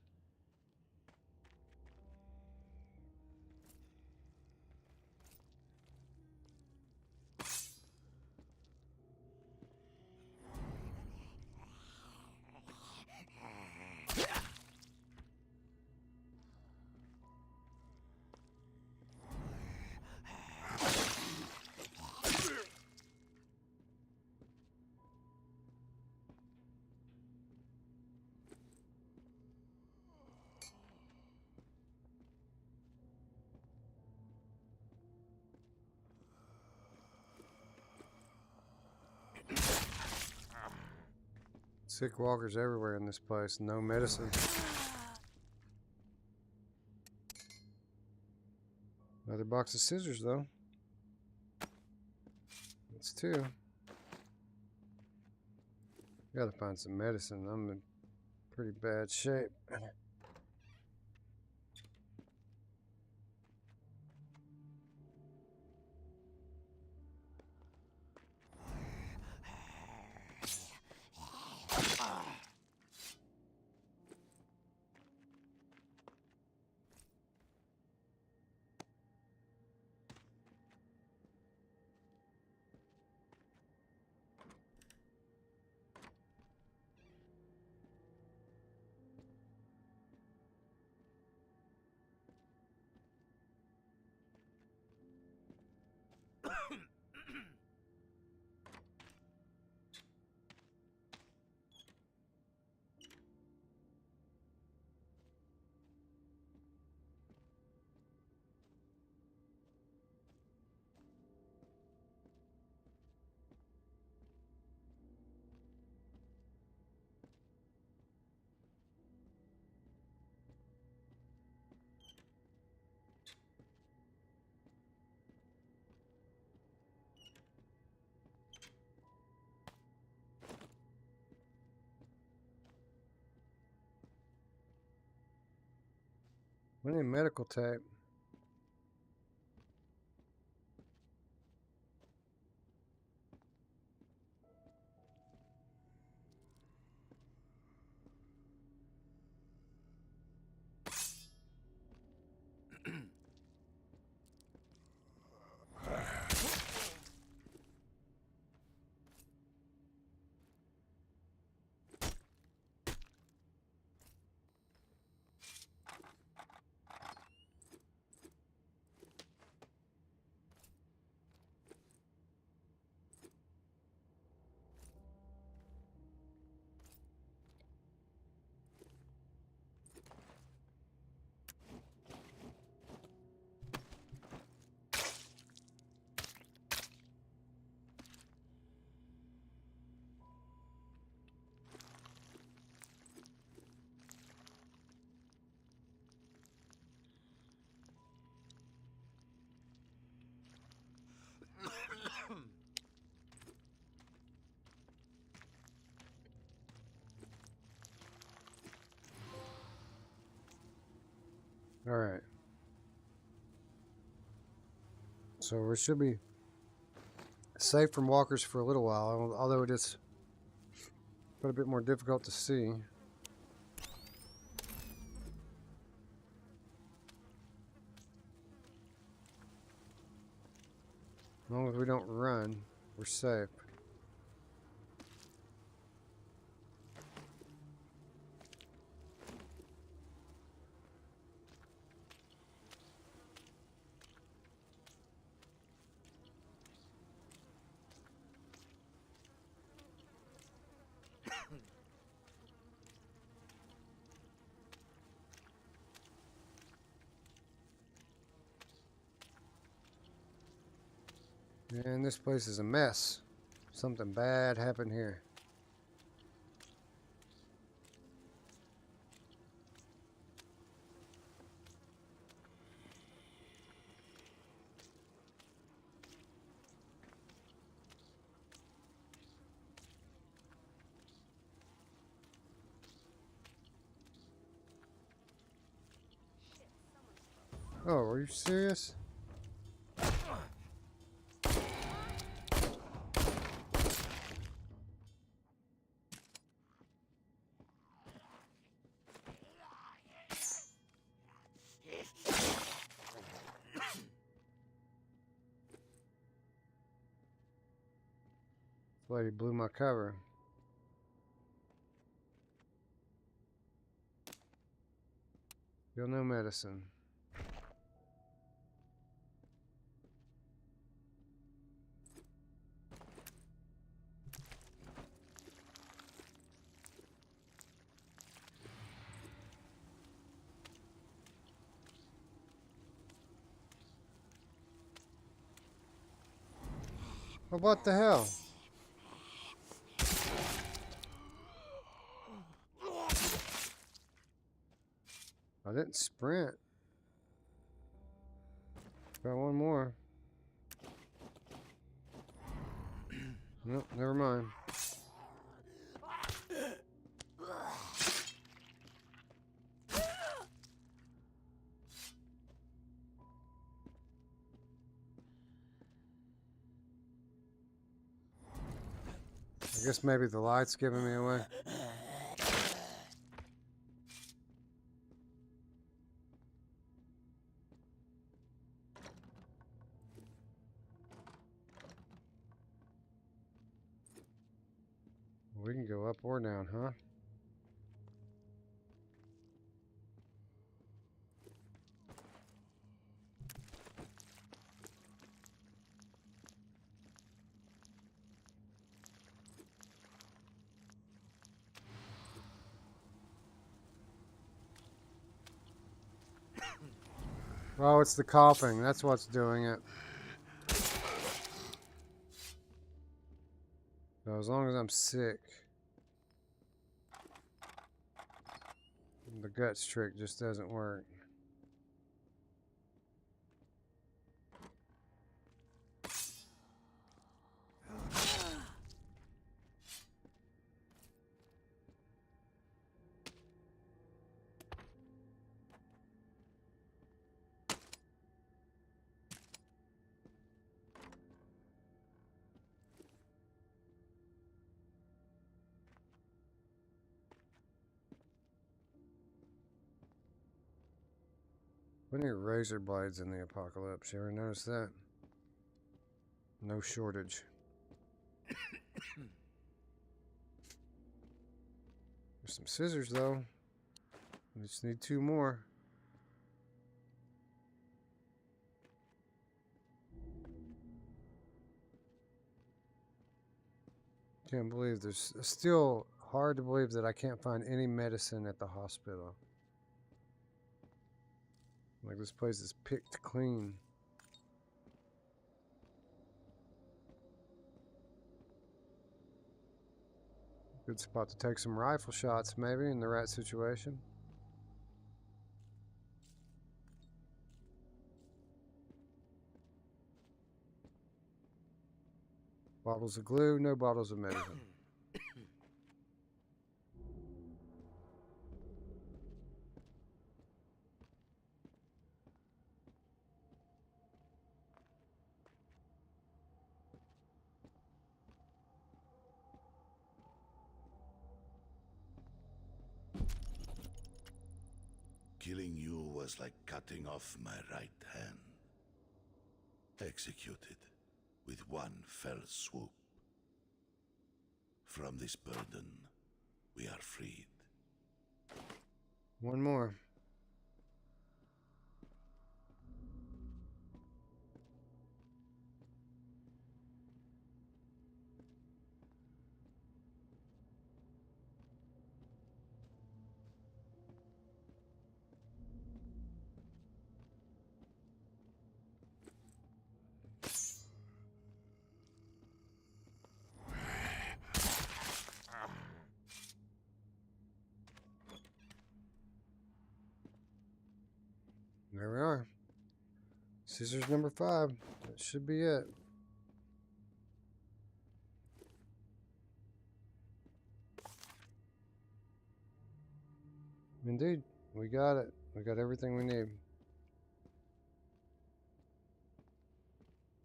Sick walkers everywhere in this place. No medicine. Another box of scissors, though. That's 2. Gotta find some medicine. I'm in pretty bad shape. We need medical tape. All right. So we should be safe from walkers for a little while, although it is quite a bit more difficult to see. As long as we don't run, we're safe. Man, this place is a mess. Something bad happened here. Oh, are you serious? This lady blew my cover. Still no medicine. Well, what the hell? I didn't sprint. Got one more. Nope, never mind. I guess maybe the light's giving me away. We can go up or down, huh? Oh, it's the coughing. That's what's doing it. So as long as I'm sick, the guts trick just doesn't work. Plenty of razor blades in the apocalypse. You ever notice that? No shortage. There's some scissors though. We just need 2 more. Can't believe there's still hard to believe that I can't find any medicine at the hospital. Like this place is picked clean. Good spot to take some rifle shots maybe in the right situation. Bottles of glue, no bottles of medicine. Killing you was like cutting off my right hand. Executed with one fell swoop. From this burden, we are freed. One more. Scissors number 5. That should be it. Indeed, we got it. We got everything we need.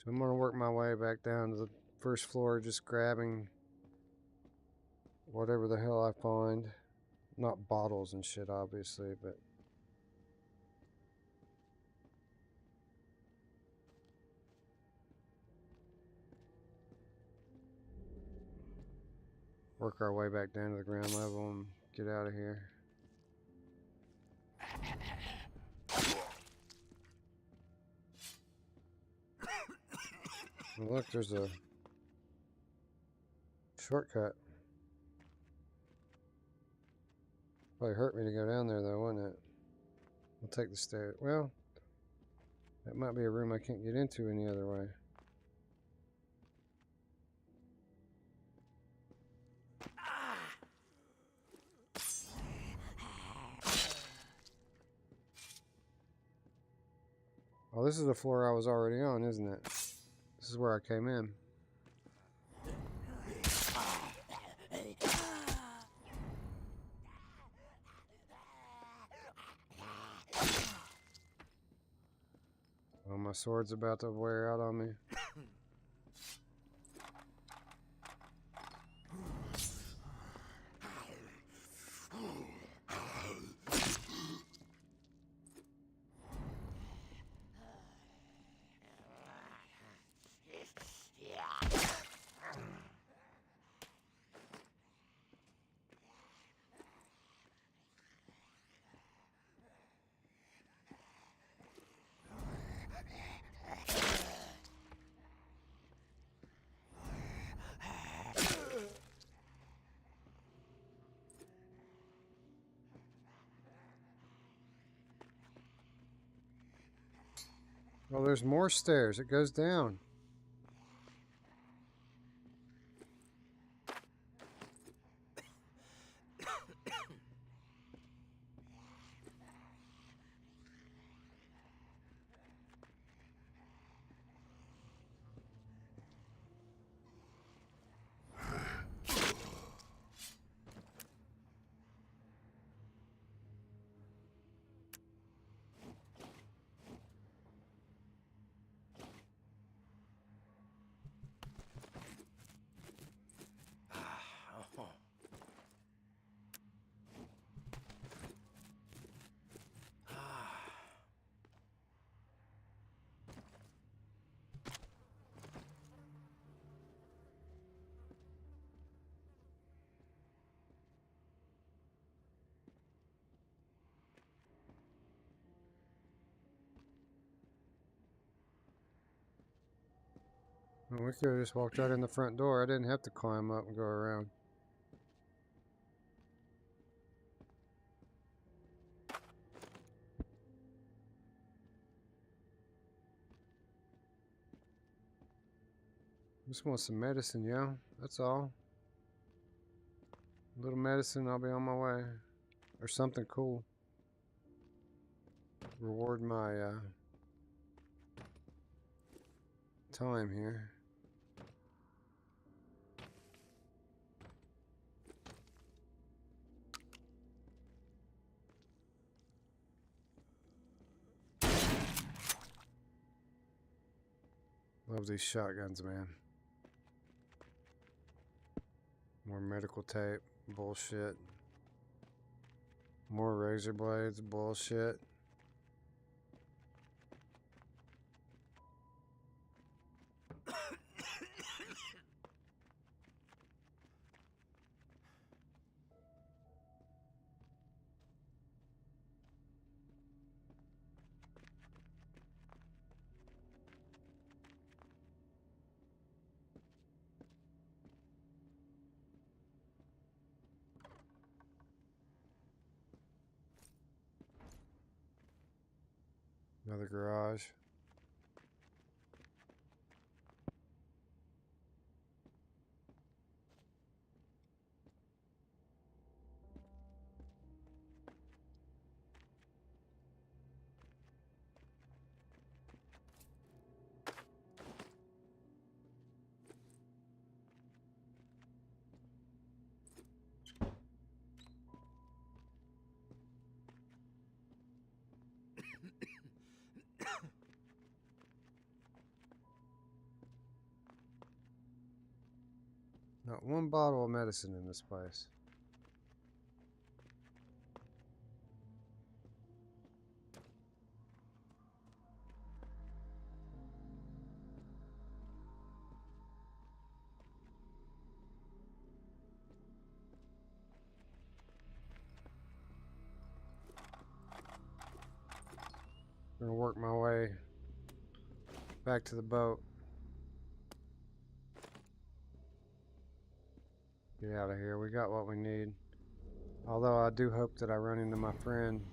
So I'm going to work my way back down to the first floor, just grabbing whatever the hell I find. Not bottles and shit, obviously, but... work our way back down to the ground level and get out of here. Well, look, there's a shortcut. Probably hurt me to go down there though, wouldn't it? I'll take the stairs. Well, that might be a room I can't get into any other way. Oh, this is the floor I was already on, isn't it? This is where I came in. Oh, my sword's about to wear out on me. Oh, there's more stairs. It goes down. Well, we could have just walked out in the front door. I didn't have to climb up and go around. Just want some medicine, yo. That's all. A little medicine, I'll be on my way. Or something cool. Reward my time here. Love these shotguns, man. More medical tape. Bullshit. More razor blades. Bullshit. Another garage. Not one bottle of medicine in this place. I'm gonna work my way back to the boat. Get out of here. We got what we need. Although I do hope that I run into my friend.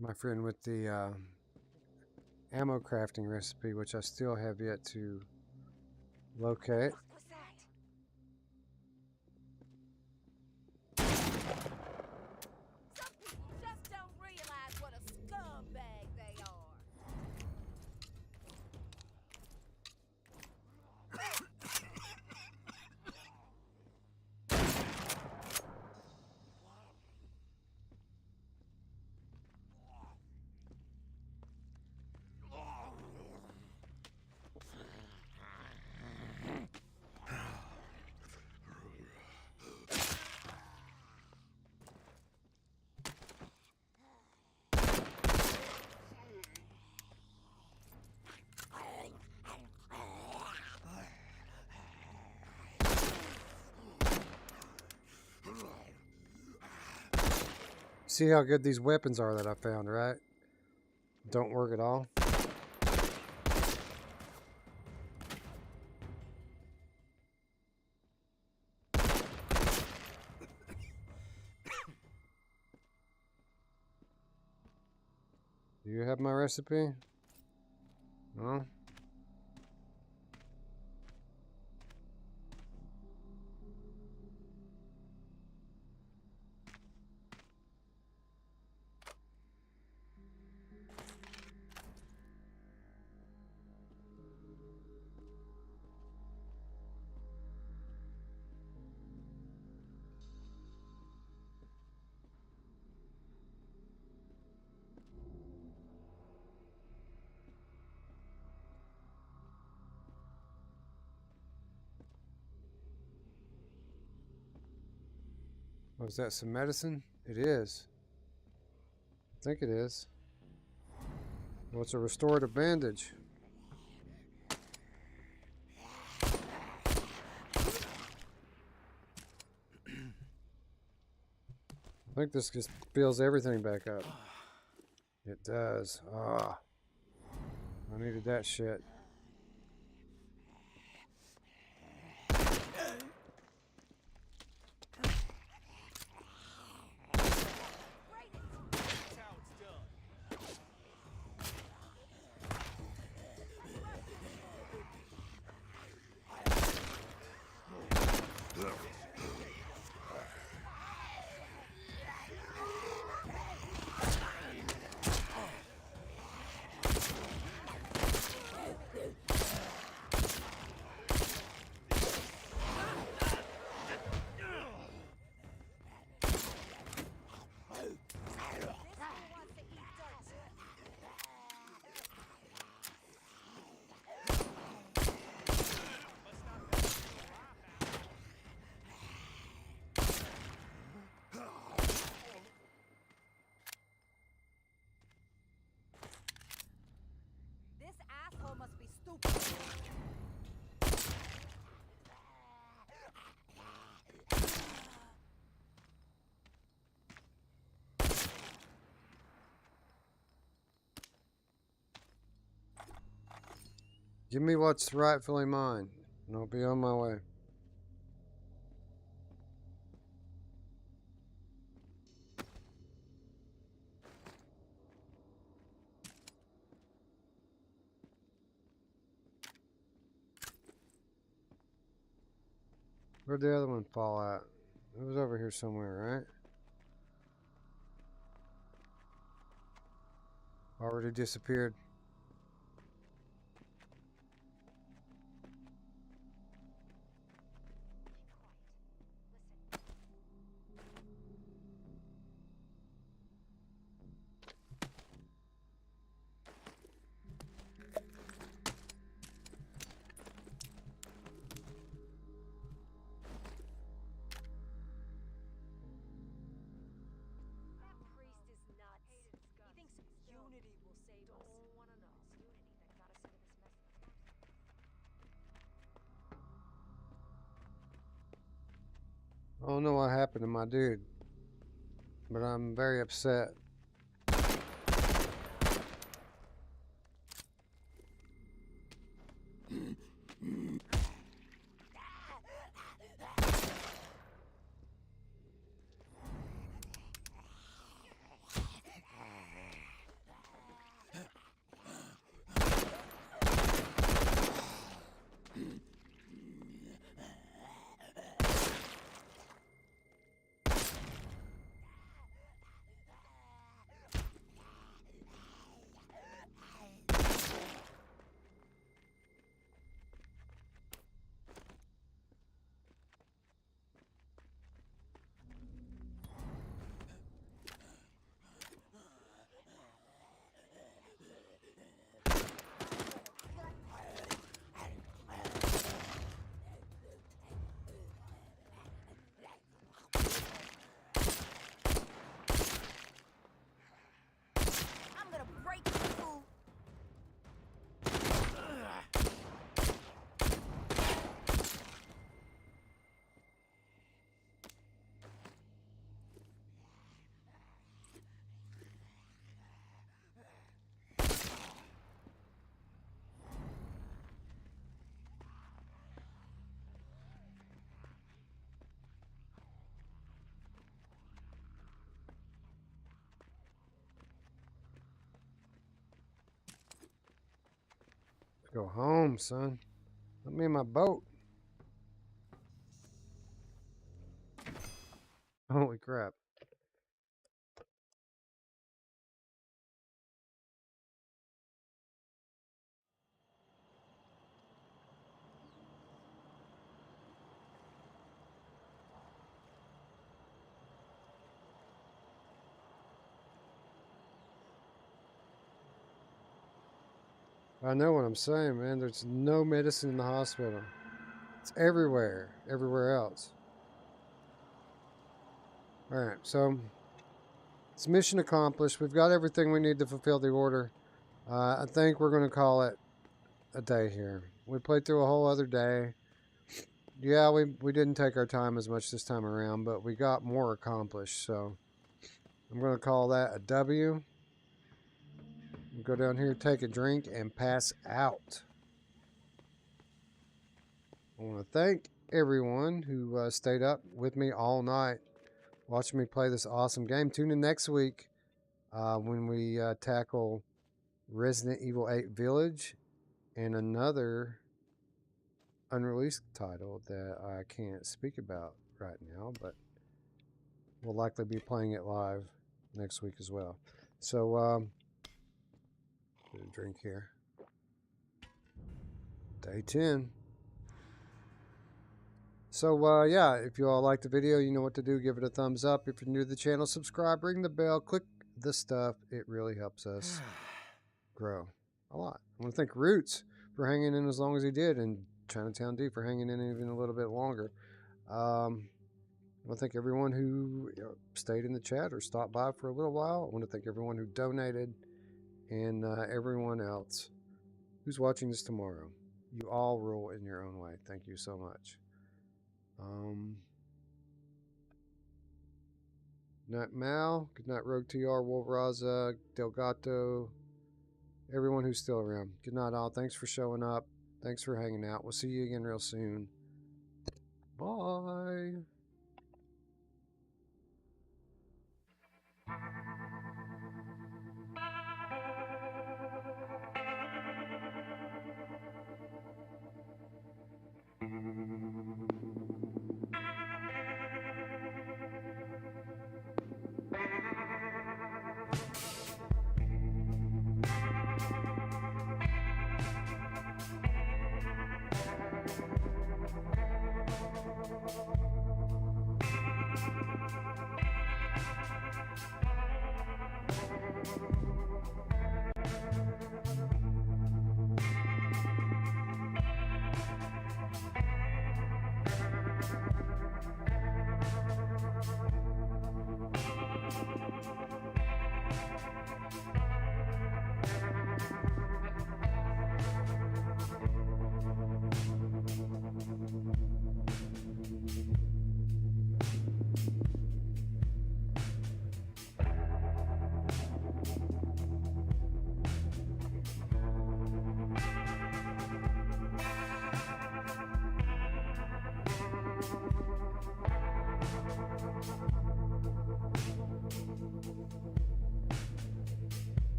My friend with the ammo crafting recipe, which I still have yet to locate. What was that? Some people just don't realize what a scumbag they are. See how good these weapons are that I found, right? Don't work at all. Do you have my recipe? No? Was that some medicine? It is. I think it is. Well, it's a restorative bandage. I think this just fills everything back up. It does. Ah, I needed that shit. This asshole must be stupid. Give me what's rightfully mine, and I'll be on my way. Where'd the other one fall at? It was over here somewhere, right? Already disappeared. I don't know what happened to my dude, but I'm very upset. Go home, son. Let me in my boat. Holy crap. I know what I'm saying, man. There's no medicine in the hospital. It's everywhere else. All right, so it's mission accomplished. We've got everything we need to fulfill the order. I think we're going to call it a day here. We played through a whole other day. Yeah, we didn't take our time as much this time around, but we got more accomplished. So I'm going to call that a W. Go down here, take a drink, and pass out. I want to thank everyone who stayed up with me all night watching me play this awesome game. Tune in next week when we tackle Resident Evil 8 Village and another unreleased title that I can't speak about right now, but we'll likely be playing it live next week as well. So, get a drink here. Day 10. So, yeah, if you all like the video, you know what to do. Give it a thumbs up. If you're new to the channel, subscribe, ring the bell, click the stuff. It really helps us grow a lot. I want to thank Ruuts for hanging in as long as he did, and Chinatown D for hanging in even a little bit longer. I want to thank everyone who stayed in the chat or stopped by for a little while. I want to thank everyone who donated and everyone else who's watching this tomorrow. You all rule in your own way. Thank you so much. Good night, Mal. Good night, Rogue TR, Wolveraza, Delgato, everyone who's still around. Good night, all. Thanks for showing up. Thanks for hanging out. We'll see you again real soon. Bye.